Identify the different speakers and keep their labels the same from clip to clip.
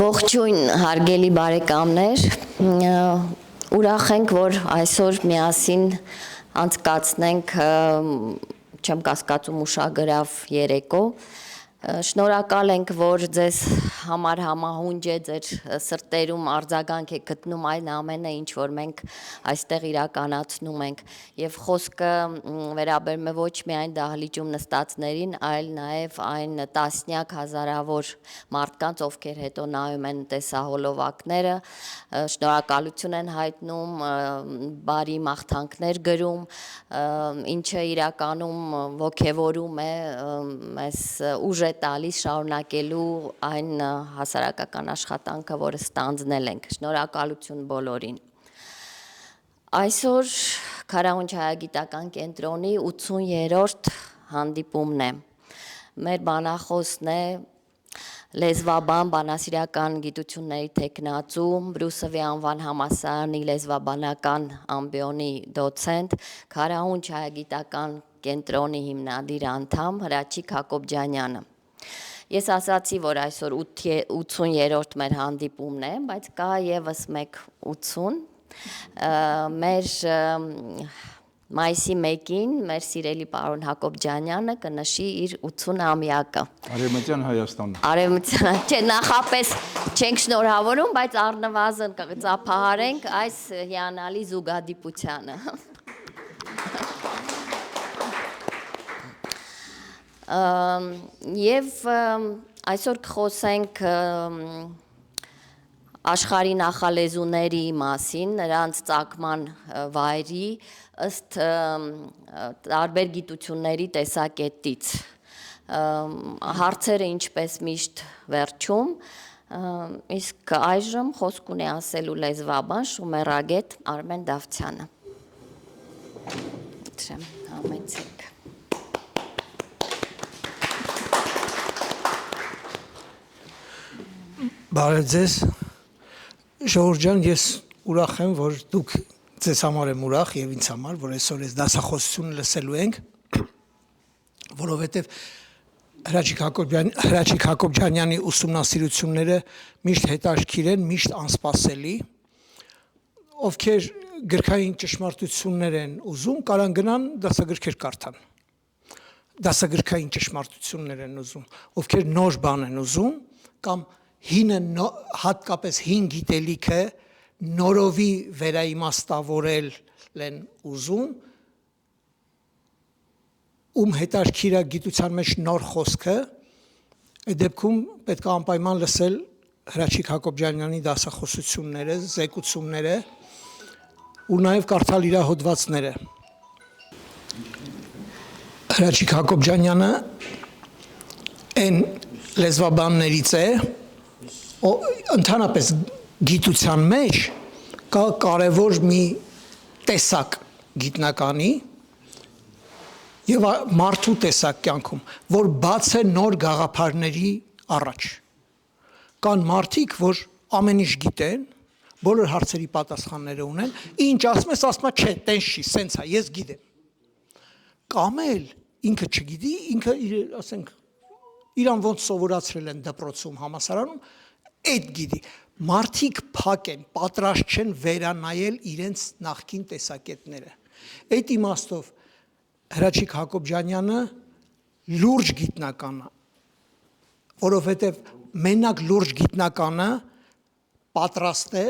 Speaker 1: Ողջույն հարգելի բարեկամներ, ուրախ ենք, որ այսօր միասին անցկացնենք չեմ կասկածում ուշագրավ երեկո, շնորհակալ ենք, որ ձեզ համար համահունչ է ձեր սրտերում արձագանք է գտնում այն ամենը, ինչ որ մենք այստեղ իրականացնում ենք եւ խոսքը վերաբերում է ոչ միայն դահլիճում նստածներին, այլ նաեւ այն տասնյակ հազարավոր մարդկանց, ովքեր հետո նայում են տեսահոլովակները, շնորհակալություն են հայտնում, բարի մաղթանքներ գրում, ինչը իրականում ոգևորում է մեզ ուժ է տալիս շարունակելու այն հասարակական աշխատանքը, որը ստանձնել ենք, շնորհակալություն բոլորին։ Այսօր Քարահունչ հայագիտական կենտրոնի 80-րդ հանդիպումն է, մեր բանախոսն է լեզվաբան, բանասիրական գիտությունների թեկնածու, Բրուսովի անվան համալսարանի լեզվաբանական ամբիոնի դոցենտ, Քարահունչ հայագիտական կենտրոնի հիմնադիր անդամ Հրաչիկ Հակոբյանյանը։ Ես ասացի, որ այսօր 80-րդ մեր հանդիպումն է, բայց կա եւս մեկ 80, մեր մայիսի 1-ին մեր սիրելի պարոն Հակոբյանը կնշի իր 80-ամյակը։
Speaker 2: Արևմտյան Հայաստան։
Speaker 1: Արևմտյան, չէ, նախապես չենք շնորհավորում, բայց առնվազն կծափահարենք այս հիանալի զուգադիպությանը։ Եվ այսօր կխոսենք աշխարհի նախալեզուների մասին, նրանց ծագման վայրի ըստ տարբեր գիտությունների տեսակետից։ Հարցերը ինչպես միշտ վերջում, իսկ այժմ խոսք ունի ասելու լեզվաբան շումերագետ Արմեն Դավթյանը։ Համեցեք։
Speaker 3: Բարև ձեզ, Ժողովուրդ ջան, ես ուրախ եմ, որ դուք ձեզ համար եմ ուրախ եւ ինձ համար, որ այսօր այս դասախոսությունը լսելու ենք, որովհետեւ Հրաչիկ Հակոբյանի ուսումնասիրությունները միշտ հետաքրքիր են, միշտ անսպասելի, ովքեր գրքային ճշմարտություններ են ուզում, կարան գնան դասագրքեր կարդան։ Դասագրքային ճշմարտություններ են ուզում, ովքեր նոր բան են ուզում, կամ հինը հատկապես հին գիտելիքը նորովի վերաիմաստավորել են ուզում, ում հետաքրքիր է գիտության մեջ նոր խոսքը, այդ դեպքում պետք է անպայման լսել Հրաչիկ Հակոբյանի դասախոսությունները, զեկուցումները ու նաև կարդալ իր հոդվածները։ Հրաչիկ Հակոբյանը այն լեզվաբաններից է, ընդհանրապես գիտության մեջ կա կարևոր մի տեսակ գիտնականի եւ մարդու տեսակ կյանքում, որ բաց է նոր գաղափարների առաջ։ Կան մարդիկ, որ ամեն ինչ գիտեն, բոլոր հարցերի պատասխանները ունեն, ինչ ասում ես, ասում է, չէ, տենց չի, սենց է, ես գիտեմ։ Կամ էլ ինքը չգիտի, ինքը ասենք իրան ոնց սովորացրել են դպրոցում, համալսարանում, այդ գիտի, մարդիկ փակ են, պատրաստ չեն վերանայել իրենց նախկին տեսակետները։ Այդ իմաստով Հրաչիկ Հակոբյանը լուրջ գիտնական է, որովհետև մենակ լուրջ գիտնականը պատրաստ է,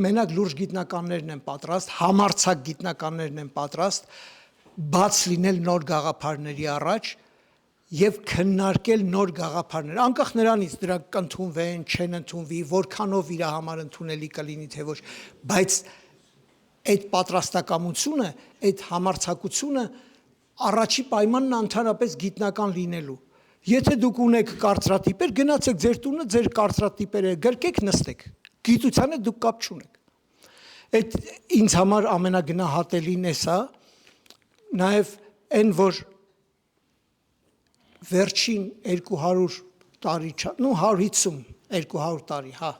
Speaker 3: մենակ լուրջ գիտնականներն են պատրաստ, համարձակ գիտնականներն են պատրաստ բաց լինել նոր գաղափարների առաջ եւ քննարկել նոր գաղափարներ, անկախ նրանից դրանք կընդունվեն, չեն ընդունվի, որքանով իր համար ընդունելի կլինի թե ոչ, բայց այդ պատրաստակամությունը, այդ համարձակությունը առաջի պայմանն ընդհանրապես գիտնական լինելու։ Եթե դուք ունեք կարծրատիպեր, գնացեք ձեր տունը, ձեր կարծրատիպերը գրկեք, նստեք։ Գիտությանը դուք կապ չունեք։ Այդ ինձ համար ամենագնահատելին է սա, նաեւ այն, որ վերջին 200 տարի, 150-200 տարի, հա,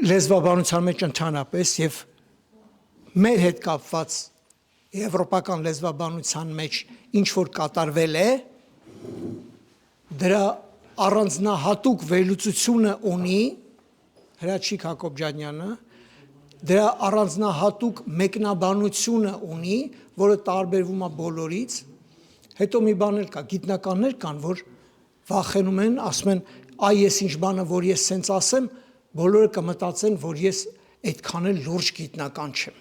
Speaker 3: լեզվաբանության մեջ ընդհանրապես եւ մեր հետ կապված եվրոպական լեզվաբանության մեջ ինչ որ կատարվել է, դրա առանձնահատուկ վերլուծությունը ունի Հրաչիկ Հակոբյանը, դրա առանձնահատուկ մեկնաբանությունը ունի, որը տարբերվում է բոլորից, հետո մի բան էլ կա, գիտնականներ կան, որ վախենում են, ասում են, այ ես ինչ բանը, որ ես սենց ասեմ, բոլորը կմտածեն, որ ես այդքան էլ լուրջ գիտնական չեմ։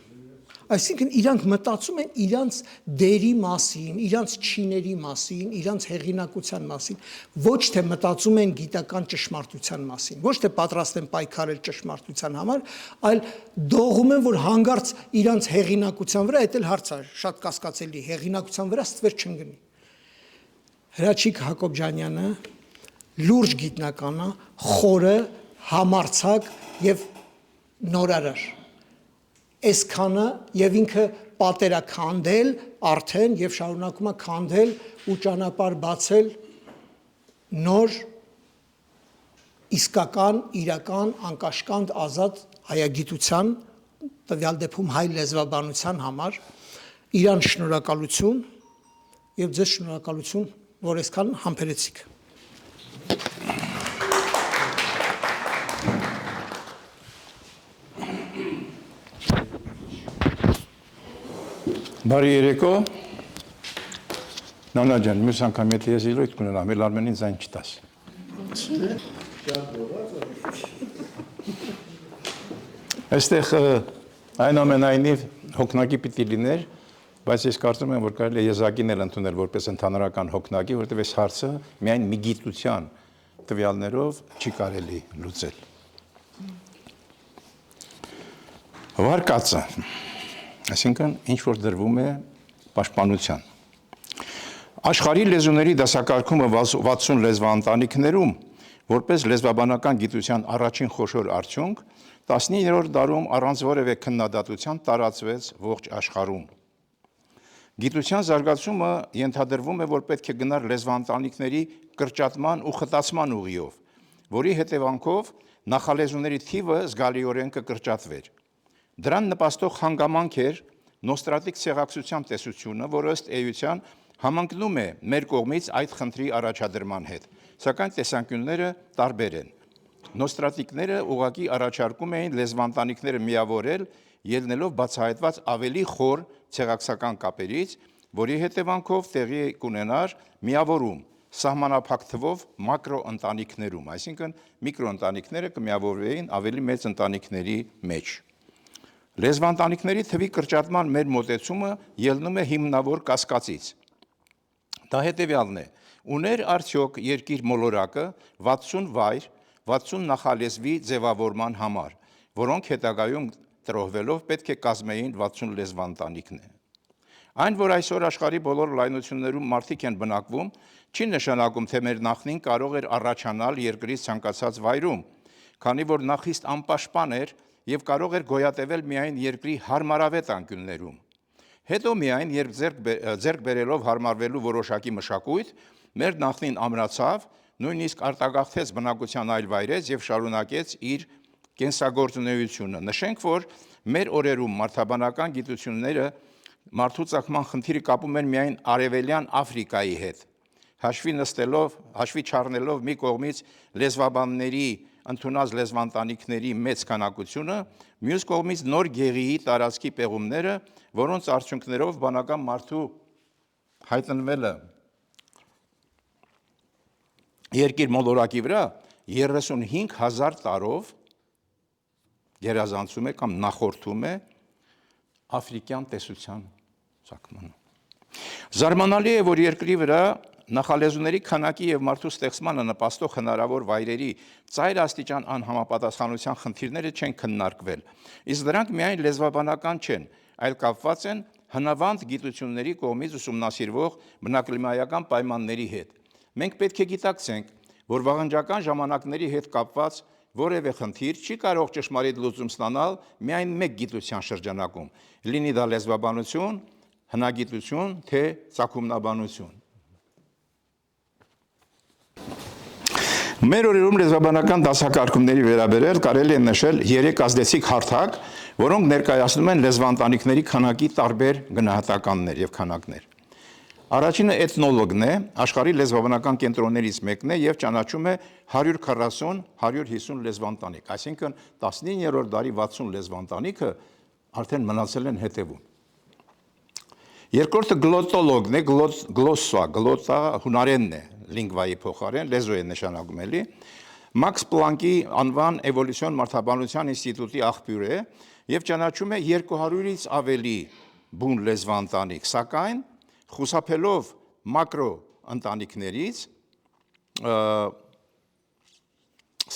Speaker 3: Այսինքն իրանք մտածում են իրանց դերի մասին, իրանց չիների մասին, իրանց հեղինակության մասին, ոչ թե մտածում են գիտական ճշմարտության մասին, ոչ թե պատրաստ են պայքարել ճշմարտության համար, այլ դողում են, որ հանգարց իրանց հեղինակության վրա, այդ էլ հարց է, շատ կասկածելի, հեղինակության վրա ստվեր չընկնի։ Հրաչիկ Հակոբյանը լուրջ գիտնական է, խորը, համարձակ եւ նորարար։ Այսքանը եւ ինքը պատերաքանդել արդեն եւ շարունակում է քանդել ու ճանապարհ բացել նոր իսկական, իրական, անկաշկանդ, ազատ հայագիտության, տվյալ դեպքում հայ լեզվաբանության համար իրան շնորհակալություն եւ ձեզ շնորհակալություն, որ այսքան համբերեցիք։
Speaker 2: Բարի երեկո, Նանա ջան, մյուս անգամ եթե ես իրոք կունենամ, էլ Արմենին ձայն չտաս։ Այստեղ այնուամենայնիվ հոգնակի պիտի լիներ, բայց ես կարծում եմ, որ կարելի է եզակին էլ ընդունել որպես ընդհանրական հոգնակի, որտեղ այս հարցը միայն մի գիտության տվյալներով չի կարելի լուծել։ Վարկածը Այսինքն, ինչ-որ դրվում է պաշտպանության։ Աշխարհի լեզուների դասակարգումը 60 լեզվաընտանիքներում, որպես լեզվաբանական գիտության առաջին խոշոր արդյունք, 19-րդ դարում առանց որևէ քննադատության տարածվեց ողջ աշխարհում։ Գիտության զարգացումը ենթադրվում է, որ պետք է գնար լեզվաընտանիքների կրճատման ու խտացման ուղիով, որի հետևանքով նախալեզուների թիվը զգալիորեն կկրճատվեր։ Դրան նպաստող հանգամանք էր նոստրատիկ ցեղակցության տեսությունը, որը ըստ էության համընկնում է մեր կողմից այդ խնդրի առաջադրման հետ, սակայն տեսանկյունները տարբեր են։ Նոստրատիկները ուղղակի առաջարկում էին լեզվաընտանիքները միավորել, ելնելով բացահայտված ավելի խոր ցեղակցական կապերից, որի հետևանքով տեղի կունենար միավորում սահմանափակ թվով մակրոընտանիքներում, այսինքն միկրոընտանիքները կմիավորվեին ավելի մեծ ընտանիքների մեջ։ Լեզվաընտանիքների թվի կրճատման մեր մոտեցումը ելնում է հիմնավոր կասկածից։ Դա հետևյալն է. ուներ արդյոք երկիր մոլորակը 60 վայր, 60 նախալեզվի ձևավորման համար, որոնք հետագայում տրոհվելով պետք է կազմեին 60 լեզվաընտանիքներ։ Այն, որ այսօր աշխարհի բոլոր լայնություններում մարդիկ են բնակվում, չի նշանակում, թե մեր նախնին կարող էր առաջանալ երկրի ցանկացած վայրում, քանի որ նա խիստ անպաշտպան էր եւ կարող էր գոյատևել միայն երկրի հարմարավետ անկյուններում։ Հետո միայն, երբ ձեռք բերելով հարմարվելու որոշակի մշակույթ, մեր նախնին ամրացավ, նույնիսկ արտագաղթեց բնակության այլ վայրեր եւ շարունակեց իր կենսագործունեությունը։ Նշենք, որ մեր օրերում մարդաբանական գիտությունները մարդու ծագման խնդիրը կապում են միայն արևելյան Աֆրիկայի հետ։ Հաշվի չառնելով մի կողմից լեզվաբանների ընդունած լեզվաընտանիքների մեծ քանակությունը, մյուս կողմից նոր գեղիի տարածքի պեղումները, որոնց արդյունքներով բանական մարդու հայտնվելը երկիր մոլորակի վրա 35,000 տարով գերազանցում է կամ նախորդում է աֆրիկյան տեսության ծագմանը։ Զարմանալի է, որ երկրի վրա նախալեզուների քանակի եւ մարդու ստեղծմանը նպաստող հնարավոր վայրերի ծայր աստիճան անհամապատասխանության խնդիրները չեն քննարկվել, իսկ դրանք միայն լեզվաբանական չեն, այլ կապված են հնավանդ գիտությունների կողմից ուսումնասիրվող բնակլիմայական պայմանների հետ։ Մենք պետք է գիտակցենք, որ վաղնջական ժամանակների հետ կապված որևէ խնդիր չի կարող ճշմարիտ լուծում ստանալ միայն մեկ գիտության շրջանակում, լինի դա լեզվաբանություն, հնագիտություն, թե ծագումնաբանություն։ Մեր օրերում լեզվաբանական դասակարգումների վերաբերյալ կարելի է նշել 3 ազդեցիկ հարթակ, որոնք ներկայացնում են լեզվաընտանիքների քանակի տարբեր գնահատականներ եւ քանակներ։ Առաջինը էթնոլոգն է, աշխարհի լեզվաբանական կենտրոններից մեկն է եւ ճանաչում է 140-150 լեզվաընտանիք, այսինքն 19-րդ դարի 60 լեզվաընտանիքը արդեն մնացել են հետևում։ Երկրորդը գլոտոլոգն է, գլոսսա հունարենն է, լինգվայի փոխարեն, լեզու է նշանակում էլի։ Մաքս Պլանկի անվան էվոլյուցիոն մարդաբանության ինստիտուտի աղբյուր է եւ ճանաչում է 200-ից ավելի բուն լեզվաընտանիք, սակայն խուսափելով մակրո ընտանիքներից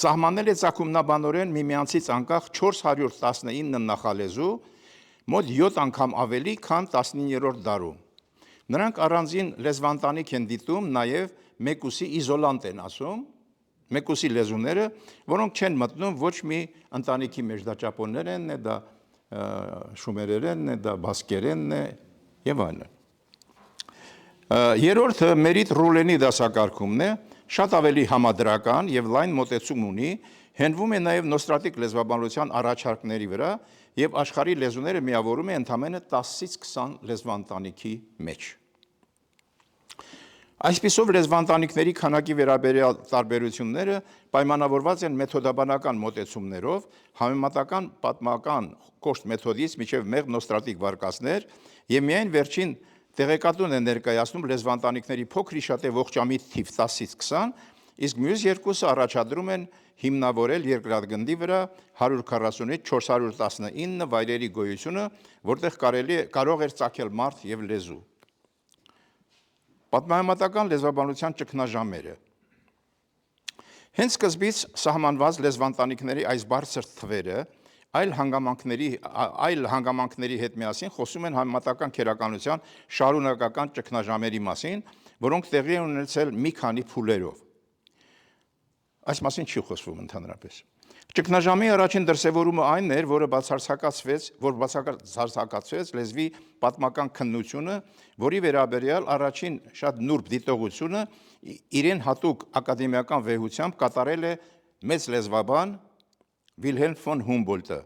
Speaker 2: սահմանել է ցակումնաբանորեն միմյանցից անկախ 419 նախալեզու, մոտ 7 անգամ ավելի, քան 19-րդ դարում։ Նրանք առանձին լեզվաընտանիք են դիտում, նաև մեկուսի իզոլանտ են ասում, մեկուսի լեզուները, որոնք չեն մտնում ոչ մի ընտանիքի մեջ, դա ճապոներենն է, դա շումերերենն է, դա բասկերենն է եւ այլն։ Երրորդը Մերիտ Ռուլենի դասակարգումն է, շատ ավելի համադրական եւ լայն մոտեցում ունի, հենվում է նաև նոստրատիկ լեզվաբանության առաջարկների վրա եւ աշխարհի լեզուները միավորում է ընդամենը 10-ից 20 լեզվաընտանիքի մեջ։ Այսպիսով լեզվաընտանիքների քանակի վերաբերյալ տարբերությունները պայմանավորված են մեթոդաբանական մոտեցումներով, համեմատական պատմական կոշտ մեթոդից մինչև մեղմ նոստրատիկ վարկածներ եւ միայն վերջին տեղեկատուն է ներկայացնում լեզվաընտանիքների փոքր-ի-շատ ողջամիտ թիվ 10-ից 20, իսկ մյուս երկուսը առաջադրում են հիմնավորել երկրագնդի վրա 140-ից 419 վայրերի գոյությունը, որտեղ կարող էր ծագել մարդ եւ լեզու։ Պատմահամատական լեզվաբանության ճգնաժամերը։ Հենց սկզբից սահմանված լեզվաընտանիքների այս բարձր թվերը այլ հանգամանքների հետ միասին խոսում են համեմատական քերականության շարունակական ճգնաժամերի մասին, որոնք տեղի են ունեցել մի քանի փուլերով։ Այս մասին չի խոսվում ընդհանրապես։ Ճգնաժամի առաջին դրսևորումը այն էր, որ բացարձակացվեց լեզվի պատմական քննությունը, որի վերաբերյալ առաջին շատ նուրբ դիտողությունը իրեն հատուկ ակադեմիական վեհությամբ կատարել է մեծ լեզվաբան Վիլհելմ ֆոն Հումբոլտը,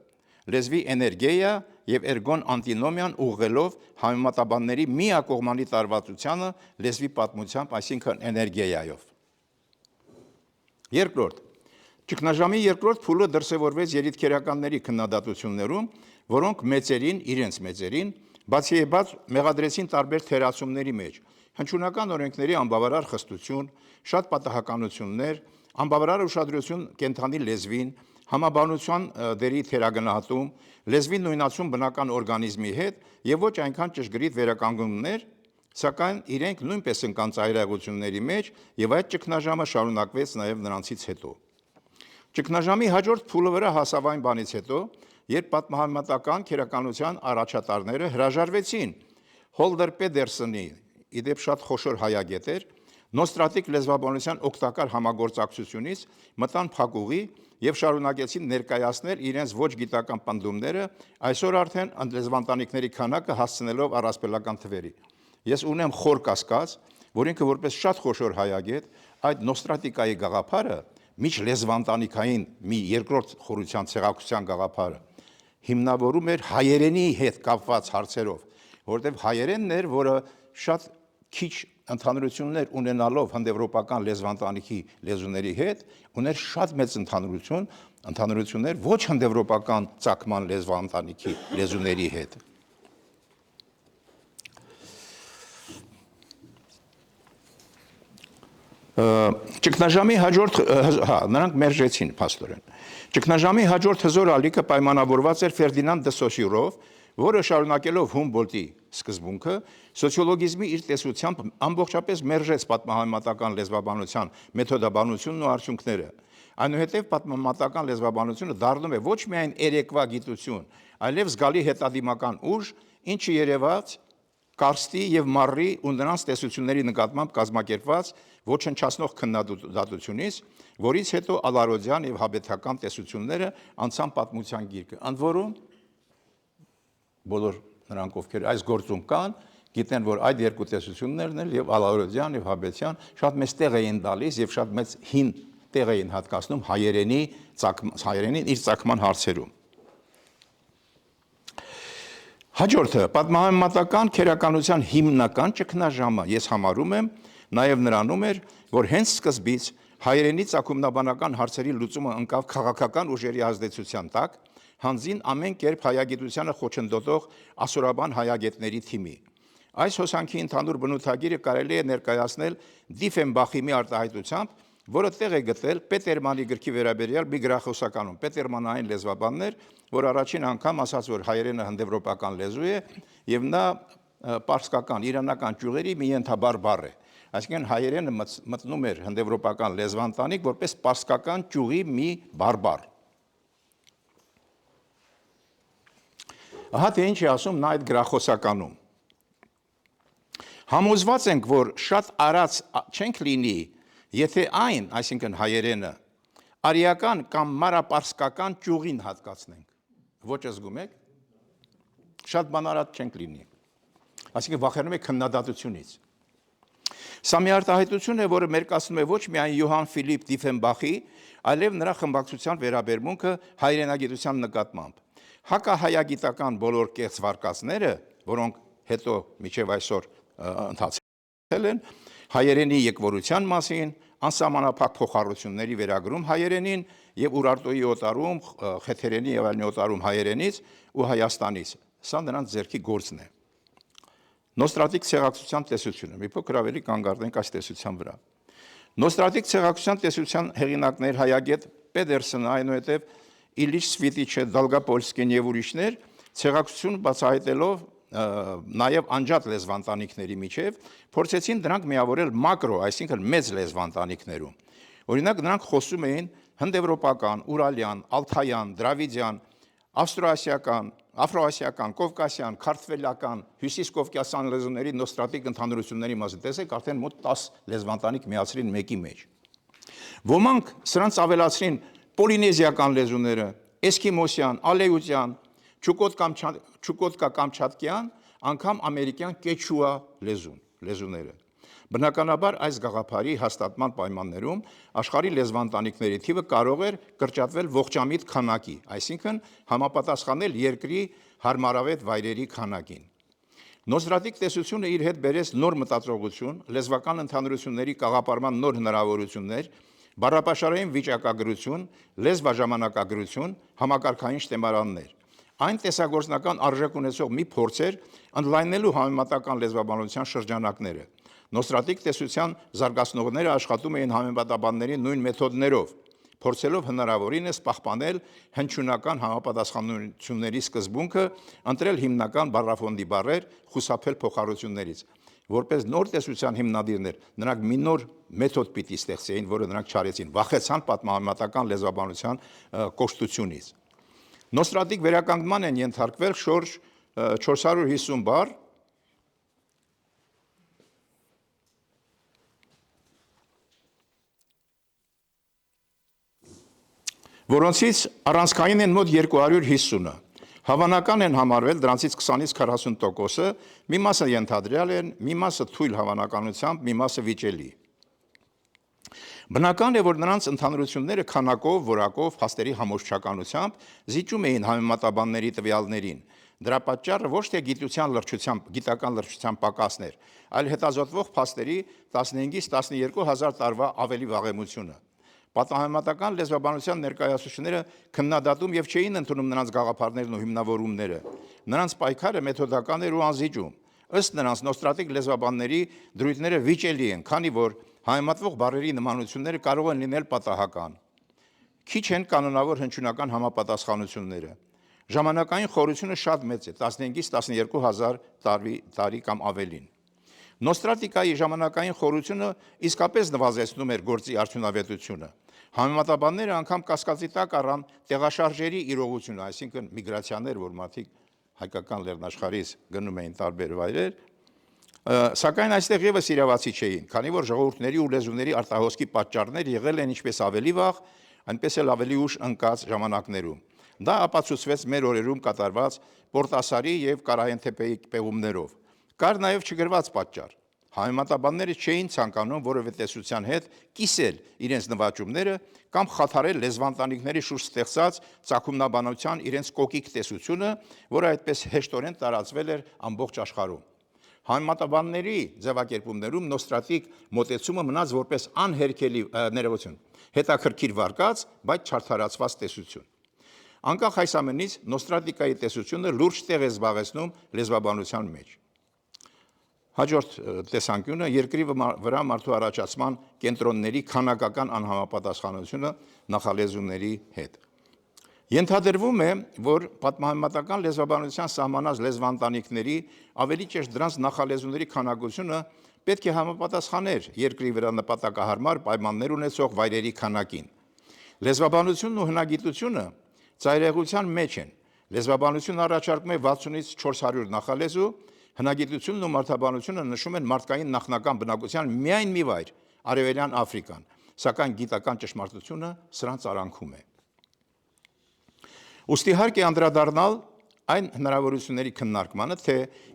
Speaker 2: լեզվի էներգիա եւ էրգոն անտինոմիան ուղղելով համեմատաբանների միակողմանի տարվածությանը լեզվի պատմությամբ, այսինքն էներգիայով։ Երկրորդ Ճգնաժամի երկրորդ փուլը դրսևորվեց երիտքերականների քննադատություններում, որոնք իրենց մեծերին, բացիաբաց մեղադրեցին տարբեր թերացումների մեջ, հնչյունական օրենքների անբավարար խստություն, շատ պատահականություններ, անբավարար ուշադրություն կենդանի լեզվին, համաբանության դերի թերագնահատում, լեզվի նույնացում բնական օրգանիզմի հետ եւ ոչ այնքան ճշգրիտ վերականգնումներ, սակայն իրենք նույնպես ընկան ծայրահեղությունների մեջ եւ այդ ճգնաժամը շարունակվեց նաեւ նրանցից հետո։ Ճգնաժամի հաջորդ փուլը վրա հասավ այն բանից հետո, երբ պատմահամատական քերականության առաջատարները հրաժարվեցին Հոլդեր Պեդերսոնի, իդեպ շատ խոշոր հայագետ էր, նոստրատիկ լեզվաբանության օգտակար համագործակցությունից մտան փակուղի եւ շարունակեցին ներկայացնել իրենց ոչ գիտական պնդումները, այսօր արդեն լեզվաընտանիքների քանակը հասցնելով առասպելական թվերի։ Ես ունեմ խոր կասկած, որ ինքը որպես շատ խոշոր հայագետ այդ նոստրատիկայի գաղափարը միջ լեզվաընտանիքային մի երկրորդ խորության ցեղակցության գաղափարը հիմնավորում էր հայերենի հետ կապված հարցերով, որովհետև հայերենն էր, որը շատ քիչ ընդհանրություններ ունենալով հնդեվրոպական լեզվաընտանիքի լեզուների հետ, ուներ շատ մեծ ընդհանրություններ ոչ հնդեվրոպական ծագման լեզվաընտանիքի լեզուների հետ։ Ճգնաժամի հաջորդ նրանք մերժեցին փաստորեն։ Ճգնաժամի հաջորդ հզոր ալիքը պայմանավորված էր Ֆերդինանդ դե Սոսյուրով, որը շարունակելով Հումբոլտի սկզբունքը, սոցիոլոգիզմի իր տեսությամբ ամբողջապես մերժեց պատմահամատական լեզվաբանության մեթոդաբանությունն ու արդյունքները։ Այնուհետև պատմահամատական լեզվաբանությունը դառնում է ոչ միայն երեկվա գիտություն, այլև զգալի հետադիմական ուժ, ինչը երևաց կարստի եւ մարռի ու նրանց տեսությունների նկատմամբ կազմակերպված ոչնչացնող քննադատությունից, որից հետո ալարոդյան եւ հաբետական տեսությունները անցան պատմության գիրկը։ Ընդ որում բոլոր նրանք, ովքեր այս գործում կան, գիտեն, որ այդ երկու տեսություններն էլ եւ ալարոդյան եւ հաբետյան շատ մեծ տեղ էին տալիս եւ շատ մեծ հին տեղ էին հատկացնում հայերենին իր ծագման հարցերում։ Հաջորդը պատմահամեմատական քերականության հիմնական ճգնաժամը ես համարում եմ նաև նրանում էր, որ հենց սկզբից հայերենի ցակումնաբանական հարցերի լուծումը ընկավ քաղաքական ուժերի ազդեցության տակ, հանձին ամեն կերպ հայագիտությանը խոչընդոտող ասորաբան հայագետների թիմի։ Այս հոսանքի ընդհանուր բնութագիրը կարելի է ներկայացնել Դիֆենբախի մի արտահայտությամբ, որը տեղ է գտել Պետերմանի գրքի վերաբերյալ մի գրախոսականում։ Պետերմանային լեզվաբաններ, որ առաջին անգամ ասաց, որ հայերենը հնդեվրոպական լեզու է, եւ նա պարսկական, իրանական ճյուղերի մի ենթաբար բառ է։ Այսինքն հայերենը մտնում էր հնդեվրոպական լեզվաընտանիք որպես պարսկական ճյուղի մի բարբառ։ Ահա թե ինչ է ասում նա այդ գրախոսականում։ Համոզված ենք, որ շատ արած չենք լինի, եթե այն, այսինքն հայերենը, արիական կամ մանրապարսկական ճյուղին հատկացնենք։ Ոչ զգում եք։ Շատ բան արած չենք լինի։ Այսինքն վախենում եք քննադատությունից։ Սա մի արտահայտություն է, որը մերկացնում է ոչ միայն Յոհան Ֆիլիպ Դիֆենբախի, այլև նրա խմբակցության վերաբերմունքը հայրենագիտության նկատմամբ։ Հակահայագիտական բոլոր կեղծ վարկածները, որոնք հետո մինչև այսօր ընթացել են, հայերենի եկվորության մասին, անսահմանափակ փոխառությունների վերագրում հայերենին եւ Ուրարտոյի օտարում, Խեթերենի եւ այլնի օտարում հայերենից ու Հայաստանից։ Սա նրանց ձեռքի գործն է։ Նոստրատիկ ցեղակցության տեսությունը։ Մի փոքր ավելի կանգ առնենք այս տեսության վրա։ Նոստրատիկ ցեղակցության տեսության հեղինակներ հայագետ Պեդերսոնը, այնուհետև Իլիչ Սվիտիչը, Դալգապոլսկին եւ ուրիշներ ցեղակցություն բացահայտելով նաև անջատ լեզվանտանիքների միջև փորձեցին դրանք միավորել մակրո, այսինքն մեծ լեզվանտանիքներում։ Օրինակ նրանք խոսում էին հնդեվրոպական, ուրալյան, ալթայան, դրավիդյան, ավստրոասիական, աֆրոասիական, կովկասյան, քարտվելական, հյուսիսկովկասյան լեզուների նոստրատիկ ընդհանրությունների մասին։ Տեսեք, արդեն մոտ 10 լեզվանտանիք միացրին մեկի մեջ։ Ոմանք սրանց ավելացրին պոլինեզիական լեզուները, էսկիմոսյան, ալեուտյան, Չուկոտկա-կամչատկյան, անգամ ամերիկյան կեչուա լեզուները։ Բնականաբար այս գաղափարի հաստատման պայմաններում աշխարհի լեզվանտանիքների թիվը կարող էր կրճատվել ողջամիտ քանակի, այսինքն համապատասխանել երկրի հարմարավետ վայրերի քանակին։ Նոստրատիկ տեսությունը իր հետ բերեց նոր մտածողություն, լեզվական ընդհանրությունների կաղապարման նոր հնարավորություններ, բառապաշարային վիճակագրություն, լեզվաժամանակագրություն, համակարգային շտեմարաններ։ Այն տեսագործնական արժեք ունեցող մի փորձ էր ընդլայնելու համեմատական լեզվաբանության շրջանակները։ Նոստրատիկ տեսության զարգացնողները աշխատում էին համեմատաբանների նույն մեթոդներով, փորձելով հնարավորինս պահպանել հնչյունական համապատասխանությունների սկզբունքը, ընտրել հիմնական բառաֆոնդի բառեր, խուսափել փոխառություններից։ Որպես նոր տեսության հիմնադիրներ, նրանք մի նոր մեթոդ պիտի ստեղծեին, որը նրանք չարեցին, վախեցան պատմահամեմատական լեզվաբանության կոշտությունից։ Նոստրատիկ վերականգնման են ենթարկվել շուրջ 450 բառ, որոնցից առանցքային են մոտ 250-ը։ Հավանական են համարվել դրանցից 20-ից 40%-ը, մի մասը ենթադրյալ են, մի մասը թույլ հավանականությամբ, մի մասը վիճելի։ Բնական է, որ նրանց ընդհանրությունները քանակով, որակով, փաստերի համոզչականությամբ զիջում էին համեմատաբանների տվյալներին։ Դրա պատճառը ոչ թե գիտական լրջության պակասն էր, այլ հետազոտվող փաստերի 15-ից 12,000 տարվա ավելի վաղեմությունը։ Պատմահամեմատական լեզվաբանության ներկայացուցիչները քննադատում եւ չէին ընդունում նրանց գաղափարներն ու հիմնավորումները։ Նրանց պայքարը մեթոդական էր ու անզիջում։ Ըստ նրանց նոստրատիկ լեզվաբանների դրույթները վիճելի են, քանի որ համեմատվող բառերի նմանությունները կարող են լինել պատահական։ Քիչ են կանոնավոր հնչյունական համապատասխանությունները։ Ժամանակային խորությունը շատ մեծ է, 15-ից 12,000 տարի կամ ավելին։ Նոստրատիկայի ժամանակային խորությունը իսկապես նվազեցնում էր գործի արդյունավետությունը։ Համեմատաբանները անգամ կասկածի տակ առան տեղաշարժերի իրողությունը, այսինքն միգրացիաներ, որ մարդիկ հայկական լեռնաշխարհից գնում էին տարբեր վայրեր, սակայն այստեղ եւս իրավացի չէին, քանի որ ժողովուրդների ու լեզուների արտահոսքի պատճառներ եղել են ինչպես ավելի վաղ, այնպես էլ ավելի ուշ ընկած ժամանակներում։ Դա ապացուցվեց մեր օրերում կատարված Պորտասարի եւ Կարահենթեպեի պեղումներով։ Կար նաև չգրված պատճառ։ Համեմատաբանները չէին ցանկանում որևէ տեսության հետ կիսել իրենց նվաճումները կամ խաթարել լեզվանտանիքների շուրջ ստեղծած ցակումնաբանության իրենց կոկիկ տեսությունը, որը այդպես հեշտորեն տարածվել էր ամբողջ աշխարհում։ Համեմատաբանների ձևակերպումներում նոստրատիկ մոտեցումը մնաց որպես անհերքելի հետաքրքիր վարկած, բայց չարդարացված տեսություն։ Անկախ այս ամենից նոստրատիկայի տեսությունը լուրջ տեղ է զբաղեցնում լեզվաբանության մեջ։ Հաջորդ տեսանկյունը երկրի վրա մարդու առաջացման կենտրոնների քանակական անհամապատասխանությունը նախալեզուների հետ։ Ենթադրվում է, որ պատմահամատական լեզվաբանության սահմանած լեզվաընտանիքների, ավելի ճիշտ դրանց նախալեզուների քանակությունը պետք է համապատասխաներ երկրի վրա նպատակահարմար պայմաններ ունեցող վայրերի քանակին։ Լեզվաբանությունն ու հնագիտությունը ծայրահեղության մեջ են։ Լեզվաբանությունը առաջարկում է 60-ից 400 նախալեզու, հնագիտությունն ու մարդաբանությունը նշում են մարդկային նախնական բնակության միայն մի վայր՝ Արևելյան Աֆրիկան, սակայն գիտական ճշմարտությունը սրանց արանքում է։ Ուստի հարկ է անդրադառնալ այն հնարավորությունների քննարկմանը, թե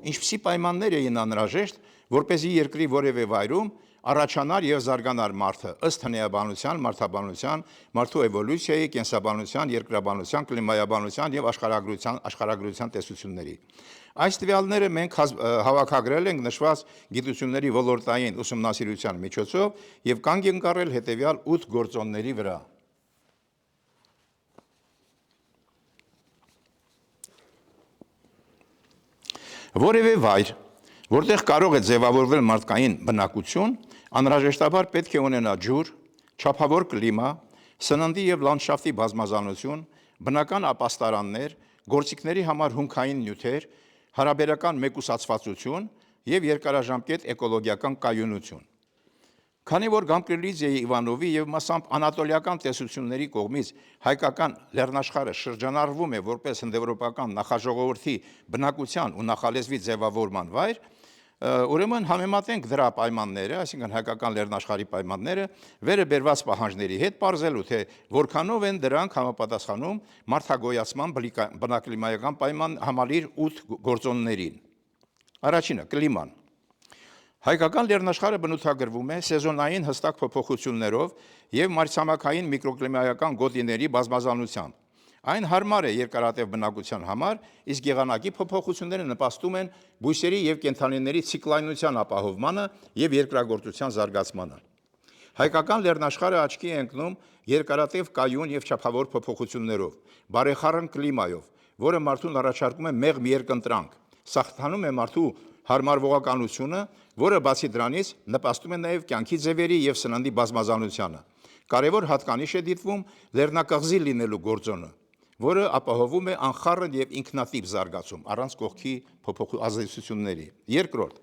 Speaker 2: ինչպիսի պայմաններ էին անհրաժեշտ, որպեսզի երկրի որևէ վայրում առաջանար եւ զարգանար մարդը ըստ հնեաբանության, մարդաբանության, մարդու էվոլյուցիայի, կենսաբանության, երկրաբանության, կլիմայաբանության եւ աշխարհագրության տեսությունների։ Այս տվյալները մենք հավաքագրել ենք նշված գիտությունների ոլորտային ուսումնասիրության միջոցով եւ կանգ ենք առել հետեւյալ 8 գործոնների վրա։ Որևէ վայր, որտեղ կարող է ձևավորվել մարդկային բնակություն, անհրաժեշտաբար պետք է ունենա ջուր, չափավոր կլիմա, սննդի եւ լանդշաֆտի բազմազանություն, բնական ապաստարաններ, գործիքների համար հումքային նյութեր, հարաբերական մեկուսացվածություն եւ երկարաժամկետ էկոլոգիական կայունություն։ Քանի որ Գամկրելիձեի Իվանովի եւ մասամբ անատոլիական տեսությունների կողմից հայկական լեռնաշխարհը շրջանառվում է որպես հնդեվրոպական նախաժողովրդի բնակության ու նախալեզվի ձևավորման վայր, ուրեմն համեմատենք դրա պայմանները, այսինքն հայկական լեռնաշխարհի պայմանները, վերը բերված պահանջների հետ պարզելու, թե որքանով են դրանք համապատասխանում մարդագոյացման բնակլիմայական պայման համալիր 8 գործոններին։ Առաջինը՝ կլիման։ Հայկական լեռնաշխարհը բնութագրվում է սեզոնային հստակ փոփոխություններով եւ մայրցամաքային միկրոկլիմայական գոտիների բազմազանությամբ։ Այն հարմար է երկարատև բնակության համար, իսկ եղանակի փոփոխությունները նպաստում են բույսերի եւ կենդանիների ցիկլայնության ապահովմանը եւ երկրագործության զարգացմանը։ Հայկական լեռնաշխարհը աչքի է ընկնում երկարատև կայուն եւ չափավոր փոփոխություններով, բարեխառն կլիմայով, որը մարդուն առաջարկում է մեղմ երկընտրանք, սախտանում է մարդու հարմարվողականությունը, որը բացի դրանից նպաստում է նաև կյանքի ձևերի եւ սննդի բազմազանությանը։ Կարևոր հատկանիշ է դիտվում լեռնակղզի լինելու գործոնը, որը ապահովում է անխառն եւ ինքնատիպ զարգացում առանց կողքի ազդեցությունների։ Երկրորդ,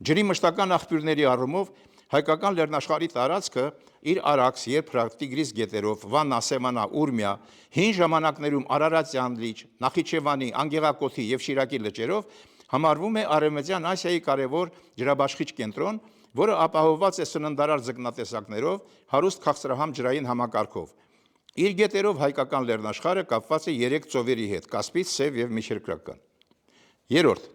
Speaker 2: ջրի մշտական աղբյուրների առումով հայկական լեռնաշխարհի տարածքը իր Արաքս, Երփրատ, Տիգրիս գետերով, Վանա, Սեմանա, Ուրմիա, հին ժամանակներում Արարատյան լիճ, Նախիջևանի, Անգեղակոթի եւ Շիրակի լճերով համարվում է Արևմտյան Ասիայի կարևոր ջրաբաշխիչ կենտրոն, որը ապահովված է սննդարար ձկնատեսակներով, հարուստ քաղցրահամ ջրային համակարգով։ Իր գետերով հայկական լեռնաշխարհը կապված է 3 ծովերի հետ՝ Կասպից, Սև եւ Միջերկրական։ Երրորդ,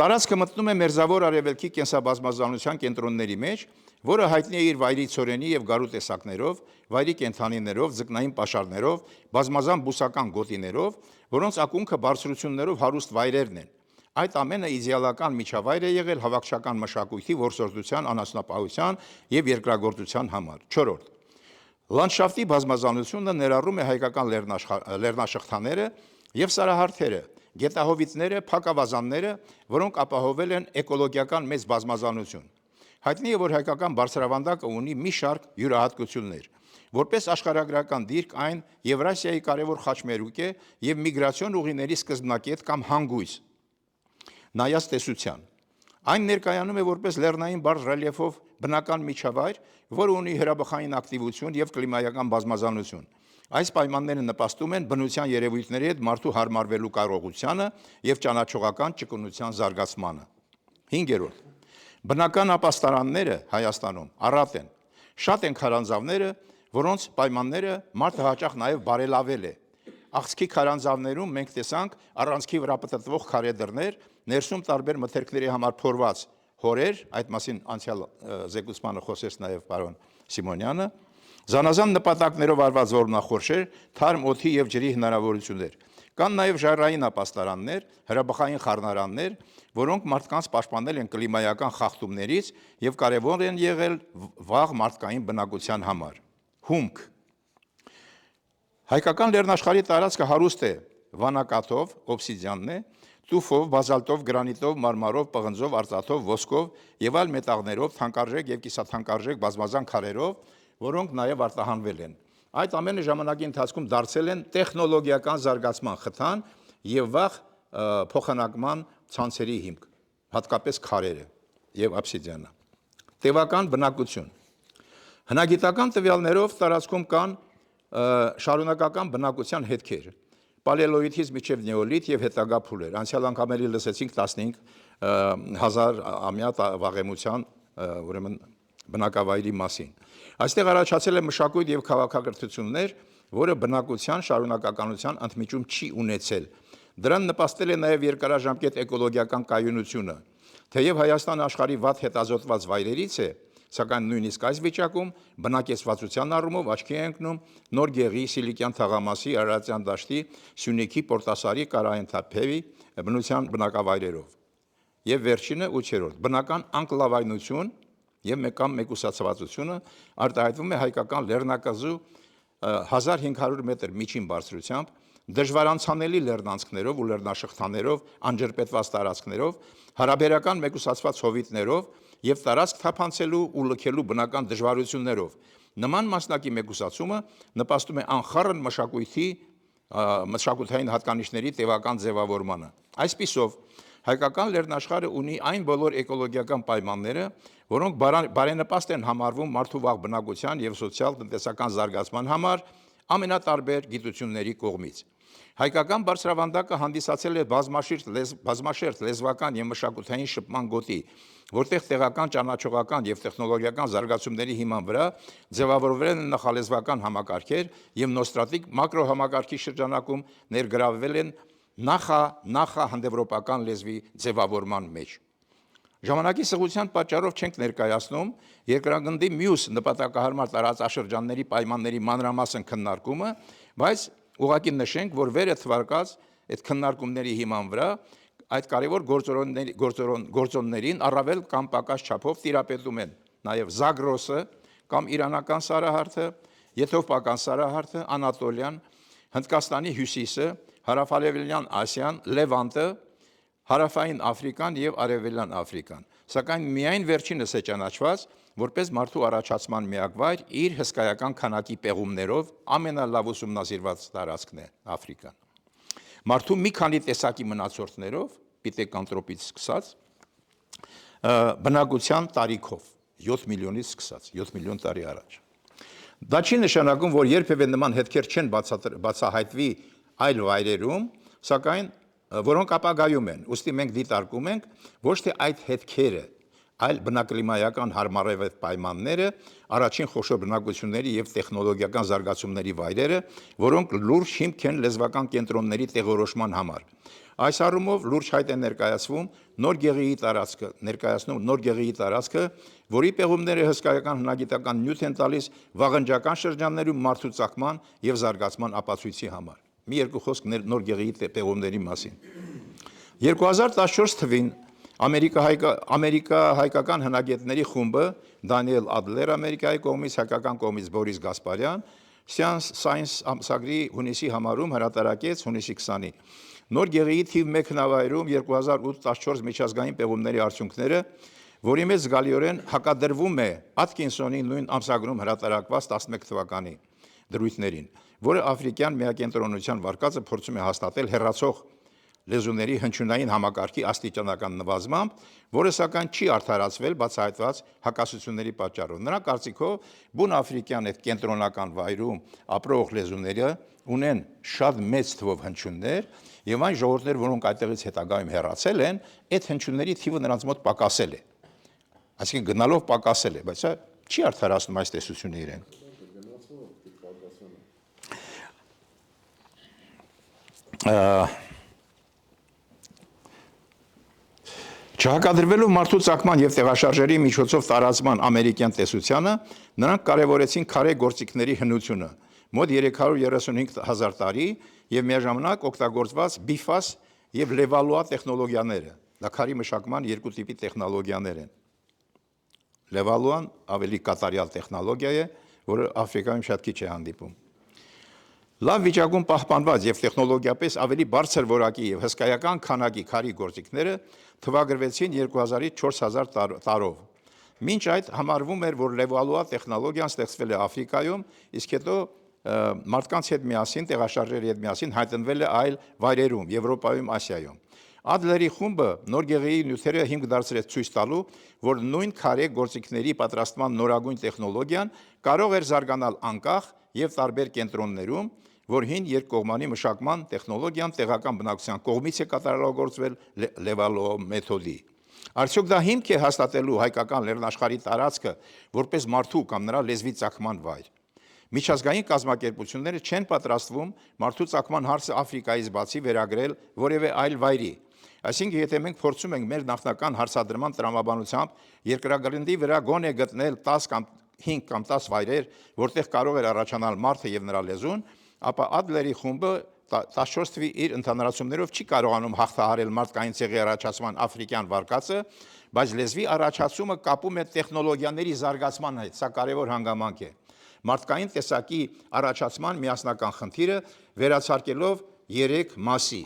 Speaker 2: տարածքը մտնում է Մերձավոր Արևելքի կենսաբազմազանության կենտրոնների մեջ, որը հայտնի է իր վայրի ցորենի եւ գարու տեսակներով, վայրի կենդանիներով, ձկնային պաշարներով, բազմազան բուսական գոտիներով, որոնց ակունքը բարձրություններով հարուստ վայրերն են։ Այդ ամենը իդեալական միջավայր է եղել հավաքչական մշակույթի, որսորդության, անասնապահության եւ երկրագործության համար։ Չորրորդ, լանդշաֆտի բազմազանությունը ներառում է հայկական լեռնաշղթաները եւ սարահարթերը, գետահովիտները, փակավազանները, որոնք ապահովել են էկոլոգիական մեծ բազմազանություն։ Հայտնի է, որ հայկական բարձրավանդակը ունի մի շարք յուրահատկություններ։ Որպես աշխարհագրական դիրք այն Եվրասիայի կարևոր խաչմերուկ է եւ միգրացիոն ուղիների սկզբնակետ կամ հանգույց։ Նայած տեսության։ Այն ներկայանում է որպես լեռնային բարձր ռելիեֆով բնական միջավայր, որը ունի հրաբխային ակտիվություն եւ կլիմայական բազմազանություն։ Այս պայմանները նպաստում են բնության երևույթների հետ մարդու հարմարվելու կարողությանը եւ ճանաչողական ճկունության զարգացմանը։ 5. Բնական ապաստարանները Հայաստանում առատ են։ Շատ են քարանձավները, որոնց պայմանները մարդը հաճախ նաեւ բարելավել է։ Աղցքի քարանձավներում մենք տեսանք առանցքի վրա պտտվող քարե դռներ, ներսում տարբեր մթերքների համար փորված հորեր, այդ մասին անցյալ զեկուցմանը խոսեց նաև պարոն Սիմոնյանը, զանազան նպատակներով արված որմնախորշեր, թարմ օդի եւ ջրի հնարավորություններ։ Կան նաև ժայռային ապաստարաններ, հրաբխային խառնարաններ, որոնք մարդկանց պաշտպանել են կլիմայական խախտումներից եւ կարեւոր են եղել վաղ մարդկային բնակության համար։ Հումք։ Հայկական լեռնաշխարհի տարածքը հարուստ է վանակաթով, օբսիդիանն է, տուֆով, բազալտով, գրանիտով, մարմարով, պղնձով, արծաթով, ոսկով եւ այլ մետաղներով, թանկարժեք եւ կիսաթանկարժեք բազմազան քարերով, որոնք նաև արտահանվել են։ Այդ ամենը ժամանակի ընթացքում դարձել են տեխնոլոգիական զարգացման խթան եւ վաղ փոխանակման ցանցերի հիմք, հատկապես քարերը եւ օբսիդիանը։ Տևական բնակություն։ Հնագիտական տվյալներով տարածքում կան շարունակական բնակության հետքեր։ Պալեոլիթից մինչև նեոլիթ եւ հետագա փուլեր։ Անցյալ անգամ էլի լսեցինք 15,000 ամյա վաղեմության ուրեմն բնակավայրի մասին։ Այստեղ առաջացել է մշակույթ եւ քաղաքակրթություններ, որը բնակության շարունակականության ընդմիջում չի ունեցել։ Դրան նպաստել է նաեւ երկարաժամկետ էկոլոգիական կայունությունը։ Թեև Հայաստանը աշխարհի վատ հետազոտված վայրերից է, սակայն նույնիսկ այս վիճակում բնակեցվածության առումով աչքի է ընկնում Նոր Գեղի, Սիլիկյան թաղամասի, Արարատյան դաշտի, Սյունիքի, Պորտասարի, Կարահայնթափի բնության բնակավայրերով։ Եվ վերջինը 8-րդ բնական անկլավայնություն եւ մեկուսացվածությունը արտահայտվում է հայկական լեռնակղզու 1500 մետր միջին բարձրությամբ, դժվարանցանելի լեռնանցքներով ու լեռնաշղթաներով, անջրպետված տարածքներով, հարաբերական մեկուսացված հովիտներով եւ տարածք թափանցելու ու լքելու բնական դժվարություններով։ Նման մասնակի մեկուսացումը նպաստում է անխառն մշակութային հատկանիշների տևական ձևավորմանը։ Այսպիսով, հայկական լեռնաշխարհը ունի այն բոլոր էկոլոգիական պայմանները, որոնք բարենպաստ են համարվում մարդու վաղ բնակության եւ սոցիալ-տնտեսական զարգացման համար ամենատարբեր գիտությունների կողմից։ Հայկական բարձրավանդակը հանդիսացել է բազմաշերտ լեզվական եւ մշակութային շփման գոտի, որտեղ տեղական ճանաչողական եւ տեխնոլոգիական զարգացումների հիման վրա ձևավորվել են նախալեզվական համակարգեր եւ նոստրատիկ մակրոհամակարգի շրջանակում ներգրավվել են նախահնդեվրոպական լեզվի ձևավորման մեջ։ Ժամանակի սղության պատճառով չենք ներկայացնում երկրագնդի մյուս նպատակահարմար տարածաշրջանների պայմանների մանրամասն քննարկումը, բայց ուղղակի նշենք, որ վերը թվարկած այդ քննարկումների հիման վրա այդ կարևոր գործոններին առավել կամ պակաս չափով տիրապետում են նաև Զագրոսը կամ իրանական սարահարթը, եթովպական սարահարթը, Անատոլիան, Հնդկաստանի հյուսիսը, հարավարևելյան Ասիան, Լևանտը, հարավային Աֆրիկան եւ արևելյան Աֆրիկան։ Սակայն միայն վերջինս է ճանաչված որպես մարդու առաջացման միակ վայր իր հսկայական քանակի պեղումներով ամենալավ ուսումնասիրված տարածքն է Աֆրիկան։ Մարդու մի քանի տեսակի մնացորդներով, պիտեկանտրոպից սկսած, բնակության տարիքով 7 միլիոնից սկսած, 7 միլիոն տարի առաջ։ Դա չի նշանակում, որ երբևէ նման հետքեր չեն բացահայտվի այլ վայրերում, սակայն որոնք ապագայում են, ուստի մենք դիտարկում ենք ոչ թե այդ հետքերը, այլ բնակլիմայական հարմարավետ պայմանները, առաջին խոշոր բնակությունների եւ տեխնոլոգիական զարգացումների վայրերը, որոնք լուրջ հիմք են լեզվական կենտրոնների տեղորոշման համար։ Այս առումով լուրջ հայտ է ներկայացնում Նոր Գեղիի տարածքը, որի պեղումները հսկայական հնագիտական նյութ են տալիս վաղնջական շրջաններում մարդու ծագման եւ զարգացման ապացույցի համար։ Մի երկու խոսք Նոր Գեղիի պեղումների մասին։ 2014 թվին Ամերիկա-հայկական հնագետների խումբը Դանիել Ադլեր Ամերիկայի կողմից, հայկական կողմից Բորիս Գասպարյան Science ամսագրի հունիսի համարում հրատարակեց հունիսի 20-ին Նոր Գեղիի թիվ 1 նավայրում 2008-14 միջազգային պեղումների արդյունքները, որի մեջ զգալիորեն հակադրվում է Ատկինսոնի նույն ամսագրում հրատարակված 11 թվականի դրույթներին, որը աֆրիկյան միակենտրոնության վարկածը փորձում է հաստատել հեռացող լեզուների հնչյունային համակարգի աստիճանական նվազմամբ, որը սակայն չի արդարացվել բացահայտված հակասությունների պատճառով։ Նրա կարծիքով բուն աֆրիկյան այդ կենտրոնական վայրում ապրող լեզուները ունեն շատ մեծ թվով հնչյուններ եւ այն ժողովուրդներ, որոնք այդտեղից հետագայում հեռացել են, այդ հնչյունների թիվը նրանց մոտ պակասել է։ Այսինքն գնալով պակասել է, բայց չի արդարացնում այս տեսությունը իրեն։ Չհակադրվելով մարդու ծագման եւ տեղաշարժերի միջոցով տարածման ամերիկյան տեսությանը, նրանք կարևորեցին քարե գործիքների հնությունը, մոտ 335,000 տարի եւ միաժամանակ օգտագործված բիֆաս եւ լևալուա տեխնոլոգիաները։ Դա քարի մշակման երկու տիպի տեխնոլոգիաներ են։ Լևալուան ավելի կատարյալ տեխնոլոգիա է, որը Աֆրիկայում շատ քիչ է հանդիպում։ Լավ վիճակում պահպանված եւ տեխնոլոգիապես ավելի բարձր որակի եւ հսկայական քանակի քարի գործիքները թվագրվեցին 2000-ից 4000 տարով։ Մինչ այդ համարվում էր, որ լևալուա տեխնոլոգիան ստեղծվել է Աֆրիկայում, իսկ հետո մարդկանց հետ միասին, տեղաշարժերի հետ միասին հայտնվել է այլ վայրերում, Եվրոպայում, Ասիայում։ Ադլերի խումբը նոր գեղեի նյութերը հիմք դարձրեց ցույց տալու, որ նույն քարե գործիքների պատրաստման նորագույն տեխնոլոգիան կարող էր զարգանալ անկախ եւ տարբեր կենտրոններում, որ հին երկկողմանի մշակման տեխնոլոգիան տեղական բնակչության կողմից է կատարելագործվել լևալուա մեթոդի։ Արդյոք դա հիմք է հաստատելու հայկական լեռնաշխարհի տարածքը որպես մարդու կամ նրա լեզվի ծագման վայր։ Միջազգային կազմակերպությունները չեն պատրաստվում մարդու ծագման հարցը Աֆրիկայից բացի վերագրել որևէ այլ վայրի։ Այսինքն, եթե մենք փորձում ենք մեր նախնական հարցադրման տրամաբանությամբ երկրագնդի վրա գոնե գտնել 10 կամ 5 կամ 10 վայրեր, որտեղ կարող էր առաջանալ մարդը եւ նրա լեզուն, ապա Ադլերի խումբը 14 թվի իր ընդհանրացումներով չի կարողանում հաղթահարել մարդկային ցեղի առաջացման աֆրիկյան վարկածը, բայց լեզվի առաջացումը կապում է տեխնոլոգիաների զարգացման հետ, սա կարևոր հանգամանք է։ Մարդկային տեսակի առաջացման միասնական խնդիրը վերացարկելով 3 մասի։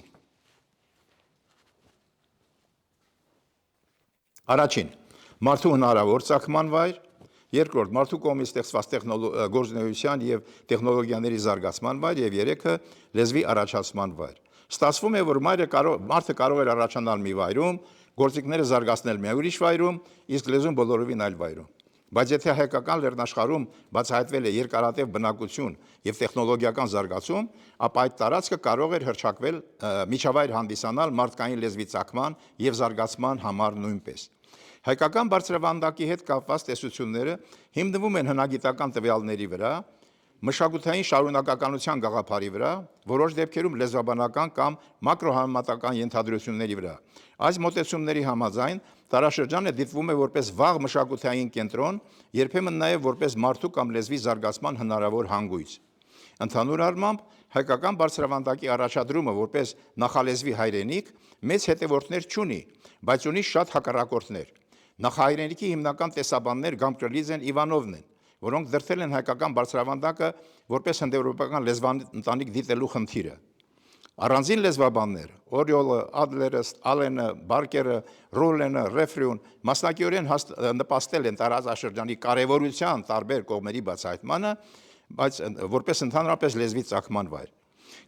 Speaker 2: Առաջին, մարդու հնարավոր ծագման վայր, երկրորդ, մարդու կողմից ստեղծված գործունեության եւ տեխնոլոգիաների զարգացման վայր եւ երեքը լեզվի առաջացման վայր։ Ստացվում է, որ մարդը կարող էր առաջանալ մի վայրում, գործիքները զարգացնել մի ուրիշ վայրում, իսկ լեզուն բոլորովին այլ վայրում։ Բայց եթե հայկական լեռնաշխարհում բացահայտվել է երկարատև բնակություն եւ տեխնոլոգիական զարգացում, ապա այդ տարածքը կարող էր հռչակվել միջավայր հանդիսանալ մարդկային լեզվի ծագման եւ զարգացման համար նույնպես։ Հայկական բարձրավանդակի հետ կապված տեսությունները հիմնվում են հնագիտական տվյալների վրա, մշակութային շարունակականության գաղափարի վրա, որոշ դեպքերում լեզվաբանական կամ մակրոհամատական ենթադրությունների վրա։ Այս մոտեցումների համաձայն տարաշրջանը դիտվում է որպես վաղ մշակութային կենտրոն, երբեմն նաև որպես մարդու կամ լեզվի զարգացման հնարավոր հանգույց։ Ընդհանուր առմամբ, հայկական բարձրավանդակի առաջադրումը որպես նախալեզվի հայրենիք մեծ հետևորդներ չունի, բայց ունի շատ հակառակորդներ։ Նախահայրենիքի հիմնական տեսաբաններ Գամկրելիձեն Իվանովն են, որոնք դրդել են հայկական բարձրավանդակը որպես հնդեվրոպական լեզվաընտանիք դիտելու խնդիրը։ Առանձին լեզվաբաններ Օրիոլը, Ադլերը, Ալենը, Բարկերը, Ռոլենը, Ռեֆրյուն մասնակիորեն նպաստել են տարածաշրջանի կարևորության տարբեր կողմերի բացահայտմանը, բայց որպես ընդհանրապես լեզվի ծագման վայր։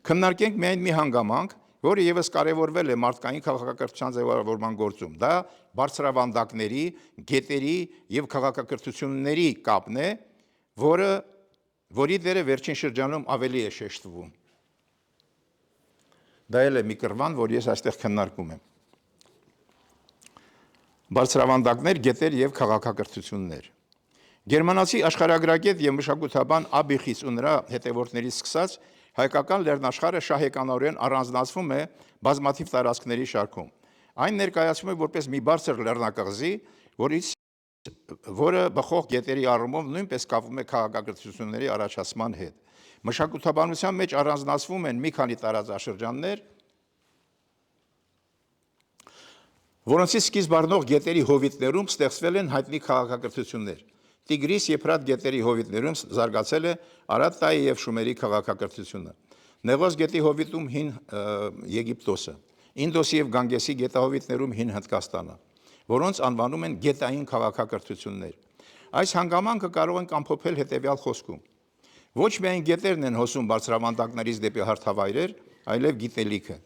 Speaker 2: Քննարկենք միայն մի հանգամանք, որը եւս կարևորվել է մարդկային քաղաքակրթության ձևավորման գործում։ Դա բարձրավանդակների, գետերի եւ քաղաքակրթությունների կապն է, որի դերը վերջին շրջանում ավելի է շեշտվում։ Դա էլ է մի կրվան, որ ես այստեղ քննարկում եմ։ Բարձրավանդակներ, գետեր եւ քաղաքակրթություններ։ Գերմանացի աշխարհագրագետ եւ մշակութաբան Աբիխից ու նրա հետևորդներից սկսած հայկական լեռնաշխարհը շահեկանորեն առանձնացվում է բազմաթիվ տարածքների շարքում։ Այն ներկայացվում է որպես մի բարձր լեռնակղզի, որը բխող գետերի առումով նույնպես կապվում է քաղաքակրթությունների առաջացման հետ։ Մշակութաբանության մեջ առանձնացվում են մի քանի տարածաշրջաններ, որոնցից սկիզբ առնող գետերի հովիտներում ստեղծվել են հայտնի քաղաքակրթություններ։ Տիգրիս եւ Եփրատ գետերի հովիտներում զարգացել է Արատտայի եւ Շումերի քաղաքակրթությունը։ Նեղոս գետի հովիտում հին Եգիպտոսը, Ինդոսի եւ Գանգեսի գետահովիտներում հին Հնդկաստանը, որոնց անվանում են գետային քաղաքակրթություններ։ Այս հանգամանքը կարող ենք ամփոփել հետեւյալ խոսքում. ոչ միայն գետերն են հոսում բարձրավանդակներից դեպի հարթավայրեր, այլև գիտելիքը։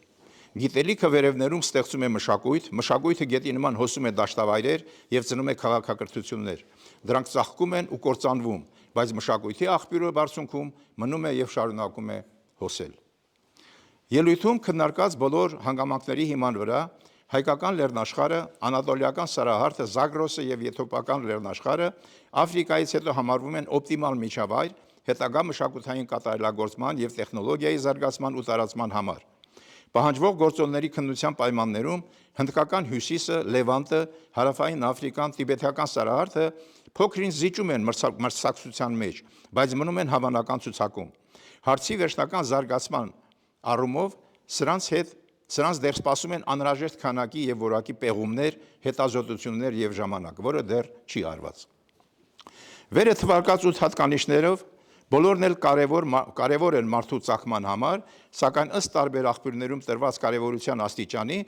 Speaker 2: Գիտելիքը վերևներում ստեղծում է մշակույթ, մշակույթը գետի նման հոսում է դաշտավայրեր եւ ծնում է քաղաքակրթություններ։ Դրանք ծաղկում են ու կործանվում, բայց մշակույթի աղբյուրը բարձունքում մնում է եւ շարունակում է հոսել։ Ելույթում քննարկած բոլոր հանգամանքների հիման վրա հայկական լեռնաշխարհը, անատոլիական սարահարթը, Զագրոսը եւ եթովպական լեռնաշխարհը Աֆրիկայից հետո համարվում են օպտիմալ միջավայր հետագա մշակութային կատարելագործման եւ տեխնոլոգիայի զարգացման ու տարածման համար։ Պահանջվող գործոնների քննության պայմաններում հնդկական հյուսիսը, Լևանտը, հարավային Աֆրիկան, տիբեթական սարահարթը փոքրինչ զիջում են մրցակցության մեջ, բայց մնում են հավանական ցուցակում։ Հարցի վերջնական զարգացման առումով սրանց դեռ սպասում են անհրաժեշտ քանակի եւ որակի պեղումներ, հետազոտություններ եւ ժամանակ, որը դեռ չի արված։ Վերը թվարկած 8 հատկանիշներով բոլորն էլ կարևոր են մարդու ծագման համար, սակայն ըստ տարբեր աղբյուրներում տրված կարևորության աստիճանի,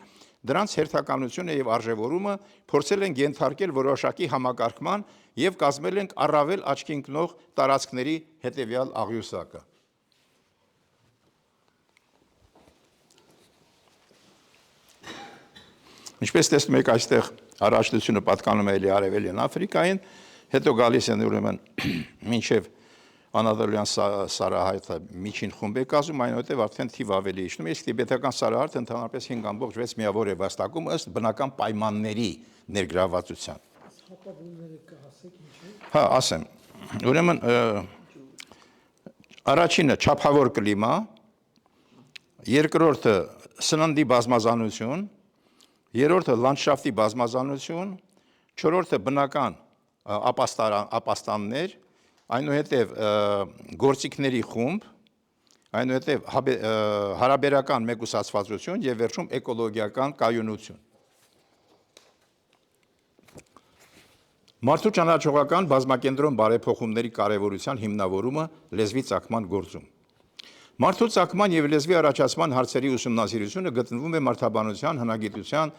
Speaker 2: դրանց հերթականությունը եւ արժեվորումը փորձել են ենթարկել որոշակի համակարգման եւ կազմել են առավել աչքի ընկնող տարածքների հետեւյալ աղյուսակը։ Ինչպես տեսնում եք, այստեղ առաջնությունը պատկանում է Արևելյան Աֆրիկային, հետո գալիս են ուրեմն մինչև Անադոլյան սարահարթը միջին խումբ է կազմում, այնուհետև արդեն թիվ ավելի իջնում է, իսկ տիբեթական սարահարթը ընդհանրապես 5.6 միավոր է վաստակում ըստ բնական պայմանների ներգրավվածության։
Speaker 3: Հապավումները կհասեք ինչ է։
Speaker 2: Հա, ասեմ։ Ուրեմն առաջինը չափավոր կլիմա, երկրորդը սննդի բազմազանություն, երրորդը լանդշաֆտի բազմազանություն, չորրորդը բնական ապաստաններ, այնուհետև գործիքների խումբ, այնուհետև հարաբերական մեկուսացվածություն եւ վերջում էկոլոգիական կայունություն։ Մարդու ճանաչողական բազմակենտրոն բարեփոխումների կարևորության հիմնավորումը լեզվի ծագման գործում։ Մարդու ծագման եւ լեզվի առաջացման հարցերի ուսումնասիրությունը գտնվում է մարդաբանության, հնագիտության,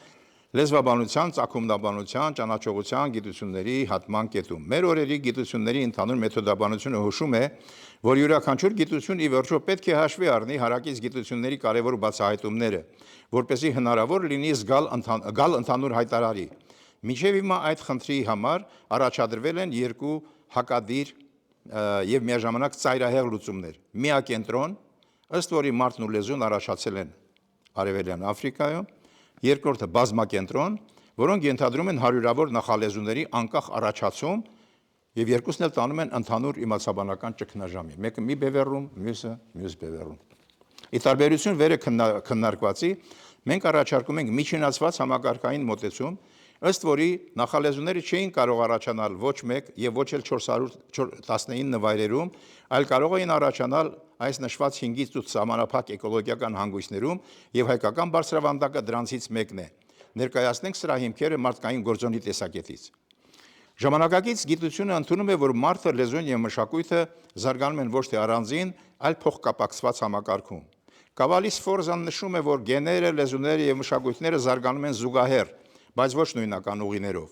Speaker 2: լեզվաբանության, ծագումնաբանության, ճանաչողության գիտությունների հատման կետում։ Մեր օրերի գիտությունների ընդհանուր մեթոդաբանությունը հուշում է, որ յուրաքանչյուր գիտություն ի վերջո պետք է հաշվի առնի հարակից գիտությունների կարևոր բացահայտումները, որպեսզի հնարավոր լինի գալ ընդհանուր հայտարարի։ Մինչև հիմա այդ խնդրի համար առաջադրվել են երկու հակադիր եւ միաժամանակ ծայրահեղ լուծումներ։ Միակենտրոն, ըստ որի մարդն ու լեզուն առաջացել են Արևելյան Աֆրիկայում, երկրորդը բազմակենտրոն, որոնք ենթադրում են հարյուրավոր նախալեզուների անկախ առաջացում եւ երկուսն էլ տանում են ընդհանուր իմացաբանական ճգնաժամի։ Մեկը մի բևեռում, մյուսը մյուս բևեռում։ Ի տարբերություն վերը քննարկվածի, մենք առաջարկում ենք միջինացված համակարգային մոտեցում, ըստ որի նախալեզուները չէին կարող առաջանալ ոչ մեկ եւ ոչ էլ 419 վայրերում, այլ կարող էին առաջանալ այս նշված 5-ից 8 սահմանափակ էկոլոգիական հանգույցներում եւ հայկական բարձրավանդակը դրանցից մեկն է։ Ներկայացնենք սրա հիմքերը մարդկային գործոնի տեսակետից։ Ժամանակակից գիտությունը ընդունում է, որ մարդը, լեզուն եւ մշակույթը զարգանում են ոչ թե առանձին, այլ փոխկապակցված համակարգում։ Կավալի Սֆորզան նշում է, որ գեները, լեզուները եւ մշակույթները զարգանում են զուգահեռ, բայց ոչ նույնական ուղիներով։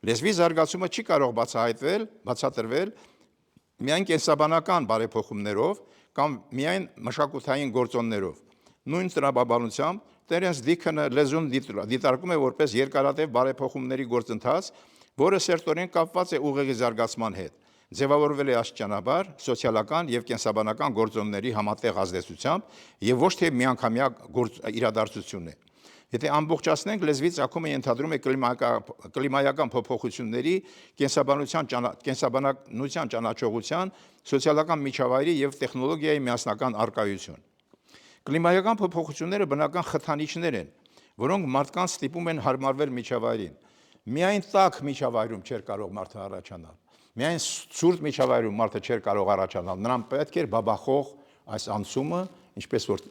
Speaker 2: Լեզվի զարգացումը չի կարող բացատրվել միայն կենսաբանական բարեփոխումներով կամ միայն մշակութային գործոններով։ Նույն տրամաբանությամբ Տերենս Դիքոնը լեզուն դիտարկում է որպես երկարատև բարեփոխումների գործընթաց, որը սերտորեն կապված է ուղեղի զարգացման հետ։ Ձևավորվել է աստիճանաբար սոցիալական եւ կենսաբանական գործոնների համատեղ ազդեցությամբ եւ ոչ թե միանգամյա իրադարձություն է։ Եթե ամբողջացնենք, լեզվի ծագումը ենթադրում է կլիմայական փոփոխությունների, կենսաբանության ճանաչողության, սոցիալական միջավայրի եւ տեխնոլոգիայի միասնական առկայություն։ Կլիմայական փոփոխությունները բնական խթանիչներ են, որոնք մարդկանց ստիպում են հարմարվել միջավայրին։ Միայն տաք միջավայրում չէր կարող մարդը առաջանալ։ Միայն ցուրտ միջավայրում մարդը չէր կարող առաջանալ։ Նրան պետք էր բաբախող այս անցումը, ինչպես որ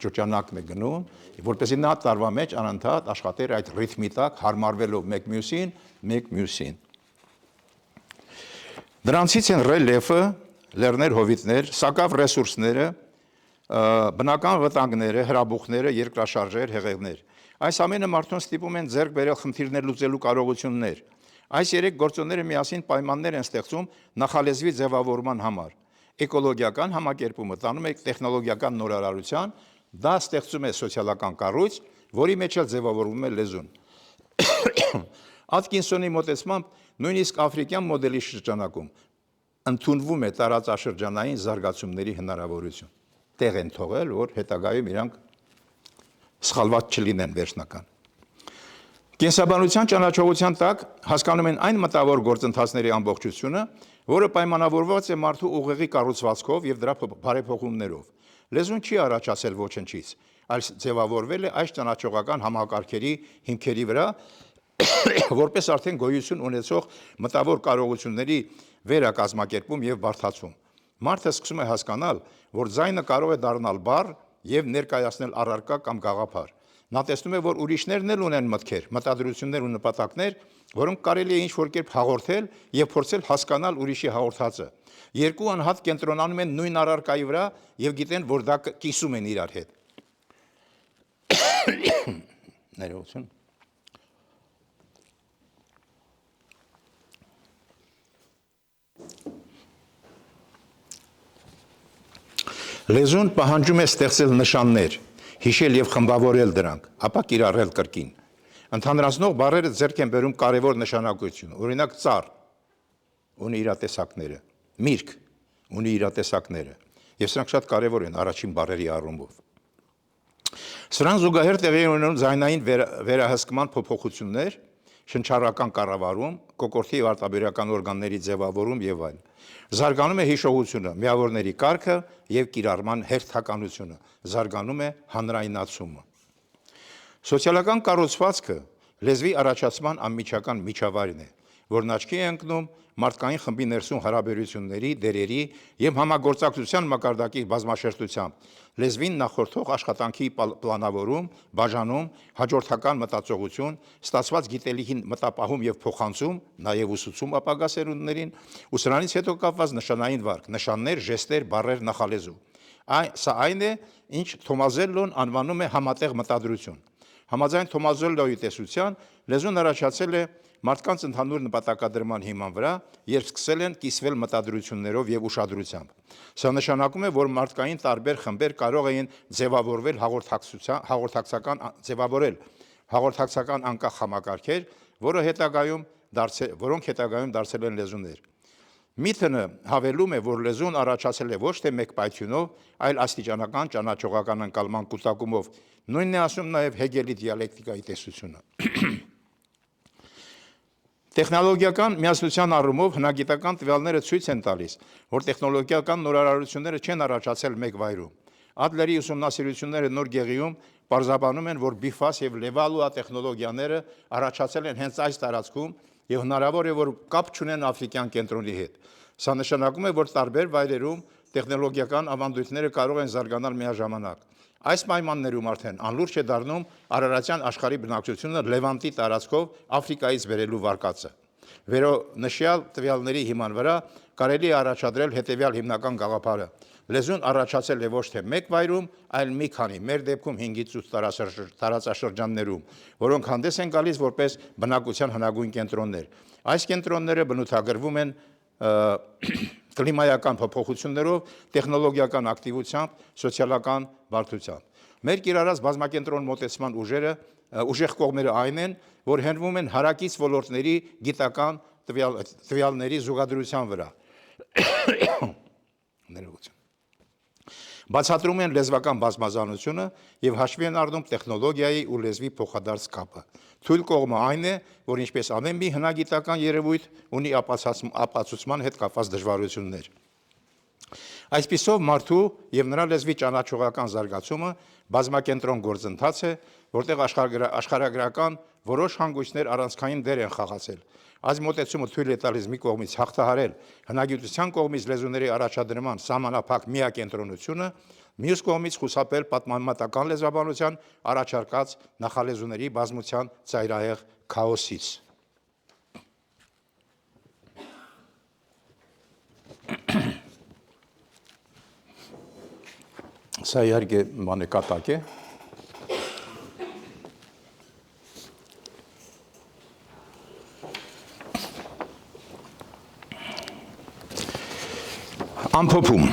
Speaker 2: ճոճանակն է գնում, որպեսզի նա տարվա մեջ անընդհատ աշխատեր այդ ռիթմի տակ, հարմարվելով մեկ մյուսին։ Դրանցից են ռելիեֆը, լեռներ, հովիտներ, սակավ ռեսուրսները, բնական վտանգները, հրաբուխները, երկրաշարժեր, հեղեղներ։ Այս ամենը մարդուն ստիպում են ձեռք բերել խնդիրներ լուծելու կարողություններ։ Այս երեք գործոնները միասին պայմաններ են ստեղծում նախալեզվի ձևավորման համար։ Էկոլոգիական համակերպումը տանում է տեխնոլոգիական նորարարության, դա ստեղծում է սոցիալական կառույց, որի մեջ էլ ձևավորվում է լեզուն։ Ատկինսոնի մոտեցմամբ նույնիսկ աֆրիկյան մոդելի շրջանակում ընդունվում է տարածաշրջանային զարգացումների հնարավորություն։ Տեղ են թողել, որ հետագայում իրանք սխալված չլինեն վերջնական։ Կենսաբանության ճանաչողության տակ հասկանում են այն մտավոր գործընթացների ամբողջությունը, որը պայմանավորված է մարդու ուղեղի կառուցվածքով եւ դրա բարեփոխումներով։ Լեզուն չի առաջացել ոչնչից, այլ ձևավորվել է այս ճանաչողական համակարգերի հիմքերի վրա, որպես արդեն գոյություն ունեցող մտավոր կարողությունների վերակազմակերպում եւ բարդացում։ Մարդը սկսում է հասկանալ, որ ձայնը կարող է դառնալ բառ եւ ներկայացնել առարկա կամ գաղափար։ Նա տեսնում է, որ ուրիշներն էլ ունեն մտքեր, մտադրություններ ու նպատակներ, որոնք կարելի է ինչ-որ կերպ հաղորդել եւ փորձել հասկանալ ուրիշի հաղորդածը։ Երկու անհատ կենտրոնանում են նույն առարկայի վրա եւ գիտեն, որ դա կիսում են իրար հետ։ Ներողություն։ Լեզուն պահանջում է ստեղծել նշաններ, հիշել եւ խմբավորել դրանք, ապա կիրառել կրկին։ Ընդհանրացնող բառերը ձեռք են բերում կարևոր նշանակություն։ Օրինակ ծառ ունի իր տեսակները, միրգ ունի իր տեսակները, եւ սրանք շատ կարևոր են առաջին բառերի առումով։ Սրան զուգահեռ տեղի են ունենում ձայնային վերահսկման փոփոխություններ, շնչառական կառավարում, կոկորդի եւ արտաբերական օրգանների ձևավորում եւ այլն։ Զարգանում է հիշողությունը, միավորների կարգը եւ կիրառման հերթականությունը, զարգանում է հանրայնացումը։ Սոցիալական կառուցվածքը լեզվի առաջացման անմիջական միջավայրն է, որն աչքի է ընկնում մարդկային խմբի ներսում հարաբերությունների, դերերի եւ համագործակցության մակարդակի բազմաշերտությամբ, լեզվին նախորդող աշխատանքի պլանավորում, բաժանում, հաջորդական մտածողություն, ստացված գիտելիքին մտապահում եւ փոխանցում, նաեւ ուսուցում ապագա սերունդներին, ու սրանից հետո կապված նշանային վարք, նշաններ, ժեստեր, բառեր, նախալեզու։ Սա այն է, ինչ Թոմազելլոն անվանում է համատեղ մտադրություն։ Համաձայն Թոմազելլոյի տեսության, լեզուն առաջացել է մարդկանց ընդհանուր նպատակադրման հիման վրա, երբ սկսել են կիսվել մտադրություններով եւ ուշադրությամբ։ Սա նշանակում է, որ մարդկային տարբեր խմբեր կարող էին ձևավորել հաղորդակցական անկախ համակարգեր, որոնք հետագայում դարձել են լեզուներ։ Միթնը հավելում է, որ լեզուն առաջացել է ոչ թե մեկ պայթյունով, այլ աստիճանական ճանաչողական ընկալման կուտակումով։ Նույնն է ասում նաև Հեգելի դիալեկտիկայի տեսությունը։ Տեխնոլոգիական միասնության առումով հնագիտական տվյալները ցույց են տալիս, որ տեխնոլոգիական նորարարությունները չեն առաջացել մեկ վայրում։ Ադլերի ուսումնասիրությունները Նոր Գեղիում պարզաբանում են, որ բիֆաս եւ լեվալուա տեխնոլոգիաները առաջացել են հենց այս տարածքում եւ հնարավոր է, որ կապ չունեն աֆրիկյան կենտրոնի հետ։ Սա նշանակում է, որ տարբեր վայրերում տեխնոլոգիական ավանդույթները կարող են զարգանալ միաժամանակ։ Այս պայմաններում արդեն անլուրջ է դառնում արարատյան աշխարհի բնակչությունը Լևանտի տարածքով Աֆրիկայից վերելու վարկածը։ Վերոնշյալ տվյալների հիման վրա կարելի է առաջադրել հետևյալ հիմնական գաղափարը. լեզուն առաջացել է ոչ թե մեկ վայրում, այլ մի քանի, մեր դեպքում 5-ից 8 տարածաշրջաններում, որոնք հանդես են գալիս որպես բնակության հնագույն կենտրոններ։ Այս կենտրոնները բնութագրվում են կլիմայական փոփոխություններով, տեխնոլոգիական ակտիվությամբ, սոցիալական բարդությամբ։ Մեր կիրառած բազմակենտրոն մոտեցման ուժեղ կողմերը այն են, որ հենվում են հարակից ոլորտների գիտական տվյալների զուգադրության վրա։ Բացատրում են լեզվական բազմազանությունը եւ հաշվի են առնում տեխնոլոգիայի ու լեզվի փոխադարձ կապը։ Թույլ կողմը այն է, որ ինչպես ամեն մի հնագիտական երևույթ ունի ապացուցման հետ կապված դժվարություններ։ Այսպիսով մարդու եւ նրա լեզվի ճանաչողական զարգացումը բազմակենտրոն գործընթաց է, որտեղ աշխարհագրական որոշ հանգույցներ առանցքային դեր են խաղացել։ Այս մոտեցումը թույլ է տալիս մի կողմից հաղթահարել հնագիտության կողմից լեզուների առաջադրման սահմանափակ միակենտրոնությունը, մյուս կողմից խուսափել պատմամատական լեզվաբանության առաջարկած նախալեզուների բազմության ծայրահեղ քաոսից։ Սա իհարկե մանեկատակ է։ Ամփոփում։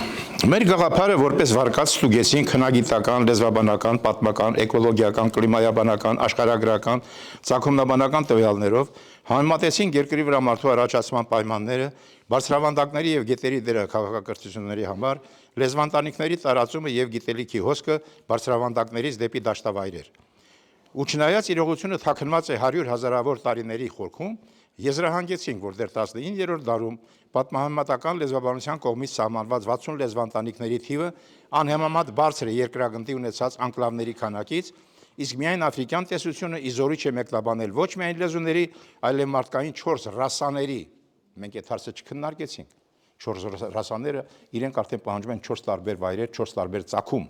Speaker 2: Մեր գաղափարը որպես վարկած ստուգեցինք հնագիտական, լեզվաբանական, պատմական, էկոլոգիական, կլիմայաբանական, աշխարհագրական, ծագումնաբանական տվյալներով, համեմատեցինք երկրի վրա մարդու առաջացման պայմանները, բարձրավանդակների եւ գետերի դերը քաղաքակրթությունների համար, լեզվաընտանիքների տարածումը եւ գիտելիքի հոսքը բարձրավանդակներից դեպի դաշտավայրեր։ Ու չնայած իրողությունը թաքնված է 100 հազարավոր տարիների խորքում, Եզրահանգեցինք, որ դեռ 19-րդ դարում պատմահամատական լեզվաբանության կողմից սահմանված 60 լեզվաընտանիքների թիվը անհամեմատ բարձր է երկրագնդի ունեցած անկլավների քանակից, իսկ միայն աֆրիկյան տեսությունը իզորիչ է մեկնաբանել ոչ միայն լեզուների, այլև մարդկային 4 ռասաների։ Մենք այդ հարցը չքննարկեցինք։ 4 ռասաները իրենք արդեն պահանջում են 4 տարբեր վայրեր, 4 տարբեր ծագում։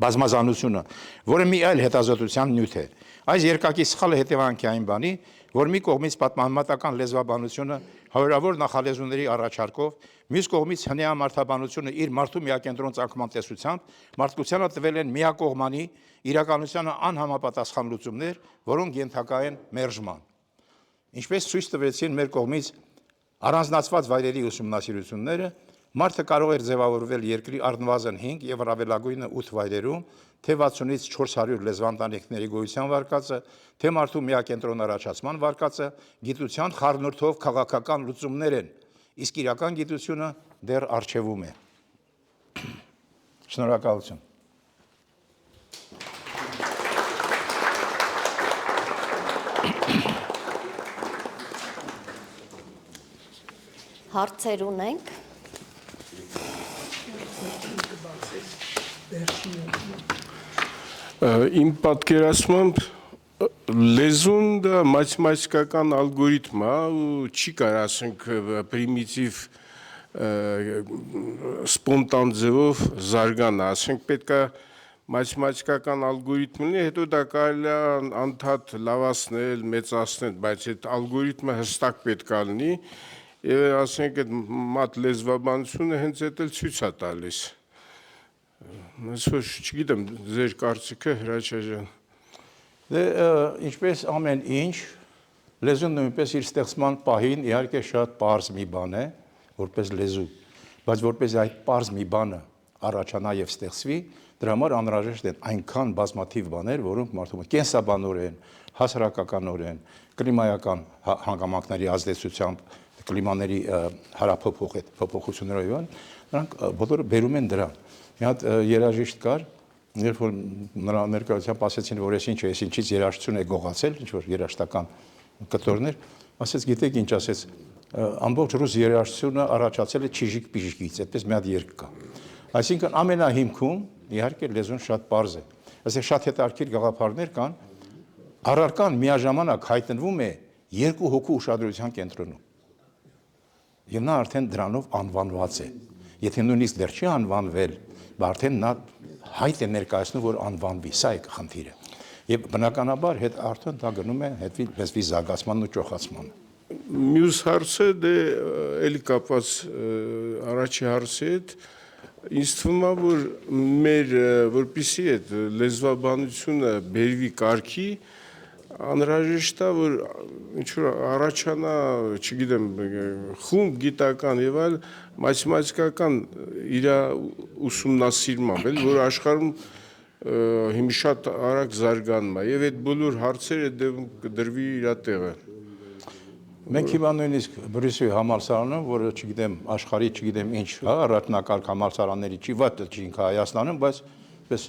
Speaker 2: Բազմազանությունը, որը մի այլ հետազոտության նյութ է։ Այս երկակի սխալը հետևանք է այն բանի, որ մի կողմից պատմահամատական լեզվաբանությունը հարյուրավոր նախալեզուների առաջարկով, մյուս կողմից հնեամարդաբանությունը իր մարդու միակենտրոն ծագման տեսությամբ մարդկությանը տվել են միակողմանի իրականությանը անհամապատասխան լուծումներ, որոնք ենթակա են մերժման։ Ինչպես ցույց տվեցին մեր կողմից առանձնացված վայրերի ուսումնասիրությունները, մարդը կարող էր ձևավորվել երկրի առնվազն 5 եւ առավելագույնը 8 վայրերում, թե 60-ից 400 լեզվաընտանիքների գոյության վարկածը, թե մարդու միակենտրոն առաջացման վարկածը, գիտության խառնուրդով քաղաքական լուծումներ են, իսկ իրական գիտությունը դեռ առջևում է։ Շնորհակալություն։
Speaker 1: Հարցեր ունենք։
Speaker 4: Իմ պատկերացմամբ լեզուն դա մաթեմատիկական ալգորիթմ է ու չի կարող ասենք պրիմիտիվ սպոնտան ձևով զարգանա, ասենք պետք է մաթեմատիկական ալգորիթմ լինի, հետո դա կարելի է անդադ լավացնել, մեծացնել, բայց այդ ալգորիթմը հստակ պետք է լինի եւ ասենք այդ մատ լեզվաբանությունը հենց այդ էլ ցույց է տալիս։ Ես ոչ չգիտեմ ձեր կարծիքը Հրաչյա ջան։
Speaker 2: Դե ինչպես ամեն ինչ լեզուն նույնպես իր ստեղծման պահին իհարկե շատ պարզ մի բան է, որպես լեզու, բայց որպես այդ պարզ մի բանը առաջանա եւ ստեղծվի, դրա համար անհրաժեշտ են այնքան բազմաթիվ բաներ, որոնք մարդու կենսաբանորեն, հասարակականորեն, կլիմայական հանգամանքների ազդեցությամբ, կլիմաների հարափոփոխություններով եւ նրանք բոլորը բերում են դրան։ Մի հատ երաժիշտ կար, երբ որ նրա ներկայությամբ ասեցին, որ ես ինչ է, ես ինչից երաժշտություն է գողացել, ինչ որ երաժշտական կտորներ, ասեց, գիտեք ինչ ասեց, ամբողջ ռուս երաժշտությունը առաջացել է Չիժիկ-Պիժիկից, այդպես մի հատ երգ կա։ Այսինքն ամենահիմքում իհարկե լեզուն շատ պարզ է։ Այսինքն շատ հետաքրքիր գաղափարներ կան, առարկան միաժամանակ հայտնվում է երկու հոգու ուշադրության կենտրոնում։ Եվ նա արդեն դրանով անվանված է։ Եթե նույնիսկ դեռ չի անվանվել, արդեն նա հայտ է ներկայացնում, որ անվանվի, սա է խնդիրը։ Եվ բնականաբար հետ արդեն դա գնում է լեզվի զարգացմանն ու ճոխացմանը։
Speaker 4: Մյուս հարցը դե էլի կապված առաջի հարցի հետ ինձ թվում է, որ մեր որպեսզի այդ լեզվաբանությունը բերվի կարգի, անհրաժեշտ է, որ ինչ-որ առաջանա, չգիտեմ, խումբ գիտական եւ այլ մաթեմատիկական իր ուսումնասիրմամբ, էլ որ աշխարհում հիմա շատ արագ զարգանում է եւ այդ բոլոր հարցերը դրվի իր տեղը։
Speaker 2: Մենք հիմա նույնիսկ Բրյուսելի համալսարանում, որը չգիտեմ, աշխարհի չգիտեմ ինչ, հա, առաջնակարգ համալսարանների չի վատ չի ինքը Հայաստանում, բայց պես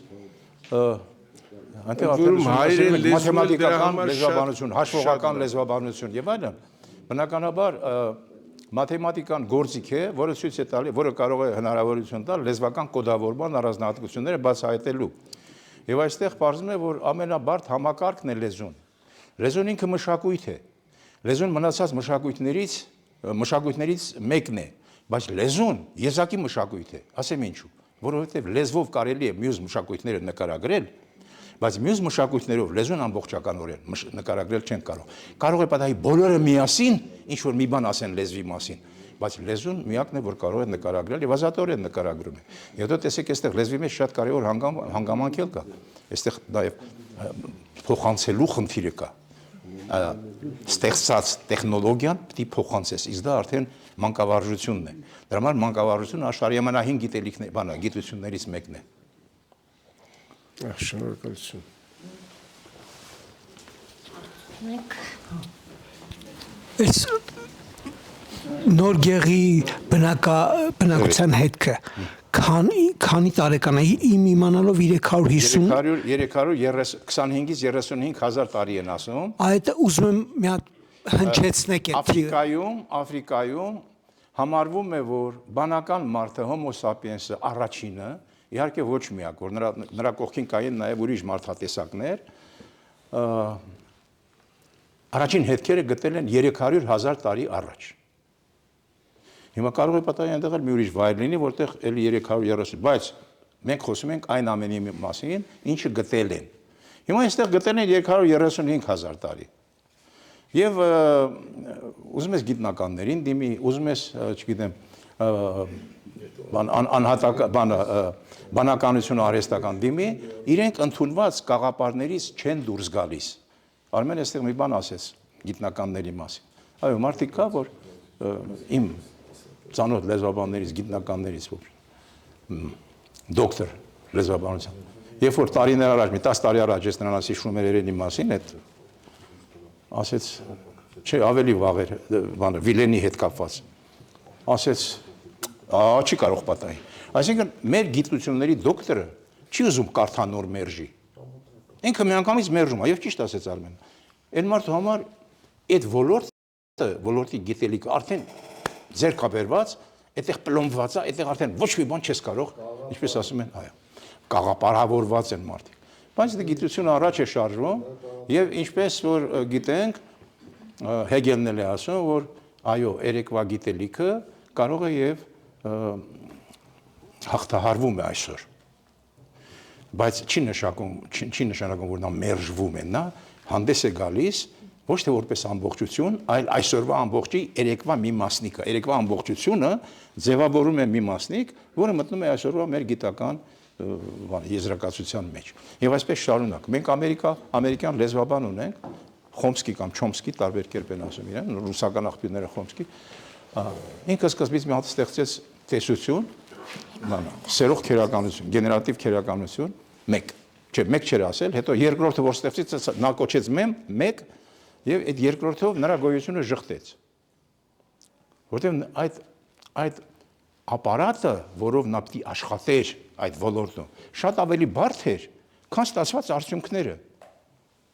Speaker 2: մաթեմատիկական լեզվաբանություն, հաշվողական լեզվաբանություն եւ այլն, բնականաբար մաթեմատիկան գործիք է, որը ցույց է տալի, որը կարող է հնարավորություն տալ լեզվական կոդավորման առանձնահատկությունները բացահայտելու։ Եվ այստեղ պարզվում է, որ ամենաբարդ համակարգն է լեզուն։ Լեզուն ինքը մշակույթ է։ Լեզուն մնացած մշակույթներից մեկն է, բայց լեզուն եզակի մշակույթ է, ասեմ ինչու, որովհետև լեզվով կարելի է մյուս մշակույթները նկարագրել, բայց մյուս մշակույթներով լեզուն ամբողջականորեն նկարագրել չեն կարող։ Կարող է պատահի բոլորը միասին ինչ-որ մի բան ասեն լեզվի մասին, բայց լեզուն միակն է, որ կարող է նկարագրել եւ ազատորեն նկարագրում է։ Եվ դու տեսեք, այստեղ լեզվի մեջ շատ կարևոր հանգամանք էլ կա։ Այստեղ նաեւ փոխանցելու խնդիրը կա։ Ստեղծած տեխնոլոգիան պիտի փոխանցես, իսկ դա արդեն մանկավարժությունն է։ Դրա համար մանկավարժությունը աշխարհի ամենահին գիտություններից մեկն է։
Speaker 4: Շնորհակալություն։
Speaker 3: Այս նոր գեղի բնակության հետքը քանի տարեկան է, իմ իմանալով
Speaker 2: 325-ից 35 հազար տարի են ասում։
Speaker 3: Այդ ուզում եմ մի հատ հնչեցնեք այդ
Speaker 2: Աֆրիկայում համարվում է, որ բանական մարդը Homo sapiens-ը առաջինը, իհարկե ոչ միակ, որ նրա կողքին կային նաև ուրիշ մարդատեսակներ, առաջին հետքերը գտել են 300,000 տարի առաջ։ Հիմա կարող է պատահի այնտեղ էլ մի ուրիշ վայր լինի, որտեղ էլի 330, բայց մենք խոսում ենք այն ամենի մասին, ինչը գտել են։ Հիմա այստեղ գտել են 335,000 տարի։ Եվ ուզում ես գիտնականներին դիմի, ուզում ես, չգիտեմ, բանականություն արհեստական դիմի, իրենք ընդունված գաղափարներից չեն դուրս գալիս։ Արմեն այստեղ մի բան ասեց գիտնականների մասին։ Այո, մարդիկ կա, որ իմ ծանոթ լեզվաբաններից, գիտնականներից, դոկտոր լեզվաբանության։ Երբ որ տարիներ առաջ, մի 10 տարի առաջ ես նրանց հիշում էր երևի մասին, այդ ասեց, չէ, ավելի վաղ էր, Վիլենի հետ կապված, ասեց, չի կարող պատահի։ Այսինքն, մեր գիտությունների դոկտորը չի ուզում կարդա նոր մերժի։ Ինքը միանգամից մերժում է, եւ ճիշտ ասեց Արմենը։ Այն մարդու համար այդ ոլորտի գիտելիքը արդեն ձեռքաբերված, այդտեղ պլոմբված է, այդտեղ արդեն ոչ մի բան չես կարող, ինչպես ասում են, այո, գաղափարավորված են մարդիկ։ Բայց դա գիտությունը առաջ է շարժվում եւ ինչպես որ գիտենք Հեգելն էլ է ասում, որ այո, երեկվա գիտելիքը կարող է եւ հաղթահարվում է այսօր։ Բայց չի նշանակում, որ նա մերժվում է, նա հանդես է գալիս ոչ թե որպես ամբողջություն, այլ այսօրվա ամբողջի երեկվա մի մասնիկը։ Երեկվա ամբողջությունը ձևավորում է մի մասնիկ, որը մտնում է այսօրվա մեր գիտական եզրակացության մեջ։ Եվ այսպես շարունակ։ Մենք ամերիկյան լեզվաբան ունենք, Խոմսկի կամ Չոմսկի, տարբեր կերպ են ասում իրեն, ռուսական աղբյուրները Խոմսկի։ Ինքը սկզբից մի հատ ստեղծեց տեսություն, սերող քերականություն, գեներատիվ քերականություն, մեկ։ Չէ, մեկ չէր ասել, հետո երկրորդը որ ստեղծեց, նա կոչեց մեկ, եւ այդ երկրորդով նրա գոյությունը ժխտեց։ Որտեղ այդ ապարատը, որով նա պիտի աշխատեր այդ ոլորտում, շատ ավելի բարդ էր, քան ստացված արդյունքները։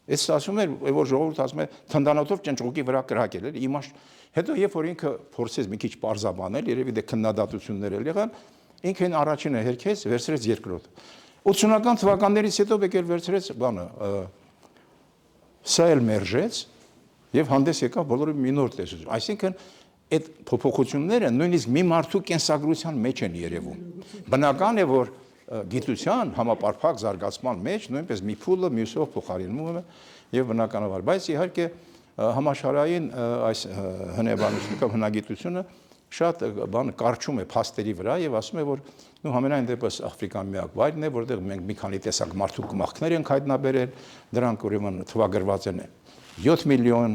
Speaker 2: Այս ասում էր, որ ժողովուրդը ասում է, թնդանոթով ճնճղուկի վրա կրակել էր, իմաստ։ Հետո երբ որ ինքը փորձեց մի քիչ պարզաբանել, երևի դե քննադատություններ էլ եղան, ինքը այն առաջինը հերքեց, վերցրեց երկրորդը։ 80-ական թվականներից հետո եկել վերցրեց բանը, սա էլ մերժեց եւ հանդես եկավ բոլորը մի նոր տեսություն։ Այսինքն այդ փոփոխությունները նույնիսկ մի մարդու կենսագրության մեջ են երևում։ Բնական է, որ գիտության համապարփակ զարգացման մեջ նույնպես մի փուլը մյուսով փոխարինվում է եւ բնականաբար, բայց իհարկե համաշխարհային այս հնեբանությունը կամ հնագիտությունը շատ բան կարճում է փաստերի վրա եւ ասում է, որ համենայն դեպս Աֆրիկան միակ վայրն է, որտեղ մենք մի քանի տեսակ մարդու կմախքներ ենք հայտնաբերել, դրանք ուրեմն թվագրված են 7 միլիոն,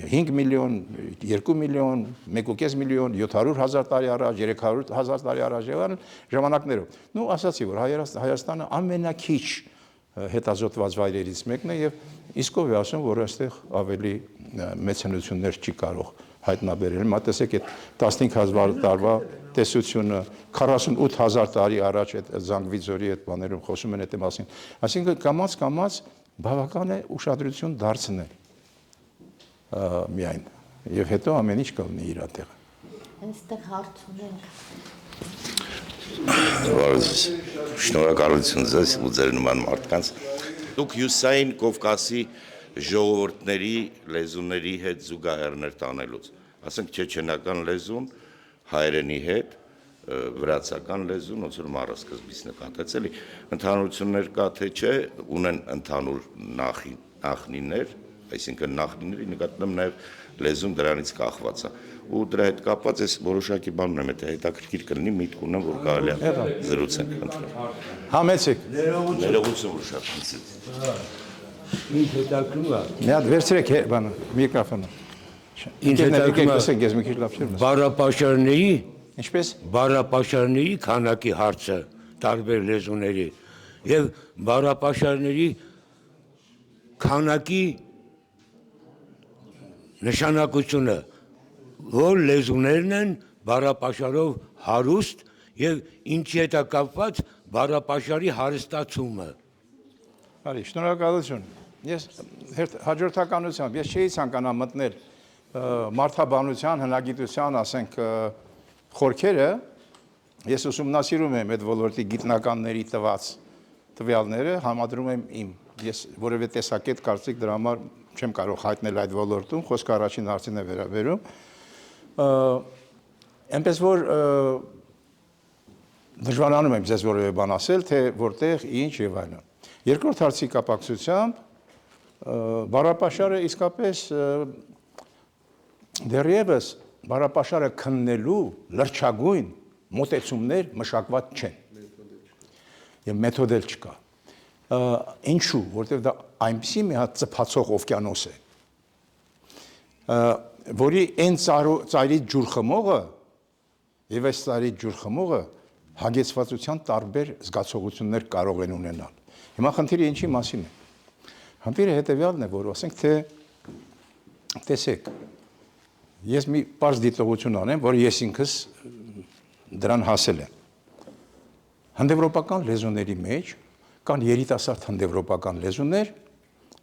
Speaker 2: 5 միլիոն, 2 միլիոն, 1.5 միլիոն, 700,000 տարի առաջ, 300,000 տարի առաջ եւ ժամանակներով։ Նու ասացի, որ Հայաստանը ամենակիչ հետազոտված վայրերից մեկն է եւ իսկով է ասում, որ այստեղ ավելի մեծ հնություններ չի կարող հայտնաբերել։ Հիմա տեսեք այդ 15,000 տարվա տեսությունը 48,000 տարի առաջ այդ Զանգվիձորի այդ բաներում խոսում են այդ մասին։ Այսինքն կամաց բավական է ուշադրություն դարձնել միայն եւ հետո ամեն ինչ կլինի իր տեղը։
Speaker 1: Այստեղ հարց ունենք։
Speaker 5: Շնորհակալություն ձեզ ու ձեր նման մարդկանց։ Դուք հյուսային Կովկասի ժողովուրդների լեզուների հետ զուգահեռներ տանելուց, ասենք չեչենական լեզուն հայերենի հետ, վրացական լեզուն, ոնց որ առասկզբից նկատեց, էլի ընդհանրություններ կա թե չէ, ունեն ընդհանուր նախնիներ, այսինքն նախնիների նկատմամբ նաև լեզուն դրանից կախված է, ու դրա հետ կապված ես որոշակի բան ունեմ, եթե հետաքրքիր կլինի, միտք ունեմ, որ կարելի է զրուցենք, խնդրեմ։
Speaker 2: Համեցեք։
Speaker 5: Ներողություն որ շատ խնդրեց։
Speaker 6: Ինչ հետաքրքրում է։
Speaker 2: Մի հատ վերցրեք բանը, միկրոֆոնը։
Speaker 6: Ինչ հետաքրքրում է։
Speaker 2: Ես մի քիչ լավ չեմ լսում։
Speaker 6: Բառապաշարների,
Speaker 2: Ինչպես։
Speaker 6: բառապաշարների քանակի հարցը տարբեր լեզուների եւ բառապաշարների քանակի նշանակությունը, որ լեզուներն են բառապաշարով հարուստ եւ ինչի հետ է կապված բառապաշարի հարստացումը։
Speaker 2: Բարի, շնորհակալություն։ Ես հաջորդականությամբ ես չէի ցանկանա մտնել մարդաբանության, հնագիտության, ասենք, խորքերը, ես ուսումնասիրում եմ այդ ոլորտի գիտնականների տված տվյալները, համադրում եմ իմ։ Ես որևէ տեսակետ կարծիք դրա համար չեմ կարող հայտնել այդ ոլորտում, խոսքը առաջին հարցին է վերաբերում։ Այնպես որ դժվարանում եմ ձեզ որևէ բան ասել, թե որտեղ, ինչ եւ այլն։ Երկրորդ հարցի կապակցությամբ բառապաշարը իսկապես դեռևս բառապաշարը քննելու լրջագույն մոտեցումներ մշակված չեն։ Եվ մեթոդ էլ չկա։ Ինչու, որտեղ դա այնպիսի մի հատ ծփացող օվկիանոս է, որի այն ծայրից ջուր խմողը եւ այս ծայրից ջուր խմողը հագեցվածության տարբեր զգացողություններ կարող են ունենալ։ Հիմա խնդիրը ինչի մասին է։ Խնդիրը հետեւյալն է, որ ասենք թե տեսեք, ես մի պարզ դիտողություն անեմ, որ ես ինքս դրան հասել եմ։ Հնդեվրոպական լեզուների մեջ կան երիտասարդ հնդեվրոպական լեզուներ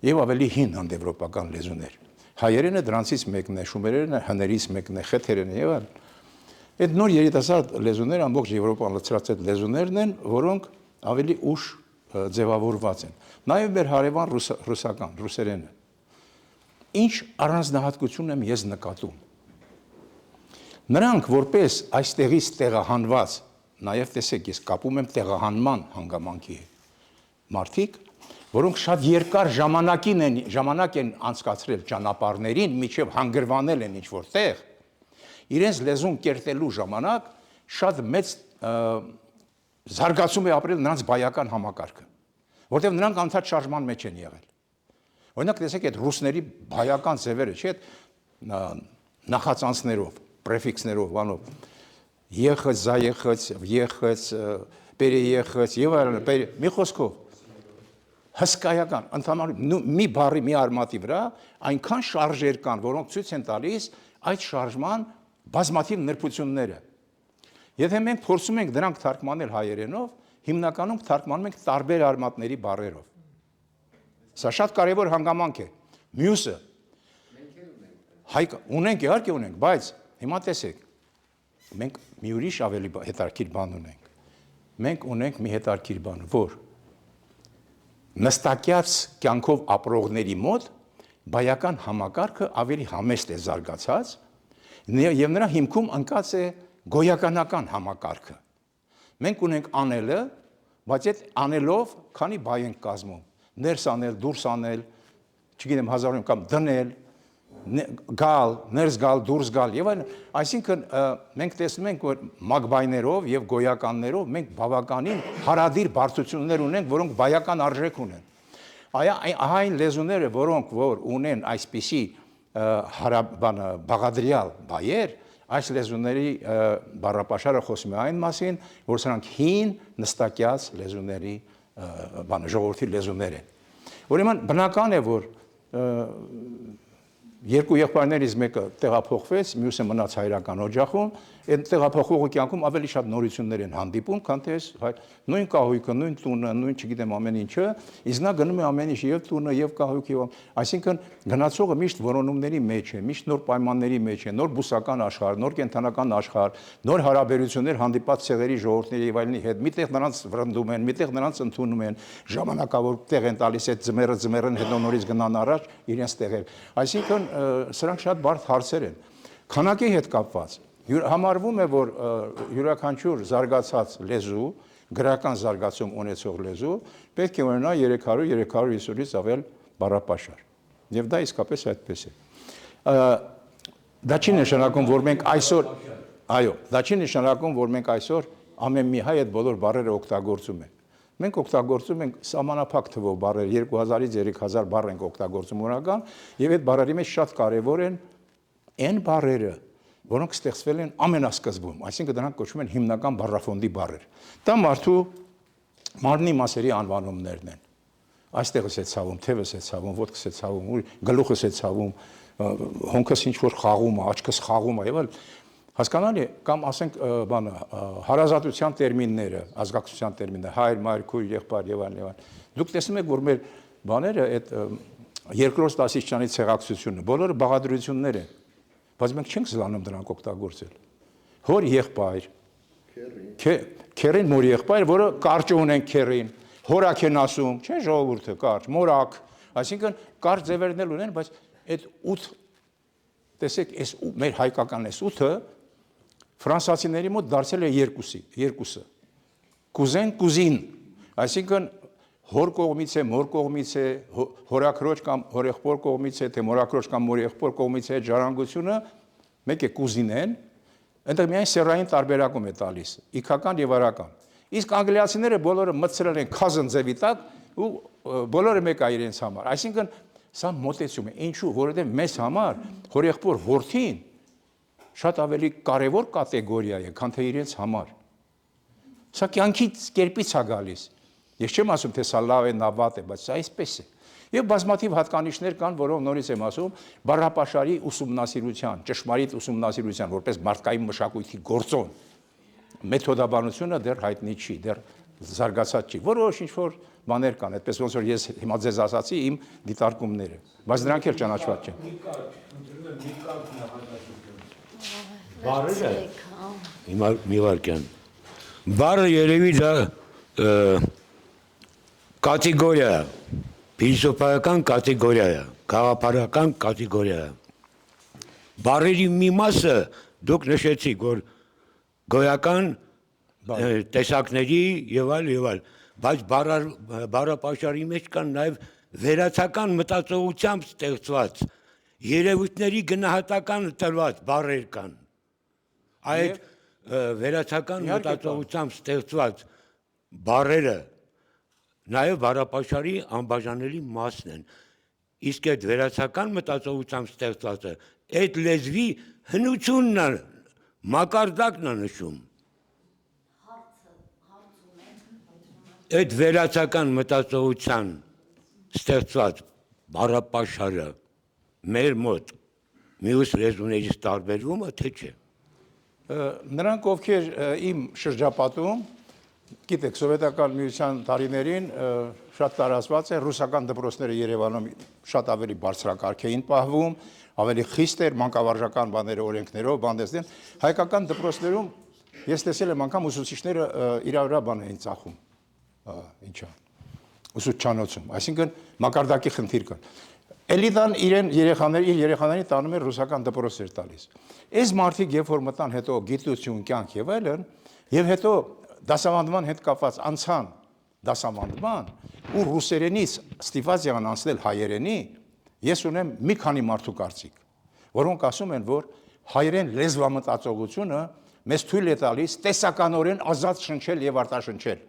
Speaker 2: եւ ավելի հին հնդեվրոպական լեզուներ։ Հայերենը դրանցից մեկն է, շումերենը հներից մեկն է, խեթերենը եւ այլն։ Այդ նոր երիտասարդ լեզուները ամբողջ Եվրոպան լցրած այդ լեզուներն են, որոնք ավելի ուշ ձևավորված են։ Նաեւ մեր հարևան ռուսական, ռուսերենը։ Ինչ առանձնահատկություն եմ ես նկատում։ Նրանք որպես այստեղից տեղահանված, նաև տեսեք, ես կապում եմ տեղահանման հանգամանքի հետ, մարդիկ, որոնք շատ երկար ժամանակ են անցկացրել ճանապարհներին, միջև հանգրվանել են ինչ-որ տեղ, իրենց լեզուն կերտելու ժամանակ շատ մեծ զարգացում է ապրել նրանց բայական համակարգը, որտեղ նրանք անդադ շարժման մեջ են եղել։ Օրինակ տեսեք այդ ռուսների բայական ձևերը, չէ՞, նախածանցներով, պրեֆիքսներով, բանով, եղծ, զայեղծ, եղծ, պերեեղծ եւ այլն, մի խոսքով հսկայական, ընդհանրապես մի բառի մի արմատի վրա այնքան շարժեր կան, որոնք ցույց են տալիս այդ շարժման բազմաթիվ նրբությունները։ Եթե մենք փորձում ենք դրանք թարգմանել հայերենով, հիմնականում թարգմանում ենք տարբեր արմատների բառերով։ Սա շատ կարևոր հանգամանք է։ Մյուսը ունենք, իհարկե ունենք, բայց հիմա տեսեք, մենք մի ուրիշ ավելի հետաքրքիր բան ունենք։ Մենք ունենք մի հետաքրքիր բան, որ նստակյաց կյանքով ապրողների մոտ բայական համակարգը ավելի համեստ է զարգացած եւ նրա հիմքում ընկած է գոյականական համակարգը։ Մենք ունենք անելը, բայց այդ անելով քանի բայ ենք կազմում։ Ներս անել, դուրս անել, չգիտեմ, հազարում կամ դնել, գալ, ներս գալ, դուրս գալ եւ այլն, այսինքն մենք տեսնում ենք, որ մագբայներով եւ գոյականներով մենք բավականին հարադիր բարձություններ ունենք, որոնք բայական արժեք ունեն։ Այն լեզուները, որոնք որ ունեն այսպիսի բաղադրյալ բայեր, այս լեզուների բառապաշարը խոսում է այն մասին, որ սրանք հին նստակյաց լեզուների ժողովրդի լեզուներ են։ Ուրեմն բնական է, որ երկու եղբայրներից մեկը տեղափոխվեց, մյուսը մնաց հայրական օջախում, այդ տեղափոխողի կյանքում ավելի շատ նորություններ են հանդիպում, քան թե նույն կահույքը, նույն տունը, նույն չգիտեմ ամեն ինչը, իսկ նա գնում է ամեն ինչ եւ տունը եւ կահույքը, այսինքն գնացողը միշտ որոնումների մեջ է, միշտ նոր պայմանների մեջ է, նոր բուսական աշխարհ, նոր կենթանական աշխարհ, նոր հարաբերություններ հանդիպած ցեղերի ժողովուրդների եւ այլնի հետ, միտեղ նրանց վրընդում են, միտեղ նրանց ընդունում են, ժամանակավոր տեղ են տալիս այդ ձմեռն հետո նորից գնան առաջ իրենց տեղեր։ Այսինքն սրանք շատ բարդ հարցեր են։ Քանակի հետ կապված համարվում է, որ յուրաքանչյուր զարգացած լեզու, գրական զարգացում ունեցող լեզու պետք է ունենա 300-350-ից ավել բառապաշար։ Եվ դա իսկապես այդպես է։ Դա չի նշանակում, որ մենք այսօր, այո, դա չի նշանակում, որ մենք այսօր ամեն մի հայ այդ բոլոր բառերը օգտագործում ենք։ Մենք օգտագործում ենք սահմանափակ թվով բառեր, 2000-ից 3000 բառ ենք օգտագործում օրական, եւ այդ բառերի մեջ շատ կարեւոր են այն բառերը, որոնք ստեղծվել են ամենասկզբում, այսինքն դրանք կոչվում են հիմնական բառաֆոնդի բառեր։ Դա մարդու մարմնի մասերի անվանումներն են։ Այստեղս է ցավում, թևս է ցավում, ոտքս է ցավում, գլուխս է ցավում, հոնքս ինչ որ խաղում է, աչքս խաղում է եւ այլ։ Հասկանալի է, կամ ասենք բանը հարազատության տերմինները, ազգակցության տերմինները, հայր, մայր, քույր, եղբայր եւ այլն եւ այլն։ Դուք տեսնում եք, որ մեր բաները այդ երկրորդ դասիճանի ցեղակցությունը բոլորը բաղադրություններ են։ բայց մենք չենք զլանում դրանք օգտագործել։ Հոր եղբայր, քերին մոր եղբայր, որը կարճ ունեն քերին, հորակ են ասում, չէ՞ ժողովուրդը կարճ, մորակ, այսինքն կարճ ձևերն էլ ունեն, բայց այդ 8 տեսեք, այս մեր հայկական այս 8-ը ֆրանսիացիների մոտ դարձել է 2-ը։ Կուզեն, կուզին, այսինքն հոր կողմից է, մոր կողմից է, հորաքրոջ կամ հորեղբոր կողմից է, թե մորաքրոջ կամ մորեղբոր կողմից է ժառանգությունը, մեկ է կուզինեն, այնտեղ միայն սեռային տարբերակում է տալիս, իքական եւ արական։ Իսկ անգլիացիները բոլորը մտցրել են cousin ձևի տակ ու բոլորը մեկ է իրենց համար։ Այսինքն սա մոտեցում է, ինչու, որովհետեւ մեզ համար հորեղբոր որդին շատ ավելի կարևոր կատեգորիա է, քան թե իրենց համար։ Սա կյանքի կերպից է գալիս։ Ես չեմ ասում, թե սա լավ է, նա վատ է, բայց սա այսպես է։ Եվ բազմաթիվ հատկանիշներ կան, որով նորից եմ ասում, բառապաշարի ուսումնասիրության, ճշմարիտ ուսումնասիրության, որպես մարդկային մշակույթի գործոն, մեթոդաբանությունը դեռ հայտնի չի, դեռ զարգացած չի։ Որոշ ինչ-որ բաներ կան, այդպես ոնց որ ես հիմա ձեզ ասացի իմ դիտարկումները, բայց դրանք էլ ճանաչված չեն։
Speaker 6: Բարերը, հիմա մի վարքյան, բարը երևի դա կատեգորիա է, փիլիսոփայական կատեգորիա է, գաղափարական կատեգորիա է։ Բարերի մի մասը դուք նշեցիք, որ գոյական տեսակների եւ այլ, բայց բառապաշարի մեջ կան նաեւ վերացական մտածողությամբ ստեղծված երևույթների գնահատական տրված բառեր կան։ Այդ վերացական մտածողությամբ ստեղծված բառերը նաև բառապաշարի անբաժանելի մասն են։ Իսկ այդ վերացական մտածողությամբ ստեղծվածը այդ լեզվի հնությունն է, մակարդակն է նշում։ Այդ վերացական մտածողության ստեղծված բառապաշարը մեր մոտ մյուս լեզուներից տարբերվում է, թե չէ։
Speaker 2: Նրանք, ովքեր իմ շրջապատում, գիտեք, սովետական միության տարիներին շատ տարածված է, ռուսական դպրոցները Երևանում շատ ավելի բարձրակարգ էին պահվում, ավելի խիստ էր, մանկավարժական բաները օրենքներով, բանդեսներ, հայկական դպրոցներում ես տեսել եմ անգամ ուսուցիչները իրա բան էին ծախում, ինչա, ուսուցչանոցում, այսինքն մակարդակի խնդիր կար։ Էլիտան իր երեխաներին տանում էր ռուսական դպրոցներ տալիս։ Այս մարդիկ, երբ որ մտան հետո գիտություն, կյանք եւ այլն, եւ հետո դասավանդման հետ կապված անցան դասավանդման ու ռուսերենից ստիպված եղան անցնել հայերենի, ես ունեմ մի քանի մարդու կարծիք, որոնք ասում են, որ հայերեն լեզվամտածողությունը մեզ թույլ է տալիս տեսականորեն ազատ շնչել եւ արտաշնչել։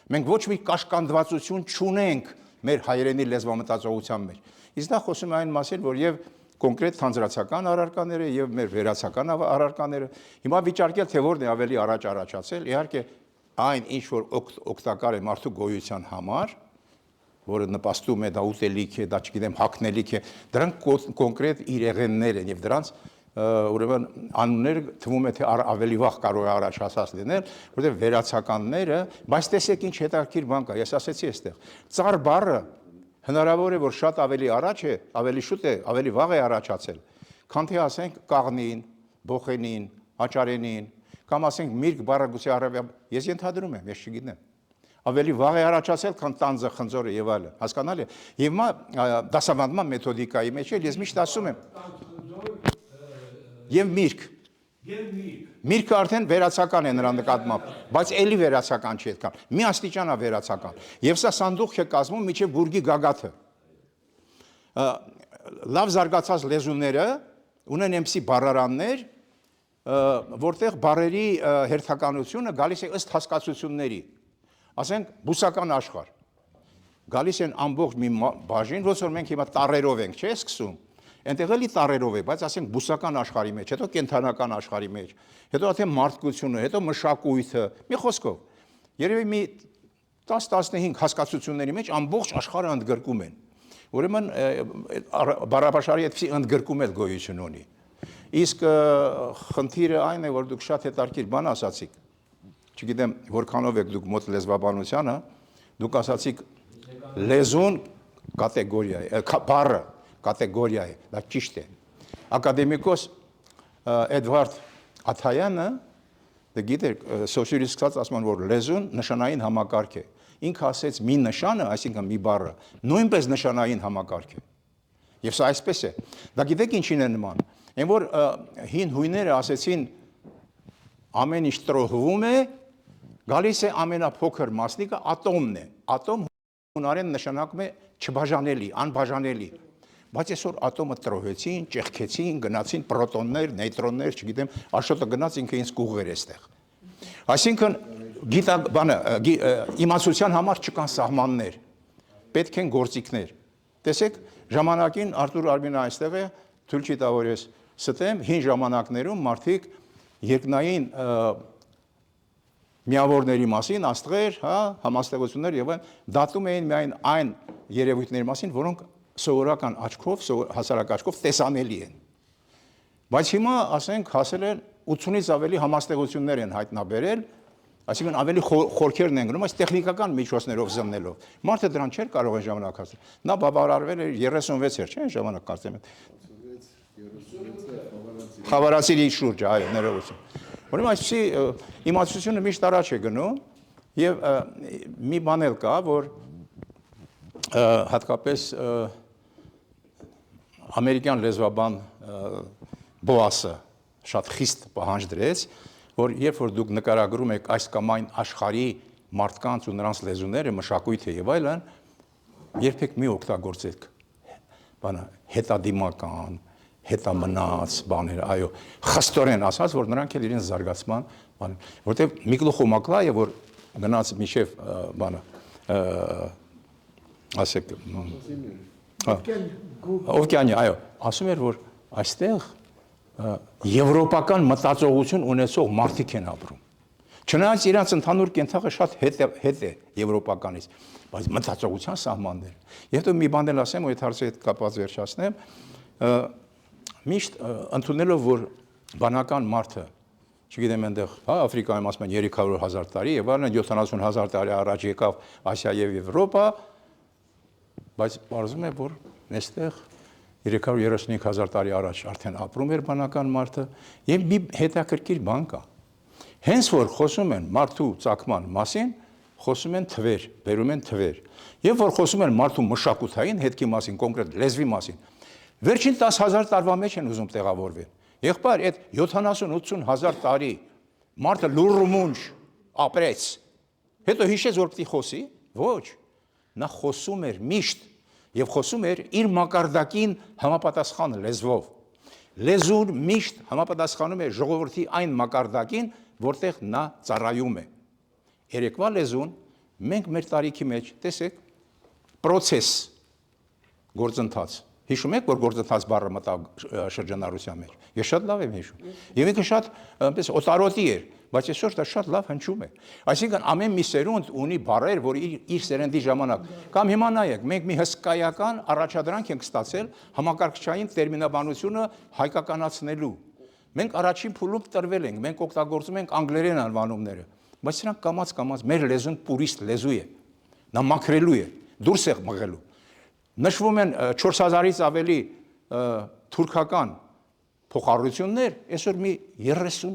Speaker 2: Մենք ոչ մի կաշկանդվածություն չունենք մեր հայերենի լեզվամտածողության մեջ։ Իսկ դա խոսում է այն մասին, որ եւ կոնկրետ թանձրացական առարկաները եւ մեր վերացական առարկաները հիմա վիճարկել թե որն է ավելի առաջացել, իհարկե այն ինչ որ օգտակար է մարդու գոյության համար, որը նպաստում է դա ուտելիք է, դա չգիտեմ հագնելիք է, դրանք կոնկրետ իրեղեններ են եւ դրանց ուրեմն անունները թվում է թե ավելի վաղ կարող է առաջացած լինել, որտեղ վերացականները, բայց տեսեք ինչ հետաքրքիր բան կա, ես ասեցի այստեղ, ծառ բառը հնարավոր է որ շատ ավելի առաջ է, ավելի շուտ է, ավելի վաղ է առաջացել, քան թե ասենք կաղնին, բոխենին, հաճարենին, կամ ասենք միրգ բառը գուցե առավյալ, ես ենթադրում եմ, ես չգիտեմ, ավելի վաղ է առաջացել, քան տանձը, խնձորը եւ այլն, հասկանալի է։ Եվ հիմա դասավանդման մեթոդիկայի մեջ ես միշտ ասում եմ, եւ միրգ։ Միրգը արդեն վերացական է նրա նկատմամբ, բայց էլի վերացական չի այդքան։ Մի աստիճան է վերացական։ Եվ սա սանդուղք է կազմում միջև բուրգի գագաթը։ Լավ զարգացած լեզուները ունեն այնպիսի բառարաններ, որտեղ բառերի հերթականությունը գալիս է ըստ հասկացությունների։ Ասենք բուսական աշխարհ։ Գալիս են ամբողջ մի բաժին, ոնց որ մենք հիմա տառերով ենք, չէ՞, սկսում։ Այնտեղ էլի տառերով է, բայց ասենք բուսական աշխարհի մեջ, հետո կենթանական աշխարհի մեջ, հետո թե մարդկությունը, հետո մշակույթը, մի խոսքով։ Երևի մի 10-15 հասկացությունների մեջ ամբողջ աշխարհը ընդգրկում են։ Ուրեմն բառապաշարի այդպիսի ընդգրկում էլ գոյություն ունի։ Իսկ խնդիրը այն է, որ դուք շատ հետաքրքիր բան ասացիք։ Չգիտեմ, որքանով եք դուք մոտ լեզվաբանությանը, դուք ասացիք լեզուն կատեգորիա է, բառը կատեգորիա է, դա ճիշտ է։ Ակադեմիկոս Էդվարդ Աթայանը դե գիտեր սոցիալիստ սկսած ասում են որ լեզուն նշանային համակարգ է։ Ինքը ասեց մի նշանը, այսինքն մի բառը, նույնպես նշանային համակարգ է։ Եվ սա այսպես է։ Դա գիտեք ինչին է նման։ Այն որ հին հույները ասեցին ամեն ինչ տրոհվում է, գալիս է ամենափոքր մասնիկը ատոմն է։ Ատոմ հունարեն նշանակում է չբաժանելի, անբաժանելի։ Բայց այսօր ատոմը տրոհեցին, ճեղքեցին, գնացին պրոտոններ, նեյտրոններ, չգիտեմ, Աշոտը գնաց ինքը ինձ կուղեր էստեղ։ Այսինքն իմացության համար չկան սահմաններ, պետք են գործիքներ։ Տեսեք, ժամանակին Արտուր Արմինը այստեղ է, թույլ չի տա որ ես ստեմ, հին ժամանակներում մարդիկ երկնային միավորների մասին, աստղեր, համաստեղություններ եւ այլն դատում էին միայն այն երևույթների մասին, որոնք սովորական աչքով, հասարակ աչքով տեսանելի են։ Բայց հիմա, ասենք, հասել են 80-ից ավելի համաստեղություններ են հայտնաբերել, այսինքն ավելի խորքերն են գնում, այս տեխնիկական միջոցներով զննելով։ Մարդը դրան չէր կարող այն ժամանակ հասնել։ Նա բավարարվել էր 36 էր, չէ՞, ժամանակ կարծեմ եմ։ Խավարացի շուրջ, այո, ներողություն։ Ուրեմն այսպեսի իմացությունը միշտ առաջ է գնում եւ մի բան էլ կա, որ հատկապես ամերիկյան լեզվաբան Բոասը շատ խիստ պահանջ դրեց, որ երբ որ դուք նկարագրում եք այս կամ այն աշխարհի մարդկանց ու նրանց լեզուները, մշակույթը եւ այլն, երբեք մի օգտագործեք բանը հետադիմական, հետամնաց բաներ, այո, խստորեն ասած, որ նրանք էլ իրենց զարգացման բան, որտեղ Միգլուխո Մակլայը, որ գնաց միջև բանը, ասեք, Օվկիանի, այո, ասում էր, որ այստեղ եվրոպական մտածողություն ունեցող մարդիկ են ապրում։ Չնայած իրանց ընդհանուր կենթաղը շատ հետ է եվրոպականից, բայց մտածողության սահմաններ։ Եվ դու մի բան էլ ասեմ, ու այդ հարցի հետ կապված վերջացնեմ, միշտ ընդունելով, որ բանական մարդը, չգիտեմ այնտեղ, Աֆրիկայում ասում են 300,000 տարի, եւ այլն 70,000 տարի առաջ եկավ Ասիա եւ Եվրոպա, բայց պարզվում է, որ այստեղ 335,000 տարի առաջ արդեն ապրում էր բանական մարդը, եւ մի հետաքրքիր բան կա։ Հենց որ խոսում են մարդու ծագման մասին, խոսում են թվեր, բերում են թվեր։ Եվ որ խոսում են մարդու մշակութային հետքի մասին, կոնկրետ լեզվի մասին, վերջին 10,000 տարվա մեջ են ուզում տեղավորվել։ Եղբայր, այդ 70-80,000 տարի մարդը լուրումունջ ապրեց, հետո հիշեց, որ պիտի խոսի, ոչ, նա խոսում էր միշտ եւ խոսում էր իր մակարդակին համապատասխան լեզվով։ Լեզուն միշտ համապատասխանում է ժողովրդի այն մակարդակին, որտեղ նա ծառայում է։ Երեկվա լեզուն մենք մեր տարիքի մեջ, տեսեք, process գործընթաց։ Հիշում եք, որ գործընթաց բառը մտավ շրջանառության մեջ։ Ես շատ լավ եմ հիշում։ Եվ ինքը շատ այնպես օտարոտի էր, բայց այսօր դա շատ լավ հնչում է։ Այսինքն ամեն մի սերունդ ունի բառեր, որ իր սերնդի ժամանակ կամ հիմա նայեք, մենք մի հսկայական առաջադրանք ենք ստացել համակարգչային տերմինաբանությունը հայկականացնելու։ Մենք առաջին փուլում տրվել ենք, մենք օգտագործում ենք անգլերեն անվանումները, բայց սրանք կամած մեր լեզուն պուրիստ լեզու է։ Նա մաքրելու է, դուրս է մղելու։ Նշվում են 4000-ից ավելի թուրքական փոխառություններ, այսօր մի 30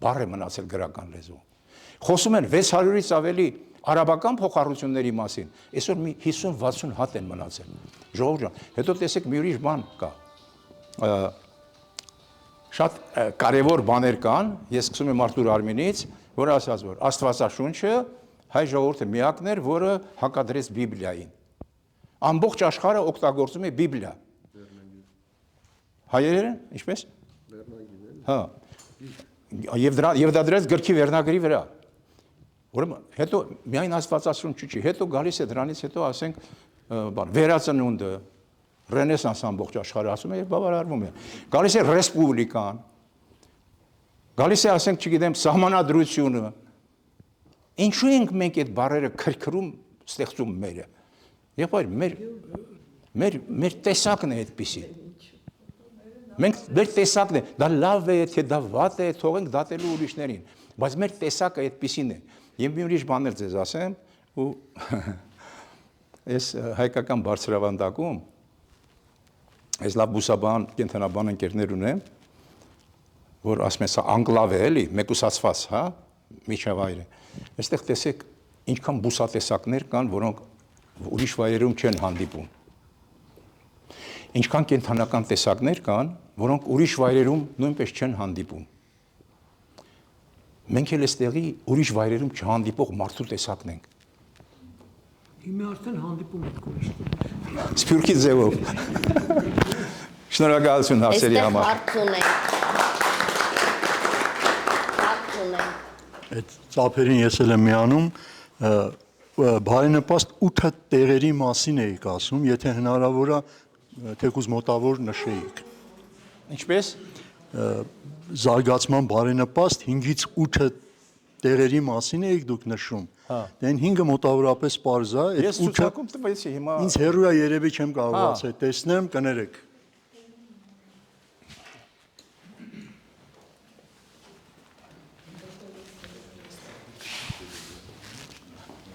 Speaker 2: բառ է մնացել գրական լեզվում։ Խոսում են 600-ից ավելի արաբական փոխառությունների մասին, այսօր մի 50-60 հատ են մնացել։ Ժողովուրդ ջան, հետո տեսեք մի ուրիշ բան կա։ Շատ կարևոր բաներ կան, ես սկսում եմ Արտուր Արմինից, որը ասաց, որ Աստվածաշունչը հայ ժողովուրդը միակն էր, որը հակադրեց Բիբլիային։ Ամբողջ աշխարհը օգտագործում է Բիբլիա։ Հայերեն, ինչպես։ Հա։ Եվ դա դրած գրքի վերնագրի վրա։ Ուրեմն հետո միայն Աստվածաշունչը չի, հետո գալիս է դրանից հետո ասենք բան վերածնունդը, ռենեսանս ամբողջ աշխարհը ասում է եւ բավարարվում է։ Գալիս է ռեսպուբլիկան։ Գալիս է ասենք, չգիտեմ, սահմանադրությունը։ Ինչու ենք մենք այդ բառերը քրքրում ստեղծում մերը։ Եղբայր, մեր տեսակն է այդպիսի։ Մենք մեր տեսակն է, դա լավ է, թե դա վատ է, թողենք դատելու ուրիշներին, բայց մեր տեսակը այդպիսին է։ Եվ մի ուրիշ բաներ ձեզ ասեմ, ու այս հայկական բարձրավանդակում, այս լավ բուսաբան, կենթանաբան ընկերներ ունեմ, որ ասում են սա անկլավ է, էլի, մեկուսացված, հա, միջավայրը։ Այստեղ տեսեք ինչքան բուսատեսակներ կան, որոնք ուրիշ վայրերում չեն հանդիպում։ Ինչքան կենդանական տեսակներ կան, որոնք ուրիշ վայրերում նույնպես չեն հանդիպում։ Մենք էլ այստեղի ուրիշ վայրերում չհանդիպող մարդու տեսակն ենք։
Speaker 3: Հիմա արդեն հանդիպում եք ուրիշ։
Speaker 2: Սփյուռքի ձևով։ Շնորհակալություն հասերի համար։
Speaker 1: Հարց ունենք։
Speaker 7: Այդ ծափերին ես էլ եմ միանում, բարենպաստ 8 տեղերի մասին էիք ասում, եթե հնարավոր է թեկուզ մոտավոր նշեիք։
Speaker 2: Ինչպես։
Speaker 7: Զարգացման բարենպաստ 5-ից 8 տեղերի մասին էիք դուք նշում։ Դե այն 5-ը մոտավորապես պարզ է,
Speaker 2: Ես ցուցակում տվեցի հիմա։
Speaker 7: Ինձ հերույա երևի չեմ կարողացել տեսնեմ, կներեք։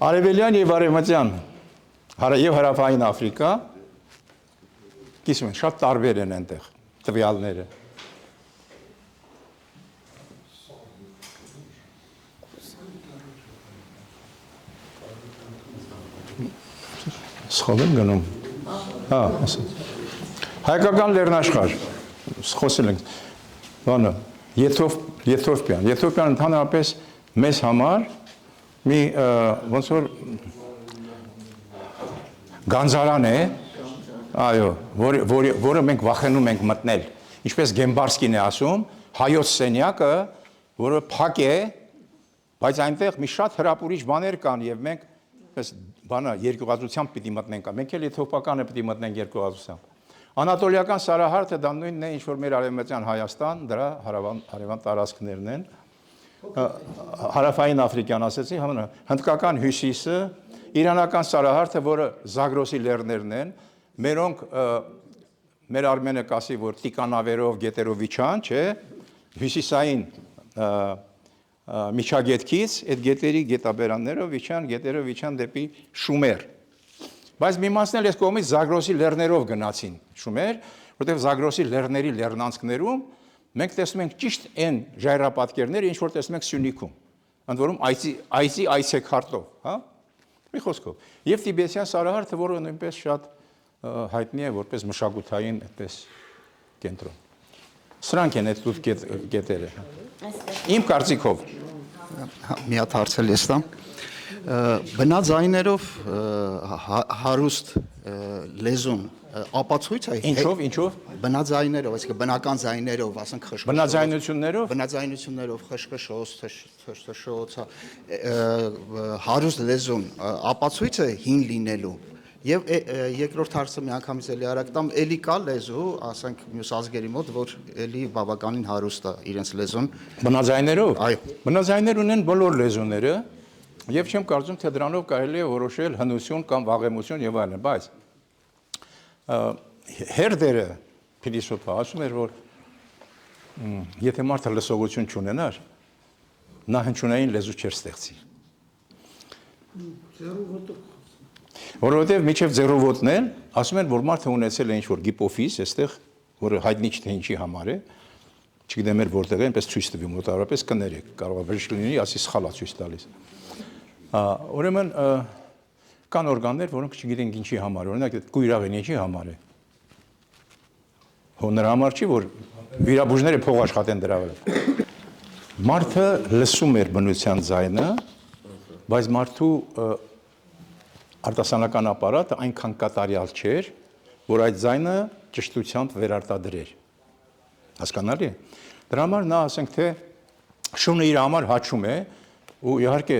Speaker 2: Արևելյան եւ արևմտյան եւ հարավային Աֆրիկա կիսում են, շատ տարբեր են այնտեղ տվյալները։ Սխալ եմ գնում։ Հա, հայկական լեռնաշխարհ։ Խոսել ենք։ Բանը, Եթովպիան։ Եթովպիան ընդհանրապես մեզ համար մի ոնց որ գանձարան է, այո, որը մենք վախենում ենք մտնել։ Ինչպես Գեմբարսկին է ասում, հայոց սենյակը, որը փակ է, բայց այնտեղ մի շատ հրապուրիչ բաներ կան եւ մենք պես բանը երկյուղածությամբ պիտի մտնենք։ Մենք էլ եթովպականը պիտի մտնենք երկյուղածությամբ։ Անատոլիական սարահարթը դա նույնն է, ինչ որ մեր արևմտյան Հայաստան, դրա հարևան տարածքներն են։ Հարավային Աֆրիկան ասեցի, հնդկական հյուսիսը, իրանական սարահարթը, որը Զագրոսի լեռներն են, մերոնք մեր Արմենը կասի, որ տիկանավերով, գետերով իջան, չէ, հյուսիսային միջագետքից, այդ գետերի գետաբերաններով իջան, գետերով իջան դեպի Շումեր։ Բայց մի մասն էլ այս կողմից Զագրոսի լեռներով գնացին Շումեր, որտեղ Զագրոսի լեռների լեռնանցքներում մենք տեսնում ենք ճիշտ այն ժայռապատկերները, ինչ որ տեսնում ենք Սյունիքում, ընդ որում այծի այցեքարտով, հա։ Մի խոսքով։ Եվ Տիբետյան սարահարթը, որը նույնպես շատ հայտնի է որպես մշակութային այդպես կենտրոն։ Սրանք են այդ գետերը։ Իմ կարծիքով
Speaker 8: մի հատ հարցել ես տամ։ Բնաձայներով հարուստ լեզուն ապացույց է։
Speaker 2: Ինչով։
Speaker 8: Բնաձայներով, այսինքն բնական ձայներով, ասենք խշշ։ Բնաձայնություններով խշշոց, թշթշոց, հարուստ լեզուն ապացույց է հին լինելու։ Եվ երկրորդ հարցը մի անգամից էլի արագ տամ, էլի կա լեզու, ասենք մյուս ազգերի մոտ, որ էլի բավականին հարուստ է իրենց լեզուն։
Speaker 2: Բնաձայներով։
Speaker 8: Այո։
Speaker 2: Բնաձայներ ունեն բոլոր լեզուները, եւ չեմ կարծում, թե դրանով կարելի է որոշել հնություն կամ վաղեմություն եւ այլն, բայց Հերդերը փիլիսոփա ասում էր, որ եթե մարդը լսողություն չունենար, նա հնչյունային լեզու չէր ստեղծի։ Որովհետև միջև ձեռովոտն են, ասում են, որ մարդը ունեցել է ինչ-որ գիպոֆիզ, այստեղ, որը հայտնի չէ թե ինչի համար է, չգիտեմ էր որտեղ է, այնպես ցույց տվի մոտավորապես կներեք, կարող է վրիժ լինի, ասի սխալ է ցույց տալիս։ Ուրեմն կան օրգաններ, որոնք չգիտենք ինչի համար, օրինակ կույրաղին ինչի համար է։ Նրա համար չի, որ վիրաբույժները փող աշխատեն դրա վրա։ Մարդը լսում էր բնության ձայնը, բայց մարդու արտասանական ապարատը այնքան կատարյալ չէր, որ այդ ձայնը ճշտությամբ վերարտադրեր։ Հասկանալի է։ Դրա համար նա ասենք թե շունը իր համար հաչում է, ու իհարկե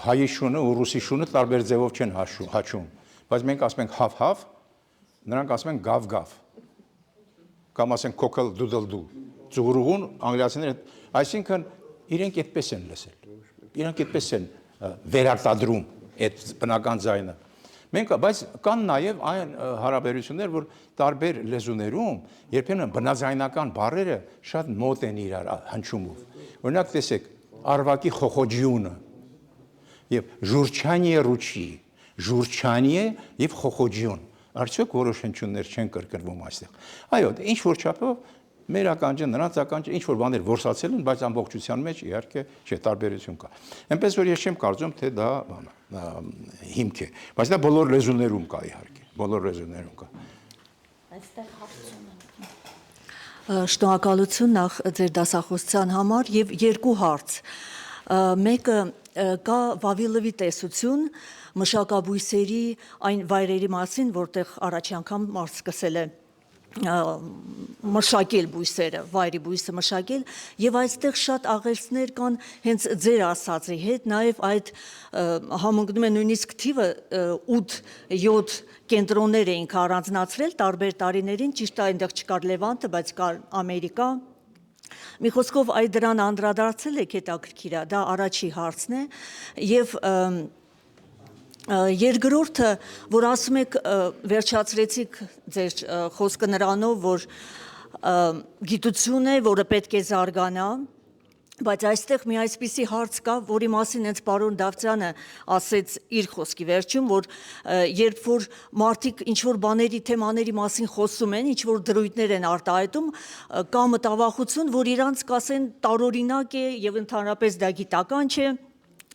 Speaker 2: հայի շունը ու ռուսի շունը տարբեր ձևով չեն հաչում, բայց մենք ասում ենք հավ-հավ, նրանք ասում են գավ-գավ, կամ ասենք քոքլ-դուդլ-դու, ծուղրուղուն անգլիացիները, այսինքն իրենք այդպես են լսել, իրենք այդպես են վերարտադրում այդ բնական ձայնը։ Բայց կան նաև այն հարաբերություններ, որ տարբեր լեզուներում երբեմն բնաձայնական բառերը շատ մոտ են իրար հնչումով։ Օրինակ տեսեք, արվակի խոխոջյունը եւ ժուրչանիե ռուչի, ժուրչանիե եւ խոխոջյուն։ Արդյոք որոշ հնչյուններ չեն կրկնվում այստեղ։ Այո, ինչ որ չափով Մեր ականջը, նրանց ականջը ինչ որ բաներ որսացել են, բայց ամբողջության մեջ իհարկե չէ, տարբերություն կա։ Այնպես որ ես չեմ կարծում, թե դա հիմք է, բայց դա բոլոր լեզուներում կա իհարկե, բոլոր լեզուներում կա։
Speaker 1: Այստեղ հարցում են։
Speaker 9: Շնորհակալություն նախ ձեր դասախոսության համար եւ երկու հարց։ Մեկը կա Վավիլովի տեսություն մշակաբույսերի այն վայրերի մասին, որտեղ առաջի անգամ մարդ սկսել է մշակել բույսերը, վայրի բույսը մշակել եւ այստեղ շատ աղերսներ կան հենց ձեր ասածի հետ, նաեւ այդ համընկնում է նույնիսկ թիվը 8-7 կենտրոններ էինք առանձնացրել տարբեր տարիներին, ճիշտ է այնտեղ չկար Լևանտը, բայց կար Ամերիկա։ Մի խոսքով այդ դրան անդրադարձել եք, հետաքրքիր է, դա առաջի հարցն է եւ երկրորդը, որ ասում եք, վերջացրեցիք ձեր խոսքը նրանով, որ գիտություն է, որը պետք է զարգանա, բայց այստեղ մի այսպիսի հարց կա, որի մասին հենց պարոն Դավթյանը ասեց իր խոսքի վերջում, որ երբ որ մարդիկ ինչ-որ բաների, թեմաների մասին խոսում են, ինչ-որ դրույթներ են արտահայտում, կա մտավախություն, որ իրանց կասեն տարօրինակ է եւ ընդհանրապես դա գիտական չէ,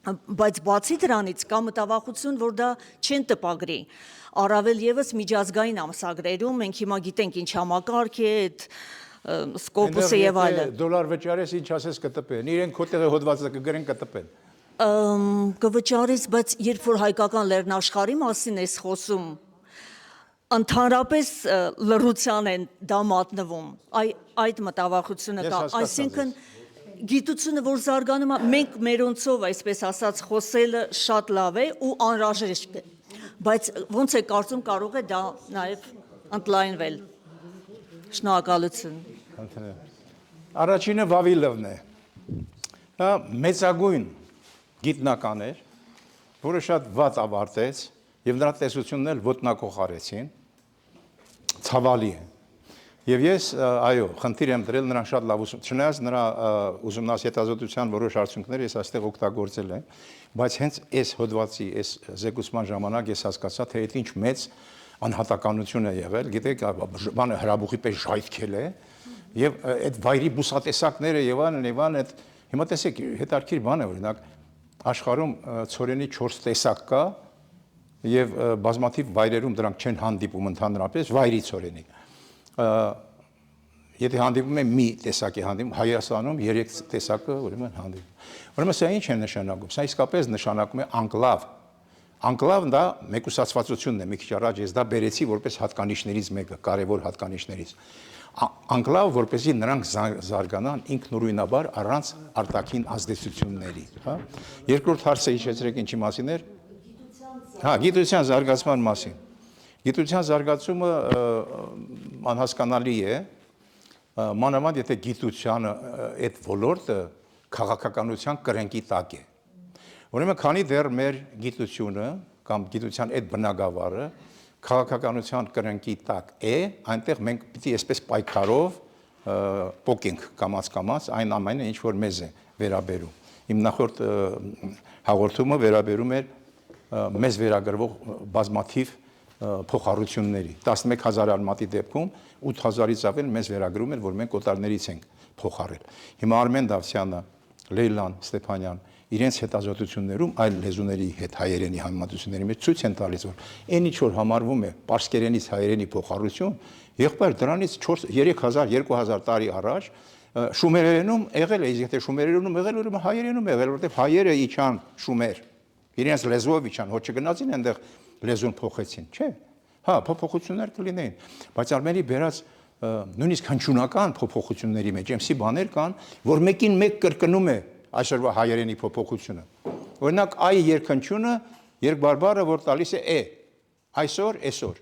Speaker 9: բայց բացի դրանից կա մտավախություն, որ դա չեն տպագրի։ Առավել եւս միջազգային ամսագրերում մենք հիմա գիտենք ինչ համակարգ է, այդ սկոպուսը եւ այլն։
Speaker 2: Դոլար վճարես ինչ ասես կտպեն։ Իրենք քոտեղի հոդվածը կգրեն կտպեն։
Speaker 9: Կվճարես, բայց երբ որ հայկական լեռնաշխարհի մասին ես խոսում, ընդհանրապես լռության են դա մատնվում։ Այդ մտավախությունը կա, այսինքն գիտությունը, որ զարգանում է, մենք մերոնցով, այսպես ասած, խոսելը շատ լավ է ու անհրաժեշտ է, բայց ոնց է կարծում կարող է դա նաև ընդլայնվել։ Շնորհակալություն։
Speaker 2: Առաջինը Վավիլովն է։ Դա մեծագույն գիտնական էր, որը շատ վատ ավարտեց եւ նրա տեսությունն էլ ոտնակող արեցին։ Ցավալի է։ Եվ ես, այո, խնդիր եմ դրել նրան շատ լավ չնայած նրա ուսումնասիրության որոշ արդյունքներ ես այստեղ օգտագործել եմ, բայց հենց այս հոդվածի, այս զեկուցման ժամանակ ես հասկացա, թե այդ ինչ մեծ անհատականություն է եղել, գիտեք, բանը հրաբուխի պես ժայթքել է, եւ այդ վայրի բուսատեսակները եւ այլն, այդ հիմա տեսեք, հետաքրքիր բան է, օրինակ, աշխարհում ցորենի 4 տեսակ կա եւ բազմաթիվ վայրերում դրանք չեն հանդիպում ընդհանրապես վայրի ցորենի։ Եթե հանդիպում է մի տեսակի հանդիպում, Հայաստանում 3 տեսակը ուրեմն հանդիպում։ Ուրեմն սա ինչ է նշանակում։ Սա իսկապես նշանակում է անկլավ։ Անկլավն դա մեկուսացվածությունն է, մի քիչ առաջ ես դա բերեցի որպես հատկանիշներից մեկը, կարևոր հատկանիշներից։ Անկլավ, որպեսզի նրանք զարգանան ինքնուրույնաբար առանց արտաքին ազդեցությունների, հա։ Երկրորդ հարցը հիշեցրեք ինչի մասին էր։ Հա, գիտության զարգացման մասին։ Գիտության զարգացումը անհասկանալի է, մանավանդ եթե գիտությանը այդ ոլորտը քաղաքականության կրենքի տակ է։ Ուրեմն քանի դեռ մեր գիտությունը կամ գիտության այդ բնագավառը քաղաքականության կրենքի տակ է, այնտեղ մենք պիտի այսպես պայքարով պոկենք կամաց այն ամենը ինչ որ մեզ է վերաբերում։ Իմ նախորդ հաղորդումը վերաբերում էր մեզ վերագրվող բազմաթիվ փոխառությունների 11000 արմատի դեպքում 8000-ից ավել մեզ վերագրում էր, որ մենք օտարներից ենք փոխառել։ Հիմա Արմեն Դավթյանը, Լեյլան Ստեփանյան իրենց հետազոտություններում այլ լեզուների հետ հայերենի համեմատությունների մեջ ցույց են տալիս, որ այն ինչ որ համարվում է պարսկերենից հայերենի փոխառություն, եղբայր դրանից 3000-2000 տարի առաջ շումերերենում եղել է, եթե շումերերենում եղել, ուրեմն հայերենում եղել, որովհետև հայերը իջան շումեր, իրենց լեզվով իջան, ոչ չգնացին այնտեղ լեզուն փոխեցին, չէ։ Հա, փոփոխություններ կլինեին, բայց Արմենի բերած նույնիսկ հնչյունական փոփոխությունների մեջ այնպիսի բաներ կան, որ մեկին մեկ կրկնում է այսօրվա հայերենի փոփոխությունը։ Օրինակ այ երկհնչյունը, երկբարբառը, որ տալիս է այսօր,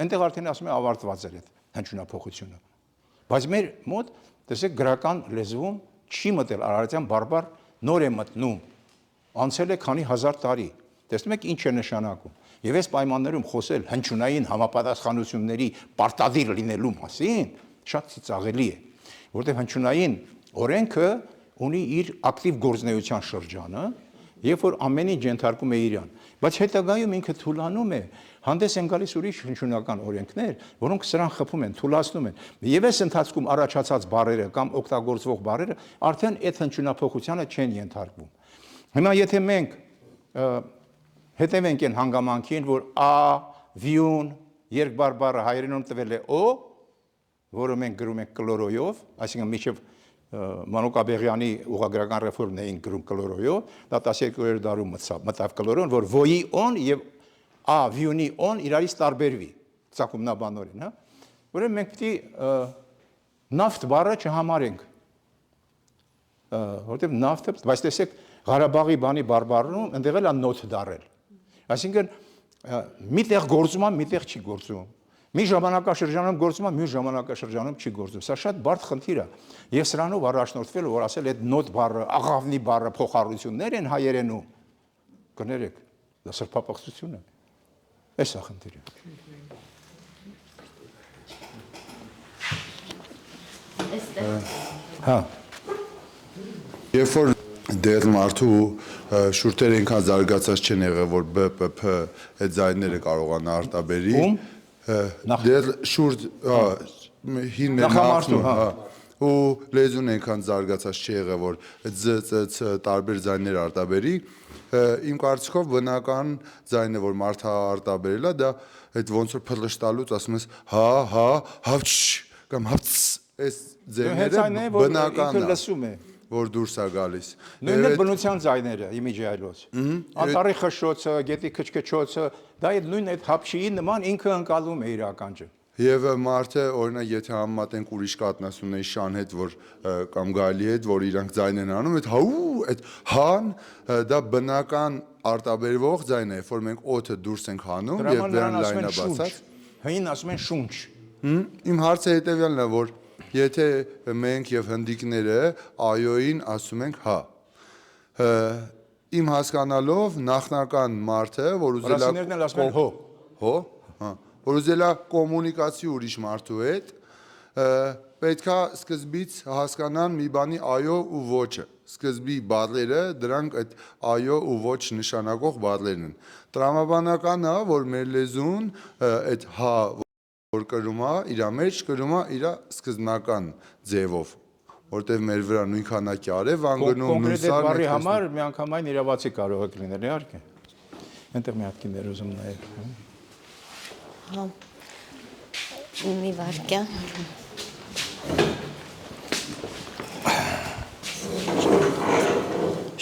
Speaker 2: այնտեղ արդեն ասում է ավարտված էր այդ հնչյունափոխությունը։ Բայց մեր մոտ, տեսեք, գրական լեզվում չի մտել արարատյան բարբառ նոր է մտնում, անցել է քանի հազար տարի։ Տեսնում եք ինչ է նշանակում։ Եվ այս պայմաններում խոսել հնչյունային համապատասխանությունների պարտադիր լինելու մասին շատ ծիծաղելի է, որտեղ հնչյունային օրենքը ունի իր ակտիվ գործունեության շրջանը, երբ որ ամեն ինչ ենթարկում է իրան, Բայց հետագայում ինքը թուլանում է, հանդես են գալիս ուրիշ հնչյունական օրենքներ, որոնք սրան խփում են, թուլացնում են։ Եվ այս ընթացքում առաջացած բառերը կամ օգտագործվող բառերը արդեն այդ հնչյունափոխությանը չեն ենթարկվում։ Հիմա եթե մենք հետևենք այն հանգամանքին, որ a, վիուն, երկբար բառը հայերենում տվել է o, որը մենք գրում ենք կլորոյով, այսինքն միջև Մանուկ Աբեղյանի ուղղագրական ռեֆորմն էին գրում կլորոյով, դա 12-րդ դարում մտավ կլորոն, որ ոյի on եւ a վիունի on իրարից տարբերվի, ցակումնաբանորեն, հա։ Ուրեմն մենք պիտի նավթ բառը չհամարենք, որտեղ նավթը, բայց տեսեք Ղարաբաղի բանի բարբառում ընդեղ էլ նոթ դարել։ Այսինքն միտեղ գործում է, միտեղ չի գործում։ Մի ժամանակաշրջանում գործում է, մյուս ժամանակաշրջանում չի գործում։ Սա շատ բարդ խնդիր է։ Ես սրանով առաջնորդվել, որ ասել այդ նոթ բառը, աղավնի բառը փոխառություններ են հայերենում։ Կներեք, դա սրբապղծություն է։ Այս է խնդիրը։ Հա։
Speaker 10: Երբ որ դեռ մարդու շուրթերը այնքան զարգացած չեն եղել, որ բ, п, փ այդ ձայները կարողանա արտաբերի, դեռ շուրջ հին նախամարտու, ու լեզուն այնքան զարգացած չի եղել, որ ձ, ծ, ց տարբեր ձայներ արտաբերի, իմ կարծիքով բնական ձայնը, որ մարդը արտաբերել է, դա այդ ոնց որ փլշտալուց ասում ես հա, հա, հավչ կամ հավց, այս ձայները բնական է, որ դուրս է գալիս։
Speaker 2: Նույնն է բնության ձայները, իմիջիայլոց։ Անտառի խշշոցը, գետի քչքչոցը, դա այդ նույն այդ հապչիի նման ինքը ընկալում է իր ականջը։
Speaker 10: Եվ մարդը օրինակ եթե համեմատենք ուրիշ կատնասունների շան հետ, որ կամ գալի հետ, որ իրանք ձայն են անում, այդ հաու, այդ հան, դա բնական արտաբերվող ձայն է, որ մենք օդը դուրս ենք հանում եւ դրան լայնաբացած։
Speaker 2: Հին ասում են շունչ։
Speaker 10: Իմ հարցը հետեւյալն է, որ եթե մենք եւ հնդիկները այոյին ասում ենք հա, իմ հասկանալով նախնական մարդը, որ ուզելա կոմունիկացի ուրիշ մարդու հետ, պետքա սկզբից հասկանան մի բանի այո ու ոչը։ Սկզբի բառերը դրանք այդ այո ու ոչ նշանակող բառերն են։ Տրամաբանականը, որ մեր լեզուն այդ հա որ կրում է, իր մեջ կրում է իր սկզբնական ձևով, որտեղ մեր վրա նույն քանակի արև անգնում նույն սարն
Speaker 2: բառի համար միանգամայն իրավացի կարող է լինել, իհարկե։ Այնտեղ մի հատ կիներ ուզում նայել։
Speaker 1: Հա։ Մի վարքյան։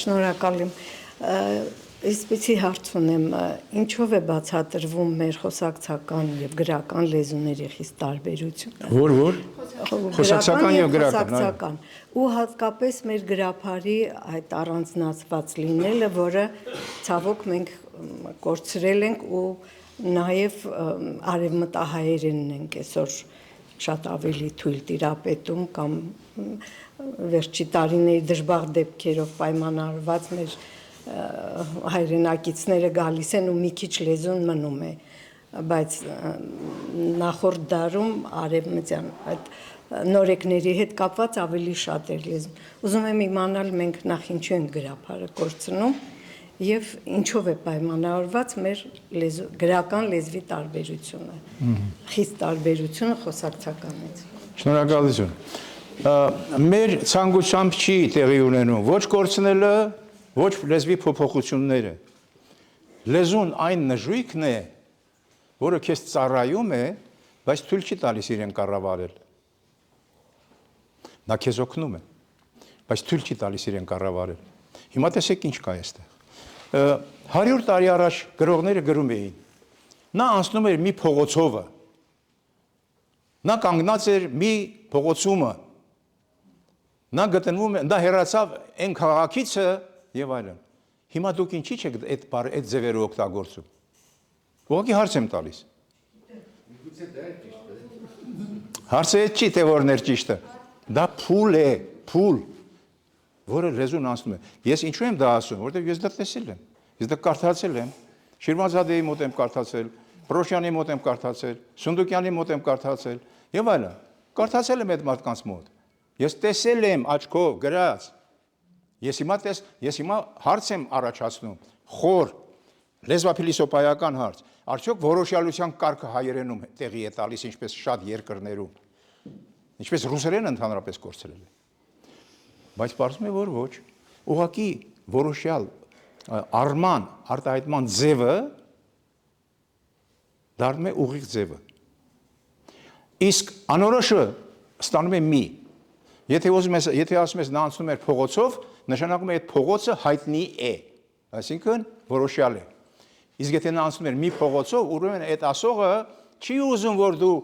Speaker 11: Շնորհակալ եմ։ Այսպեսի հարց ունեմ, ինչով է բացատրվում մեր խոսակցական եւ գրական լեզուների խիստ տարբերությունը։
Speaker 2: Որ խոսակցական եւ գրական,
Speaker 11: ու հատկապես մեր գրաբարի այդ առանձնացված լինելը, որը ցավոք մենք կորցրել ենք ու նաեւ արևմտահայերենն ենք այսօր շատ ավելի թույլ տիրապետում կամ վերջի տարիների դժբախտ դեպքերով պայմանավորված մեր հայրենակիցները գալիս են ու մի քիչ լեզուն մնում է, բայց նախորդ դարում արևմտյան այդ նորեկների հետ կապված ավելի շատ էր լեզուն։ Ուզում եմ իմանալ մենք նախ ինչու ենք գրաբարը կորցնում եւ ինչով է պայմանավորված մեր գրական լեզվի տարբերությունը, խիստ տարբերությունը խոսակցականից։
Speaker 2: Շնորհակալություն։ Մեր ցանկությամբ չի տեղի ունենում ոչ կորցնելը, ոչ լեզվի փոփոխությունները։ Լեզուն այն նժույգն է, որը քեզ ծառայում է, բայց թույլ չի տալիս իրեն կառավարել։ Նա քեզ օգնում է, բայց թույլ չի տալիս իրեն կառավարել։ Հիմա տեսեք ինչ կա այստեղ։ 100 տարի առաջ գրողները գրում էին։ Նա անցնում էր մի փողոցովը։ Նա կանգնած էր մի փողոցումը։ Նա գտնվում է, նա հեռացավ այն քաղաքիցը եւ այլն։ Հիմա դուք ինչի՞ չեք այդ ձևերը օգտագործում։ Ուղղակի հարց եմ տալիս։ Հարցը այդ չի, թե որն էր ճիշտը։ Դա փուլ է, փուլ, որը լեզուն անցնում է։ Ես ինչու եմ դա ասում, որովհետեւ ես դա տեսել եմ։ Ես դա կարդացել եմ։ Շիրվանզադեի մոտ եմ կարդացել, Պրոշյանի մոտ եմ կարդացել, Սունդուկյանի մոտ եմ կարդացել եւ այլն։ Կարդացել եմ այդ մարդկանց մոտ։ Ես տեսել եմ աչքով գրած։ Ես հիմա հարց եմ առաջացնում, խոր, Լեզվափիլիսոփայական հարց, արդյոք որոշյալության կարգը հայերենում տեղի է տալիս, ինչպես շատ երկրներում, ինչպես ռուսերենը ընդհանրապես կորցրել է։ Բայց պարզվում է, որ ոչ, ուղղակի որոշյալ արման, արտահայտման ձևը դառնում է ուղիղ ձևը։ Իսկ անորոշը ստանում է մի։ Եթե ասում ես նա անցնում էր փողոցով, նշանակում է այդ փողոցը հայտնի է, այսինքն որոշյալ է։ Իսկ եթե նա անցնում էր մի փողոցով, ուրեմն այդ ասողը չի ուզում, որ դու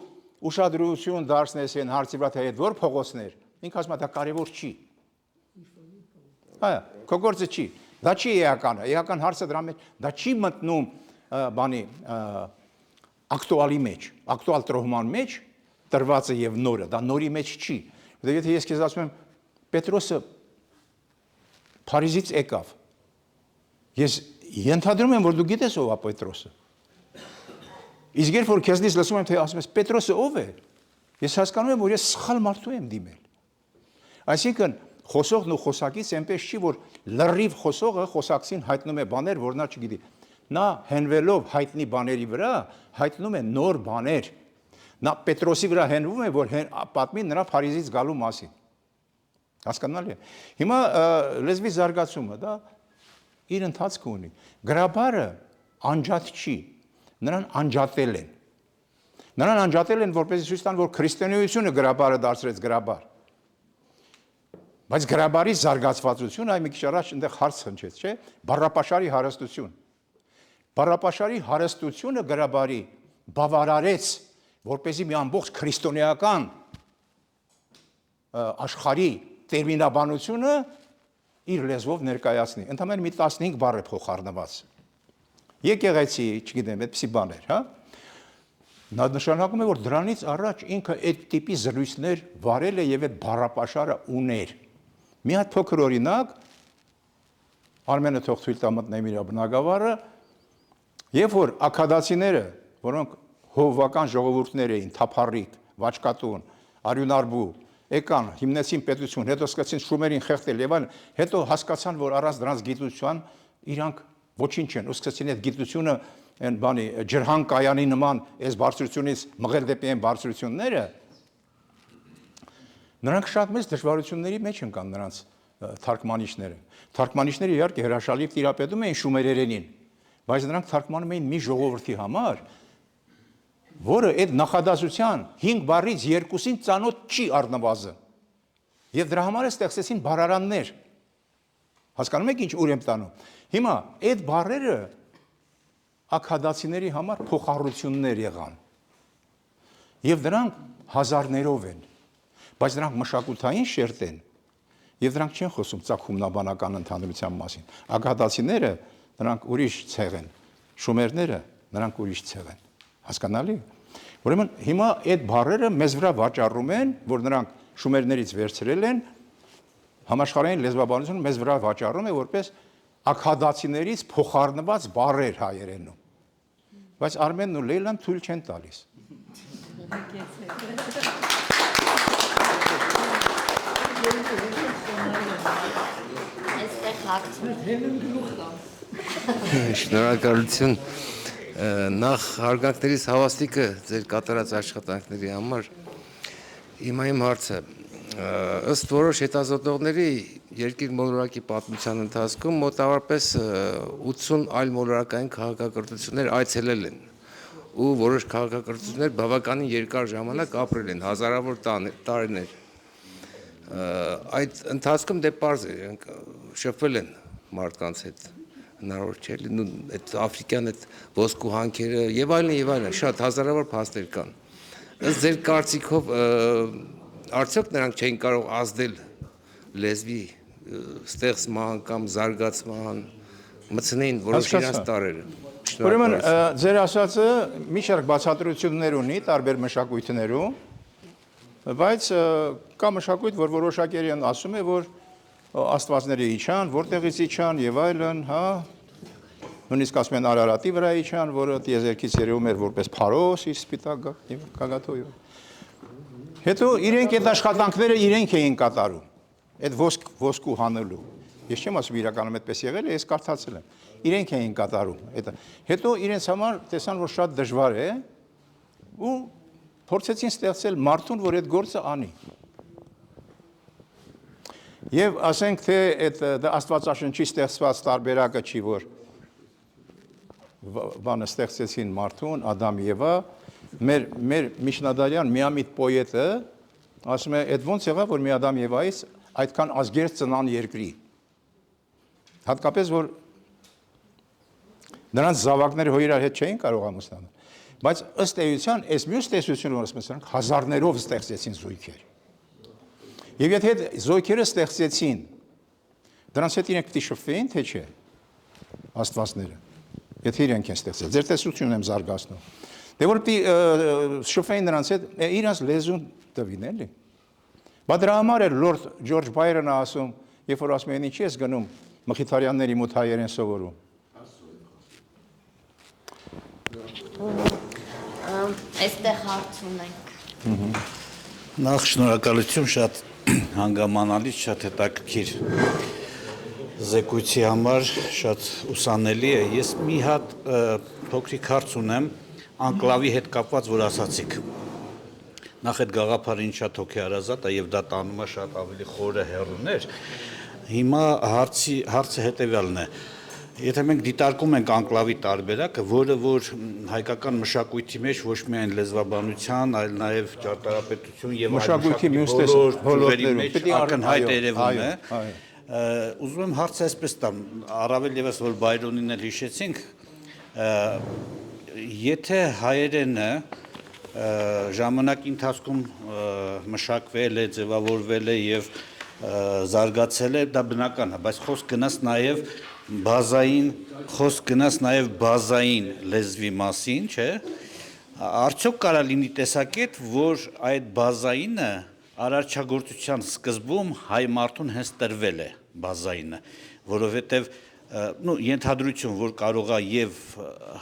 Speaker 2: ուշադրություն դարձնես այն հարցի վրա, թե այդ որ փողոցներ, ինքը ասում է դա կարևոր չի։ Այո, քո գործը չի։ Դա չի էականը, էական հարցը դրա մեջ, դա չի մտնում բանի ակտուալի մեջ, ակտուալ տրոհման մեջ տրվածը եւ նորը, դա նորի մեջ չի։ Եթե ես քեզ ասում եմ Պետրոսը Փարիզից եկավ, ես ենթադրում եմ, որ դու գիտես ով է Պետրոսը։ Իսկ երբ որ քեզնից լսում եմ, թե ասում ես Պետրոսը ով է, ես հասկանում եմ, որ ես սխալ մարդու եմ դիմել։ Այսինքն խոսողն ու խոսակից այնպես չի, որ լրիվ խոսողը խոսակցին հայտնում է բաներ, որ նա չգիտի։ Նա հենվելով հայտնի բաների վրա, հայտնում է նոր բաներ։ Նա Պետրոսի վրա հենվում է, որ պատմի նրա Փարիզից գալու մասին։ Հասկանալի է։ Հիմա լեզվի զարգացումը, դա իր ընթացքը ունի։ Գրաբարը անջատ չի, նրան անջատել են։ Նրան անջատել են, որպեսզի ցույց տան, որ քրիստոնեությունը գրաբարը դարձրեց գրաբար։ Բայց գրաբարի զարգացվածությունը այ մի քիչ առաջ այնտեղ հարց հնչեց, չէ՞, բառապաշարի հարստություն։ Բառապաշարի հարստությունը գրաբարի բավարարեց, որպեսզի մի ամբողջ քրիստոնեական աշխարհի տերմինաբանությունը իր լեզվով ներկայացնի։ Ընդհանրապես մի 15 բառ է փոխառնված։ Եկեղեցի, չգիտեմ, այդպիսի բաներ, հա։ Նա նշանակում է, որ դրանից առաջ ինքը այդ տիպի զրույցներ վարել է եւ այդ բառապաշարը ուներ։ Մի հատ փոքր օրինակ, Արմենը թող թույլ տա մտնեմ իր բնակավարը, երբ որ աքադացիները, որոնք հովվական ժողովուրդներ էին, թափառիկ, վաճկատուն, արյունարբու, եկան, հիմնեցին պետություն, հետո սկսեցին շումերին խեղդել եւ այլն, հետո հասկացան, որ առանց դրանց գիտության իրանք ոչինչ են, ու սկսեցին այդ գիտությունը այն բանի ջրհան կայանի նման այս բարձրությունից մղել դեպի այն բարձրությունները, նրանք շատ մեծ դժվարությունների մեջ ընկան նրանց թարգմանիչները։ Թարգմանիչները իհարկե հրաշալի տիրապետում էին շումերերենին, բայց նրանք թարգմանում էին մի ժողովրդի համար, որը այդ նախադասության 5 բառից 2-ին ծանոթ չի առնվազն։ Եվ դրա համար ստեղծեցին բառարաններ։ Հասկանում եք ինչ ուր եմ տանում։ Հիմա այդ բառերը աքադացիների համար փոխառություններ եղան։ Եվ դրանք հազարներով են, բայց դրանք մշակութային շերտ են, եւ դրանք չեն խոսում ծագումնաբանական ընդհանրության մասին։ Աքադացիները նրանք ուրիշ ցեղ են, շումերները նրանք ուրիշ ցեղ են։ Հասկանալի։ Ուրեմն հիմա այդ բառերը մեզ վրա վաճառում են, որ նրանք շումերներից վերցրել են, համաշխարհային լեզվաբանությունը մեզ վրա վաճառում է որպես աքադացիներից փոխառնված բառեր հայերենում։ Բայց Արմենն ու Լեյլան թույլ չեն տալիս։
Speaker 12: Շնորհակալություն նախ հարգանքներիս հավաստիկը ձեր կատարած աշխատանքների համար։ Հիմա իմ հարցը ըստ որոշ հետազոտողների երկիր մոլորակի պատմության ընթացքում մոտավորապես 80 այլ մոլորակային քաղաքակրթություններ այցելել են ու որոշ քաղաքակրթություններ բավականին երկար ժամանակ ապրել են, հազարավոր տարիներ։ Այդ ընթացքում դե պարզ է, շփվել են մարդկանց հետ, հնարավոր չէ, այդ աֆրիկյան այդ ոսկու հանքերը եւ այլն, շատ հազարավոր փաստեր կան։ Ըստ ձեր կարծիքով արդյոք նրանք չէին կարող ազդել լեզվի ստեղծման կամ զարգացման, մտցնեին որոշ իրենց տարրերը։
Speaker 2: Ուրեմն ձեր ասածը մի շարք բացատրություններ ունի տարբեր մշակույթներում, բայց կա մշակույթ, որ որոշակերի ասում է, որ աստվածները իջան, որտեղից իջան եւ այլն, հա, նույնիսկ ասում են Արարատի վրա իջան, որը տիեզերքից երևում էր որպես Փարոս, իր սպիտակ գագաթոյով։ Հետո իրենք այդ աշխատանքները իրենք էին կատարում, այդ ոսկու հանելու։ Ես չեմ ասում իրականում այդպես եղել է, ես կարդացել եմ։ իրենք էին կատարում այդ։ Հետո իրենց համար տեսան, որ շատ դժվար է ու փորձեցին ստեղծել մարդուն, որ այդ գործը անի։ Եվ ասենք թե այդ Աստվածաշնչի ստեղծված տարբերակը չի, որ բանը ստեղծեցին մարդուն, Ադամ Եվա, մեր միջնադարյան միամիտ պոետը ասում է, այդ ոնց եղավ, որ մի Ադամ Եվայից այդքան ազգեր ծնան երկրի։ Հատկապես, որ նրանց զավակները հո իրար հետ չէին կարող ամուսնանալ։ Բայց ըստ էության, այս մյուս տեսությունը, որ ասում են, հազարներով ստեղծեցին զույգեր։ Եվ եթե զույգերը ստեղծեցին, դրանց հետ իրենք պիտի շփվեին, թե չէ, աստվածները, եթե իրենք են ստեղծել, ձեր տեսությունն եմ զարգացնում։ Դե որ պիտի շփվեին նրանց հետ, իրանց լեզուն տվին, էլի։ Բայց դրա համար էր Լորդ Ջորջ Բայրոնը ասում, երբ որ ասում են ինչի ես գնում մխիթարյանների մոտ հայերեն սովորում։
Speaker 1: Այստեղ հարց ունենք։
Speaker 13: Նախ շնորհակալություն, շատ հանգամանալից, շատ հետաքրքիր զեկույցի համար, շատ ուսանելի է։ Ես մի հատ փոքրիկ հարց ունեմ անկլավի հետ կապված, որ ասացիք։ Նախ այդ գաղափարը ինձ շատ հոգեհարազատ է եւ դա տանում է շատ ավելի խորը հեռուներ։ Հիմա հարցը հետեւյալն է։ Եթե մենք դիտարկում ենք անկլավի տարբերակը, որը որ հայկական մշակույթի մեջ ոչ միայն լեզվաբանության, այլ նաև ճարտարապետություն եւ
Speaker 2: մշակույթի մյուս
Speaker 13: ոլորտներում պետք է ակնհայտ երևում է։ Ուզում եմ հարցը այսպես տամ, առավել եւս որ Բայրոնին էլ հիշեցինք, եթե հայերենը ժամանակի ընթացքում մշակվել է, ձևավորվել է եւ զարգացել է, դա բնական է, բայց խոսք գնաց նաեւ բազային լեզվի մասին, չէ՞։ Արդյոք կարա լինի տեսակետ, որ այդ բազայինը արարչագործության սկզբում հայ մարդուն հենց տրվել է բազայինը, որովհետեւ ենթադրություն, որ կարող է եւ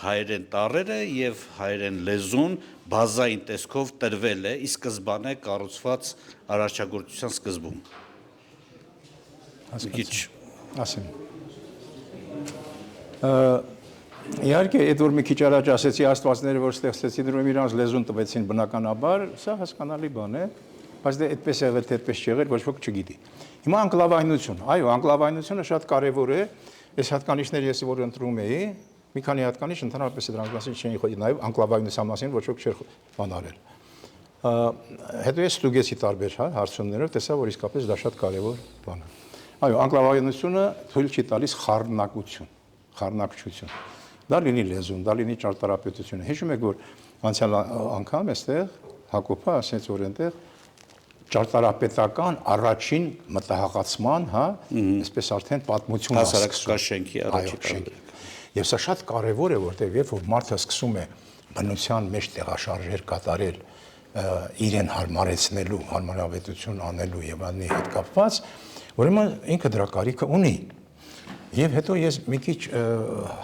Speaker 13: հայերեն տառերը եւ հայերեն լեզուն բազային տեսքով տրվել է, ի սկզբանե կառուցված արարչագործության սկզբում։
Speaker 2: Ասեմ։ Իհարկե, այդ որ մի քիչ առաջ ասեցի աստվածները, որ ստեղծեցին, դրում իրանց լեզուն տվեցին բնականաբար, սա հասկանալի բան է, բայց դե այդպես եղել, թե այդպես չեղել, ոչ ոք չգիտի։ Հիմա անկլավայնություն, այո, անկլավայնությունը շատ կարևոր է, այս հատկանիշները ես որ ընտրում էի, մի քանի հատկանիշ ընդհանրապես դրանց մասին չէին խոսի, նաև անկլավայնության մասին ոչ ոք չէր բանարել։ Հետո ես ստուգեցի տարբեր հարցումներով, տեսա, որ իսկապես դա շատ կարևոր բան է։ Այո, անկլավայնությունը թույլ չի տալիս խառնակություն։ Դա լինի լեզուն, դա լինի ճարտարապետությունը։ Հիշում եք, որ անցյալ անգամ այստեղ Հակոբը ասեց, որ այնտեղ ճարտարապետական առաջին մտահղացման, այսպես արդեն պատմություն
Speaker 13: հասարակական շենքի առաջին։
Speaker 2: Եվ սա շատ կարևոր է, որտեղ երբ որ մարդը սկսում է բնության մեջ տեղաշարժեր կատարել, իրեն հարմարեցնելու, հարմարավետություն անելու եւ այլնի հետ կապված, ուրեմն ինքը դրա կարիքը ունի։ Եվ հետո ես մի քիչ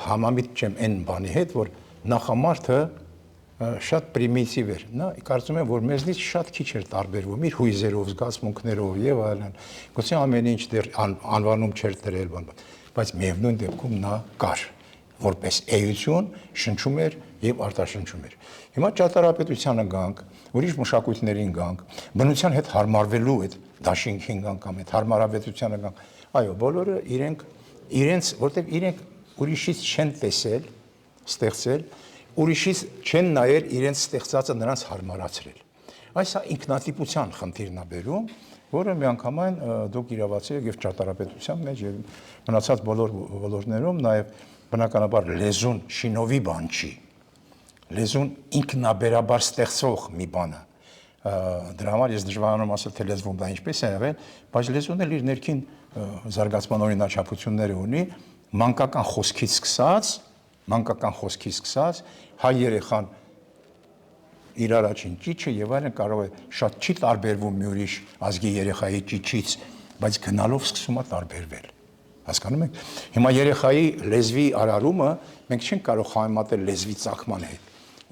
Speaker 2: համամիտ չեմ այն բանի հետ, որ նախամարդը շատ պրիմիտիվ էր։ Նա կարծում եմ, որ մեզնից շատ քիչ էր տարբերվում իր հույզերով, զգացմունքներով եւ այլն։ Գուցե ամեն ինչ դեռ անվանում չէր դրել, բայց միևնույն դեպքում նա կար, որպես էություն շնչում էր եւ արտաշնչում էր։ Հիմա ճարտարապետությանը գանք, ուրիշ մշակույթներին գանք, բնության հետ հարմարվելու այդ դաշինքին գանք, կամ այդ հարմարավետությանը գանք։ Այո, բոլորը իրենց, որտեղ իրենք ուրիշից չեն տեսել, ստեղծել, ուրիշից չեն նայել իրենց ստեղծածը նրանց հարմարացրել։ Այս ինքնատիպության խնդիրն է բերում, որը միանգամայն դուք իրավացի եք եւ ճարտարապետության մեջ եւ մնացած բոլոր ոլորտներում, նաեւ բնականաբար լեզուն շինովի բան չի։ Լեզուն ինքնաբերաբար ստեղծող մի բան է։ Դրա համար ես դժվարանում ասել, թե լեզվում դա ինչպես է եղել, բայց լեզուն էլ իր ներքին զարգացման օրինաչափությունները ունի, մանկական խոսքից սկսած, հայ երեխան իր առաջին ճիչը եւ այլն կարող է շատ չի տարբերվում մի ուրիշ ազգի երեխայի ճիչից, բայց գնալով սկսում է տարբերվել։ Հասկանում եք։ Հիմա երեխայի լեզվի արարումը մենք չենք կարող համեմատել լեզվի ծագման հետ,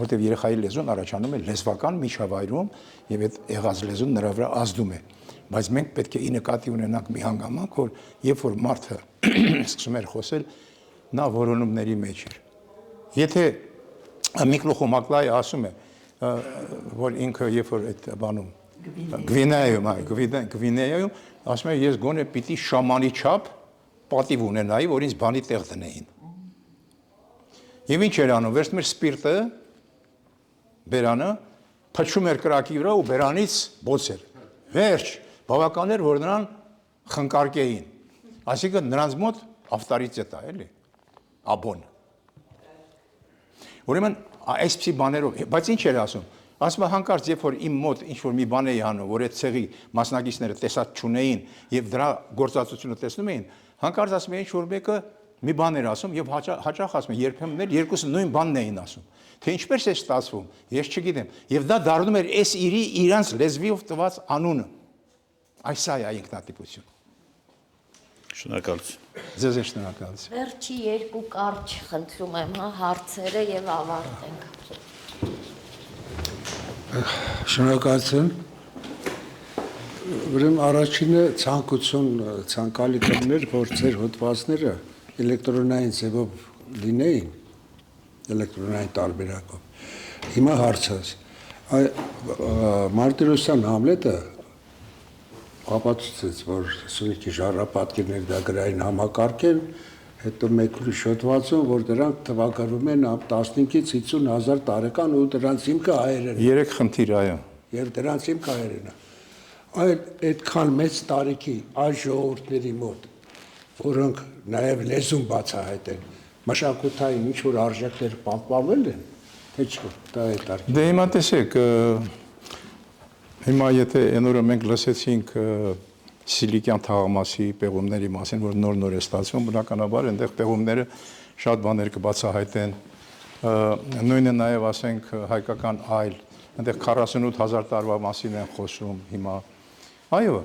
Speaker 2: որտեղ երեխայի լեզուն առաջանում է լեզվական միջավայրում եւ այդ եղած լեզուն նրա վրա ազդում է։ Բայց մենք պետք է ի նկատի ունենանք մի հանգամանք, որ երբ որ մարդը սկսում էր խոսել, նա որոնումների մեջ էր։ Եթե Միկլոխոմակլայը ասում է, որ ինքը երբ որ այդ բանում Գվինեայում ասում է ես գոնե պիտի շամանի չափ պատիվ ունենայի, որ ինձ բանի տեղ դնեին։ Եվ ինչ էր անում, վերցնում էր սպիրտը, բերանը, փչում էր կրակի վրա ու բերանից բոցեր։ Վերջ, բավական էր, որ նրան խնկարկեին։ Այսինքն նրանց մոտ ավտորիտետ է, էլի, աբոն։ Ուրեմն այսպիսի բաներով, բայց ինչ էր ասում։ Ասում է հանկարծ երբ որ իմ մոտ ինչ որ մի բան էի անում, որ այդ ցեղի մասնակիցները տեսած չունեին եւ դրա գործածությունը տեսնում էին, հանկարծ ասում է ինչ որ մեկը մի բան էր ասում եւ հաճախ ասում է երբեմն էլ երկուսը նույն բանն էին ասում։ Թե ինչպես է ստացվում, ես չգիտեմ։ Եվ դա դառնում էր այս իրանց լեզվիով տված անունը։ Այս է ինքնատիպություն։
Speaker 13: Շնորհակալություն։
Speaker 2: Ձեզ է շնորհակալություն։
Speaker 1: Վերջի երկու կարճ խնդրում եմ, հարցերը եւ ավարտենք։
Speaker 14: Շնորհակալություն։ Ուրեմն առաջինը ցանկալի կներ, որ ձեր հոդվածները էլեկտրոնային ձևով լինեին, էլեկտրոնային տարբերակով։ Հիմա հարցս։ Մարտիրոսյան Համլետը ապացուցեց, որ սունիկի ժառապատկերներ դա գրային համակարգ են, հետո մեկ ուրիշ հոդվածում, որ դրանք թվագրվում են 15-ից 50,000 տարեկան ու դրանց հիմքը հայերեն է։
Speaker 2: 3 խնդիր, այո։
Speaker 14: Եվ դրանց հիմքը հայերեն է։ Այդքան մեծ տարիքի այս ժողովուրդների մոտ, որոնք նաև լեզուն բացահայտեն, մշակութային ինչ-որ արժեքներ պահպանվել են, թե չէ, դա է տարիք։
Speaker 2: Դե հիմա տեսեք, հիմա եթե այն օրը մենք լսեցինք Սիլիկյան թաղամասի պեղումների մասին, որ նոր է ստացվում, բնականաբար այնտեղ պեղումները շատ բաներ կբացահայտեն, նույնը նաև ասենք հայկական այլ, այնտեղ 48,000 տարվա մասին են խոսում հիմա, այո,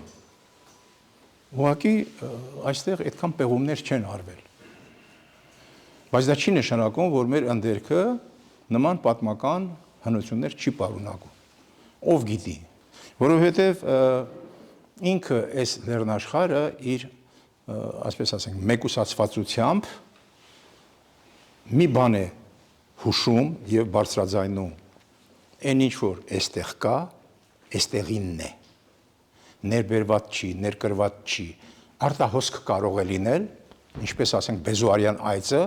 Speaker 2: ուղղակի այստեղ այդքան պեղումներ չեն արվել, բայց դա չի նշանակում, որ մեր ընդերքը նման պատմական հնություններ չի պարունակում, ով գիտի, որովհետև ինքը այս լեռնաշխարհը իր, ասպես ասենք, մեկուսացվածությամբ մի բան է հուշում եւ բարձրաձայնում, այն ինչ որ այստեղ կա, այստեղինն է, ներբերված չի, ներկրված չի, արտահոսք կարող է լինել, ինչպես ասենք Բեզուարյան այծը,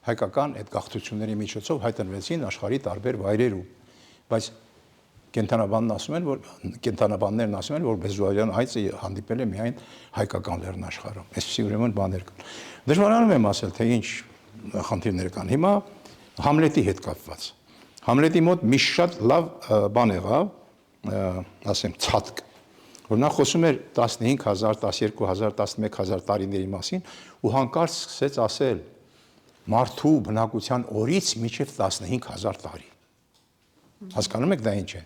Speaker 2: հայկական այդ գաղթությունների միջոցով հայտնվեցին աշխարհի տարբեր վայրերում, բայց կենթանաբաններն ասում են, որ Բեզուարյան այծը հանդիպել է միայն հայկական լեռնաշխարհում։ Այսպիսի ուրեմն բաներ կան։ Դժվարանում եմ ասել, թե ինչ խնդիրներ կան։ Հիմա Համլետի հետ կապված։ Համլետի մոտ մի շատ լավ բան եղավ, ասեմ, ցածկ, որ նա խոսում էր 15,000, 12,000, 11,000 տարիների մասին ու հանկարծ սկսեց ասել մարդու բնակության օրից մինչև 15,000 տարի։ Հասկանում եք դա ինչ է։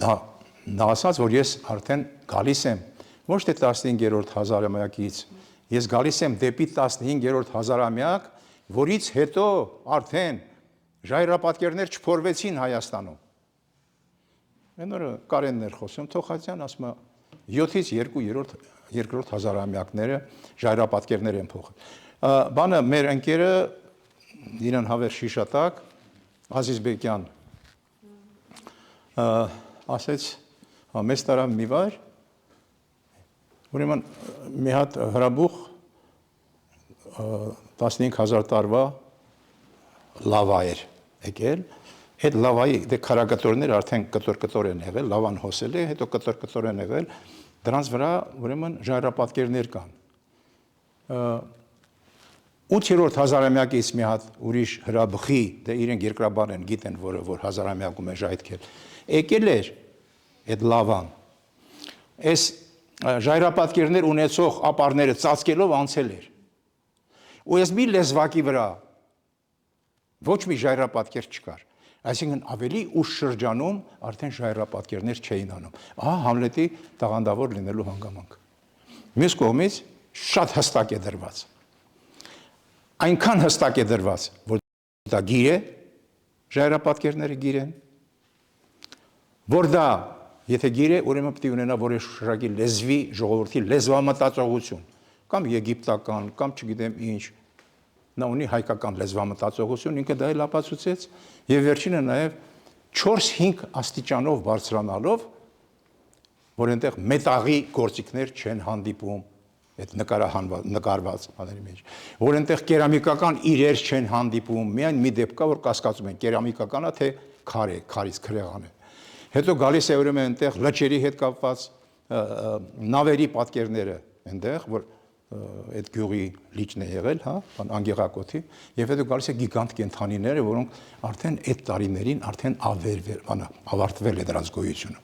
Speaker 2: Նա ասաց, որ ես արդեն գալիս եմ ոչ թե 15-րդ հազարամյակից, ես գալիս եմ դեպի 15-րդ հազարամյակ, որից հետո արդեն ժայռապատկերներ չփորվեցին Հայաստանում։ Այն օրը Կարենն էր խոսում, Թոխացյան ասում է 7-ից 2-րդ հազարամյակները ժայռապատկերներ են փոխել։ Բանը մեր ընկերը իրեն հավեր շիշատակ Ազիզբեկյան ասեց, մեզ տարավ մի վայր, ուրեմն մի հատ հրաբուխ 15,000 տարվա լավա էր եկել, այդ լավայի քարակտորներ արդեն կտոր են եղել, լավան հոսել է, հետո կտոր են եղել, դրանց վրա ուրեմն ժայռապատկերներ կան։ 8-րդ հազարամյակից մի հատ ուրիշ հրաբխի, դե իրենք երկրաբան են, գիտեն, որ հազարամյակում է ժայթքել, եկել էր այդ լավան, այս ժայռապատկերներ ունեցող ապարները ծածկելով անցել էր, ու ես մի լեզվակի վրա ոչ մի ժայռապատկեր չկար, այսինքն ավելի ուշ շրջանում արդեն ժայռապատկերներ չէին անում, ահա Համլետի տաղանդավոր լինելու հանգամանք, մյուս կողմից շատ հստակ է դրված, այնքան հստակ է դրված, որ դա գիր է, ժայռապատկերները գիր են, որ դա, եթե գիր է, ուրեմն պետք է ունենա որոշակի լեզվի ժողովրդի լեզվամտածողություն, կամ եգիպտական, կամ չգիտեմ ինչ, նա ունի հայկական լեզվամտածողություն, ինքը դա էլ ապացուցեց, եւ վերջինը նաեւ 4-5 աստիճանով բարձրանալով, որ այնտեղ մետաղի գործիքներ չեն հանդիպում այդ նկարված բաների մեջ, որ այնտեղ կերամիկական իրեր չեն հանդիպում, միայն մի դեպք կա, որ կասկածում են կերամիկական է թե քարից քրեղան է։ Հետո գալիս է ուրեմն այնտեղ լճերի հետ կապված նավերի պատկերները այնտեղ, որ այդ գյուղի լիճն է եղել, հա, անգեղակոթի, եւ հետո գալիս է գիգանտ կենդանիները, որոնք արդեն այդ տարիներին արդեն ավարտվել է դրանց գոյությունը։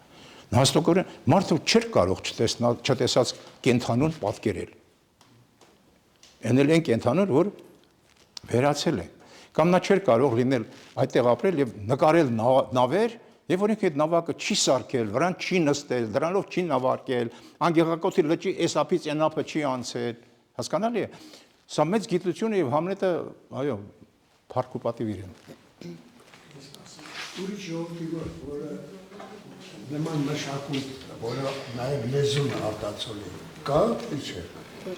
Speaker 2: Հաստատորեն մարդը չէր կարող չտեսած կենդանուն պատկերել։ Այն էլ այն կենդանուն, որ վերացել է։ Կամ նա չէր կարող լինել այդտեղ ապրել եւ նկարել նավեր, եւ որ ինքը այդ նավակը չի սարքել, վրան չի նստել, դրանով չի նավարկել, անգեղակոթի լճի էսափից այնափը չի անցել, հասկանալի է։ Սա մեծ գիտություն է եւ Համլետը, այո, փառք ու պատիվ իրեն։
Speaker 14: Ուրիշ ժողովրդի որը նման մշակույթ, որը նաև լեզուն արտացոլի, կա, չէ։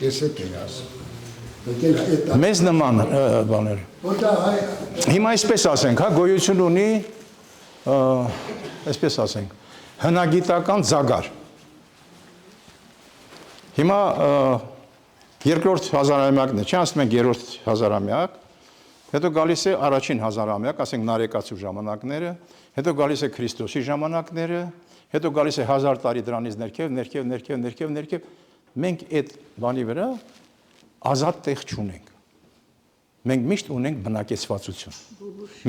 Speaker 14: Ես էդ եմ ասում։
Speaker 2: Մեզ նման բաներ։ Հիմա այսպես ասենք, հա, գոյություն ունի, այսպես ասենք, հնագիտական ձագար։ Հիմա երկրորդ հազարամյակն է, չէ, ասում ենք երրորդ հազարամյակ, հետո գալիս է առաջին հազարամյակ, ասենք Նարեկացու ժամանակները, հետո գալիս է Քրիստոսի ժամանակները, հետո գալիս է 1000 տարի դրանից ներքև, մենք այդ բանի վրա ազատ տեղ չունենք։ Մենք միշտ ունենք բնակեցվածություն։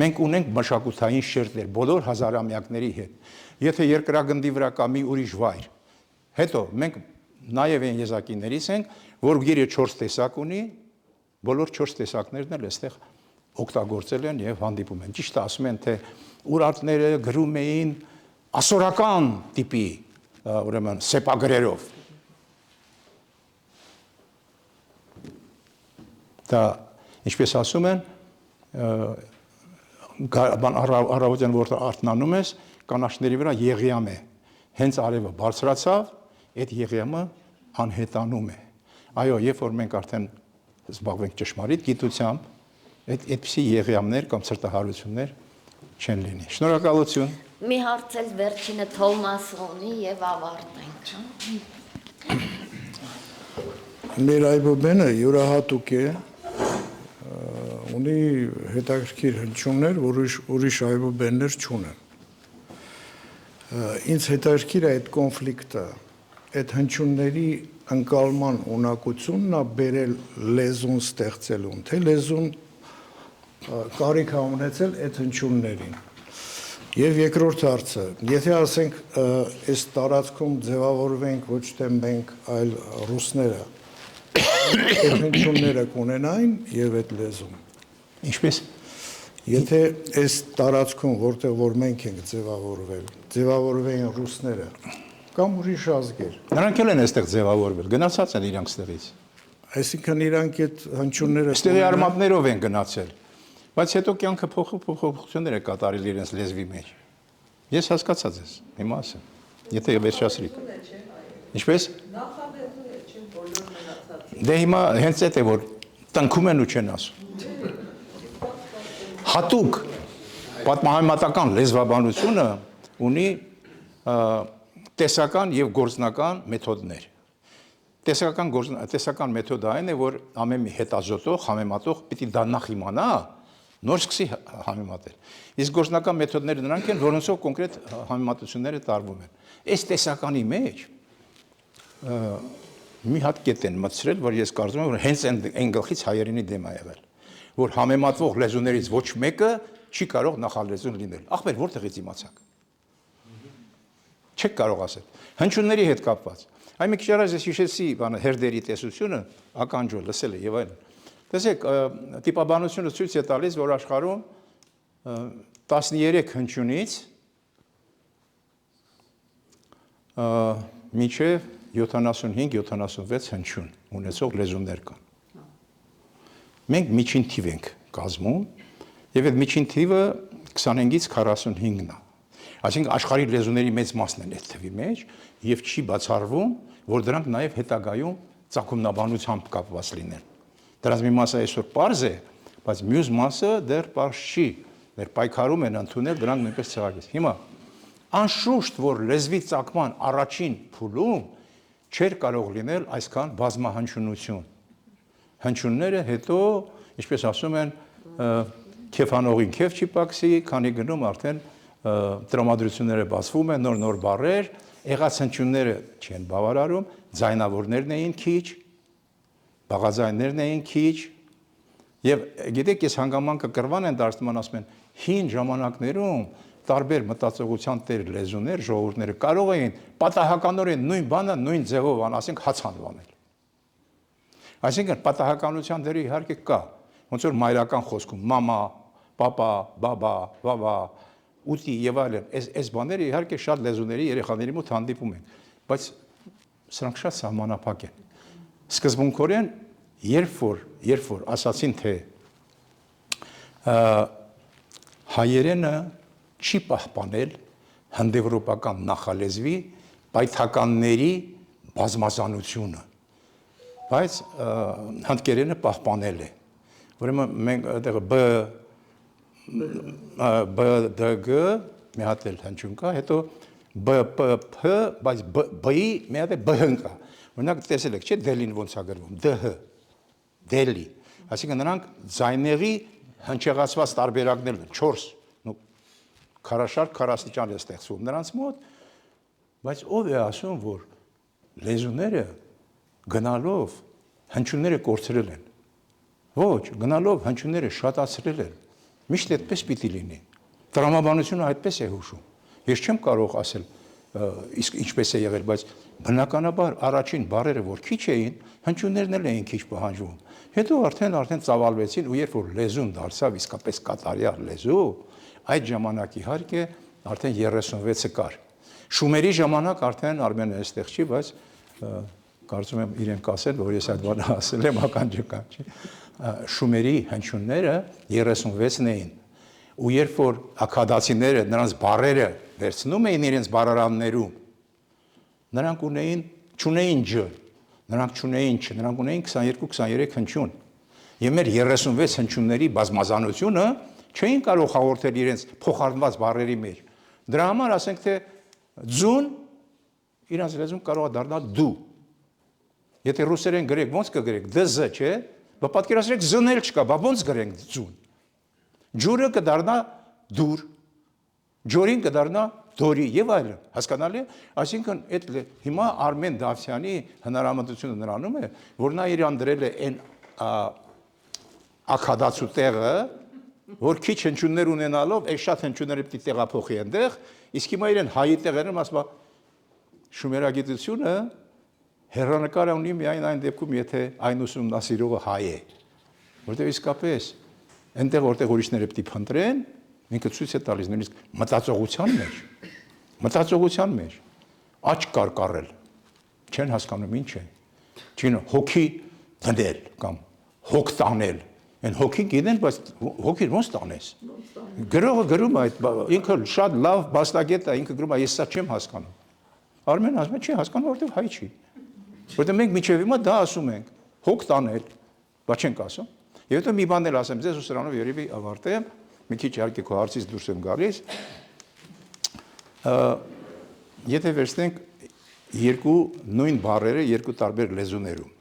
Speaker 2: Մենք ունենք մշակութային շերտեր բոլոր հազարամյակների հետ։ Եթե երկրագնդի վրա կա մի ուրիշ վայր, հետո մենք նաև այն եզակիներից ենք, որ գիրը 4 տեսակ ունի, բոլոր 4 տեսակներն էլ այստեղ օգտագործել են եւ հանդիպում են։ Ճիշտ է, ասում են, թե ուրարտները գրում էին ասորական տիպի, ուրեմն սեպագրերով։ Դա ինչպես ասում են, առավոտյան որ արթնանում ես, կանաչների վրա եղիամ է։ Հենց արևը բարձրացավ, այդ եղիամը անհետանում է։ Այո, երբ որ մենք արդեն զբաղվենք ճշմարիտ գիտությամբ, այդպիսի եղիամներ կամ ցրտահարություններ չեն լինի։ Շնորհակալություն։
Speaker 1: Մի հարց էլ վերջինը Թոմասոնի եւ ավարտենք։
Speaker 14: Մեր այբոբենը յուրահատուկ է, ունի հետաքրքիր հնչյուններ, որ ուրիշ այբոբեններ չունեն։ Ինձ հետաքրքիր է այդ կոնֆլիկտը, այդ հնչյունների ընկալման ունակությունն է բերել լեզուն ստեղծելուն, թե լեզուն կարիք է ունեցել այդ հնչյուններին։ Եվ երկրորդ հարցը, եթե ասենք այս տարածքում ձևավորվենք ոչ թե մենք, այլ ռուսները, այդ հնչյունները կունենային եւ այդ լեզուն։
Speaker 2: Ինչպես։
Speaker 14: Եթե այս տարածքում, որտեղ որ մենք ենք ձևավորվել, ձևավորվեին ռուսները կամ ուրիշ ազգեր։
Speaker 2: Նրանք էլ են այստեղ ձևավորվել, գնացած են իրանք ստեղից։
Speaker 14: Այսինքն իրանք այդ հնչյունները
Speaker 2: ստեղի արմատներով են գնացել, բայց հետո կյանքը փոփոխություններ է կատարել իրենց լեզվի մեջ։ Ես հասկացած ես, հիմա ասեմ, եթե վերջացրիք։ Ինչպես։ Դե հիմա հենց այդ է, որ տնքում են ու չեն ասում։ Հատուկ պատմահայմատական լեզվաբանությունը ունի տեսական եւ գործնական մեթոդներ։ Տեսական մեթոդը այն է, որ ամեն մի հետազոտող, համեմատող պիտի դա նախ իմանա, նոր սկսի համեմատել։ Իսկ գործնական մեթոդները նրանք են, որոնցով կոնկրետ համեմատությունները տարվում են։ Այս տեսականի մեջ մի հատ կետ են մտցրել, որ ես կարծում եմ, որ հենց այն գլխից հայերենի դեմ է եղել, որ համեմատվող լեզուներից ոչ մեկը չի կարող նախալեզուն լինել։ Ախպեր, որտեղից իմացաք։ Չեք կարող ասել։ Հնչյունների հետ կապված։ Այ մի քիչ առաջ ես հիշեցի հերդերի տեսությունը, ականջը լսել է եւ այլն։ Տեսեք, տիպաբանությունը ցույց է տալիս, որ աշխարհում 13 հնչյունից մինչև 75-76 հնչյուն ունեցող լեզուներ կան։ Մենք միջին թիվ ենք կազմում, եւ այդ միջին թիվը 25-ից 45-ն է։ Այսինքն աշխարհի լեզուների մեծ մասն են այդ թվի մեջ եւ չի բացառվում, որ դրանք նաեւ հետագայում ցակումնաբանությամբ կապված լինեն։ Դրանց մի մասը այսօր պարզ է, բայց մյուս մասը դեռ պարզ չի, դեռ պայքարում են ընդունել դրանք նույնպես ցեղակից։ Հիմա անշուշտ որ լեզվի ծագման առաջին փուլում չէր կարող լինել այսքան բազմահնչյունություն։ Հնչյունները հետո, ինչպես ասում են, քեֆանողին քեֆ չի պակսի, քանի գնում արդեն տրամադրությունները բացվում են, նոր բառեր, եղած հնչյունները չեն բավարարում, ձայնավորներն էին քիչ, բաղաձայններն էին քիչ, եւ գիտեք, ես հանգամանքը կրվան են դարձնում, ասում են, հին ժամանակներում տարբեր մտածողության տեր լեզուներ, ժողովուրդները կարող էին պատահականորեն նույն բանը նույն ձևով ասենք հաց անվանել։ Այսինքն պատահականության դերը իհարկե կա, ոնց որ մայրական խոսքում մամա, պապա, բաբա, վավա, ուտի եւ այլն, այս բաները իհարկե շատ լեզուների երեխաների մոտ հանդիպում են, բայց սրանք շատ սահմանափակ են։ Սկզբունքորեն, երբ որ ասացին, թե հայերենը չի պահպանել հնդեվրոպական նախալեզվի պայթականների բազմազանությունը, բայց հնդկերենը պահպանել է։ Ուրեմն մենք այդտեղ բ դ գ մի հատ էլ հնչյուն կա, հետո բ փ փ, բայց բ-ի մի հատ է բ-հն կա։ Օրինակ տեսել եք, չէ՞ դելին ոնց է գրվում, դ-հ, դելի։ Այսինքն նրանք ձայների հնչեղացված տարբերակներն են, 4 քարաշարք քարաստիճան է ստեղծվում նրանց մոտ, բայց ով է ասում, որ լեզուները գնալով հնչյունները կորցրել են։ Ոչ, գնալով հնչյունները շատացրել են։ Միշտ այդպես պիտի լինի։ Տրամաբանությունը այդպես է հուշում։ Ես չեմ կարող ասել իսկ ինչպես է եղել, բայց բնականաբար առաջին բառերը որ քիչ էին, հնչյուններն էլ էին քիչ պահանջվում։ Հետո արդեն ծավալվեցին ու երբ որ լեզուն դարձավ իսկապես կատարյալ լեզու, այդ ժամանակ իհարկե արդեն 36-ը կար։ Շումերի ժամանակ արդեն Արմենը այստեղ չի, բայց կարծում եմ իրենք ասել, որ ես այդ բանը ասել եմ, ականջական չի։ Շումերի հնչյունները 36-ն էին։ Ու երբ որ աքադացիները նրանց բառերը վերցնում էին իրենց բառարաններում, նրանք չունեին ջ, նրանք չունեին չ, նրանք ունեին 22-23 հնչյուն։ Եվ մեր 36 հնչյունների բազմազանությունը չէին կարող հաղորդել իրենց փոխարինված բառերի մեջ։ Դրա համար ասենք թե ձուն իրանց լեզուն կարող է դառնալ դու։ Եթե ռուսերեն գրեք, ոնց կգրեք, դզ, չէ՞, բա պատկերացրեք զն էլ չկա, բա ոնց գրենք ձուն։ Ջուրը կդառնա դուր, ջորին կդառնա դորի եւ այլն, հասկանալի է։ Այսինքն այդ հիմա Արմեն Դավթյանի հնարամտությունը նրանում է, որ նա իրան դրել է այն աքադացու տեղը, որ քիչ հնչյուններ ունենալով, այս շատ հնչյունները պիտի տեղափոխի այնտեղ, իսկ հիմա իրեն հայի տեղերում ասում է շումերագիտությունը հեռանկար ունի միայն այն դեպքում, եթե այն ուսումնասիրողը հայ է, որտեղ իսկապես այնտեղ որտեղ ուրիշները պիտի փնտրեն, ինքը ցույց է տալիս նույնիսկ մտածողության մեջ աչք կարկառել, չեն հասկանում ինչ է, չին հոգի դնել կամ հոգ տանել, այն հոգի գիտեն, բայց հոգին ոնց տանես։ Գրողը գրում է, ինքը շատ լավ բաստագետ է, ինքը գրում է, ես սա չեմ հասկանում։ Արմեն ասում է, չի հասկանում, որտեղ հայ չի։ Որտեղ մենք միջև հիմա դա ասում ենք, հոգ տանել, բա չենք ասում։ Եվ հետո մի բան էլ ասեմ, ձեզ ու սրանով երևի ավարտեմ, մի քիչ իհարկե քո հարցից դուրս եմ գալիս։ Եթե վերցնենք երկու նույն բառերը երկու տարբեր լեզուներում,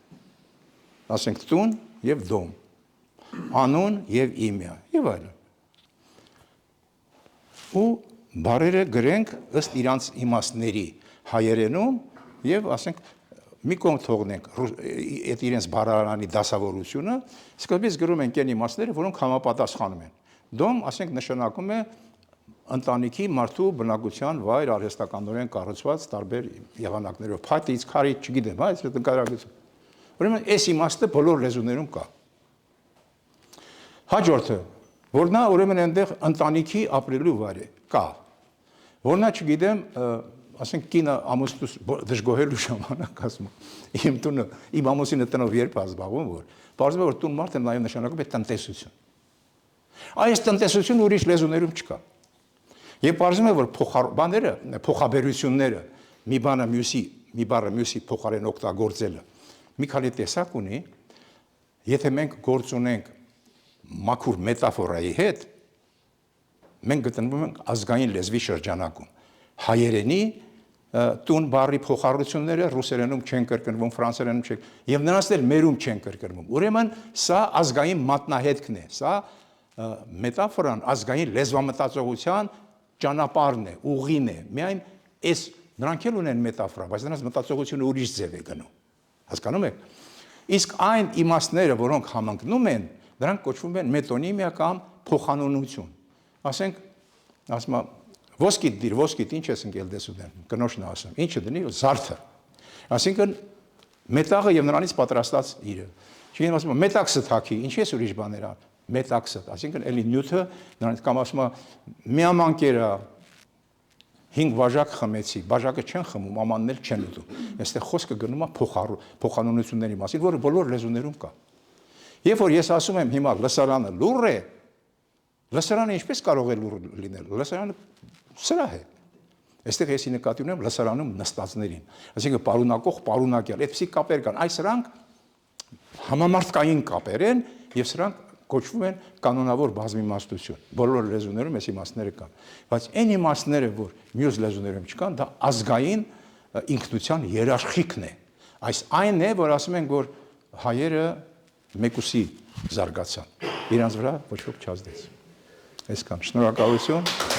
Speaker 2: ասենք տուն եւ դոմ, անուն եւ իմյա եւ այլն։ Ու բառերը գրենք ըստ իրանց իմաստների հայերենում եւ ասենք մի կողմ թողնենք այդ իրենց բառարանի դասավորությունը, սկզբից գրում ենք այն իմաստները, որոնք համապատասխանում են։ Դոմ, ասենք, նշանակում է ընտանիքի մարդու բնակության վայր արհեստականորեն կառուցված տարբեր եղանակներով, փաթից, քարից, չգիտեմ, բայց այդ նկարագրություն։ Ուրեմն այս իմաստը բոլոր լեզուներում կա։ Հաջորդը, որ նա ուրեմն այնտեղ ընտանիքի ապրելու վայր է, կա։ Որ նա, չգիտեմ, ասենք կինը ամուսնուց դժգոհելու ժամանակ ասում է, իմ տունը, իմ ամուսինը տնով երբ է զբաղվում, որ բարձր որ տուն մարդը նաև նշանակում է տնտեսություն։ Այս տնտեսությունը ուրիշ լեզուներում չկա։ Եվ բարձր է որ բաները, փոխաբերությունները, մի բանը մյուսի փոխարեն օգտագործելը, մի քանի տեսակ ունի, եթե մենք գործ ունենք մաքուր մետաֆորայի հետ մենք գտնվում ենք ազգային լեզվի շրջանակում։ Հայերենի տուն բառի փոխառությունները ռուսերենում չեն կրկնվում, ֆրանսերենում չեն, եւ նրանց էլ մերում չեն կրկնվում։ Ուրեմն սա ազգային մատնահետքն է, սա մետաֆորան ազգային լեզվամտածողության ճանապարհն է, ուղին է։ Միայն այս նրանք էլ ունեն մետաֆորա, բայց նրանց մտածողությունը ուրիշ ձև է գնում։ Հասկանում եք։ Իսկ այն իմաստները, որոնք համընկնում են, դրանք կոչվում են մետոնիմիա կամ փոխանունություն։ Ասենք, ասում եմ, ոսկիտ, ինչ ես ընկել դեսուդեն, կնոջն ասում, ինչը դնի, զարդը։ Այսինքն, մետաղը եւ նրանից պատրաստած իրը։ Չգիտեմ, ասում եմ, մետաքսը թակի, ինչ ես ուրիշ բաներ ա, մետաքսը, այսինքն էլի նյութը, նրանից կամ ասում եմ, միամանկերը 5 բաժակ խմեցի, բաժակը չեն խմում, ամանն էլ չեն ուտում։ Այստեղ խոսքը գնում է փոխանունությունների մասին, որը բոլոր լեզուներում կա։ Երբ որ ես ասում եմ հիմա լսարանը լուռ է, լսարանը ինչպես կարող է լուռ լինել։ Լսարանը սրահ է։ Այստեղ ես նկատի ունեմ լսարանում նստածներին։ Այսինքն պարունակյալ, այդպիսի կապեր կան։ Այս սրանք համամարտկային կապեր են եւ սրանք կոչվում են կանոնավոր բազմիմաստություն։ Բոլոր լեզուներում այս իմաստները կան, բայց այն իմաստները, որ մյուս լեզուներում չկան, դա ազգային ինքնության երաշխիքն է։ Այս այն է, որ ասում ենք, որ հայերը մեկուսի զարգացան։ Իրանց վրա ոչ ոք չազդեց։ Այսքան։ Շնորհակալություն։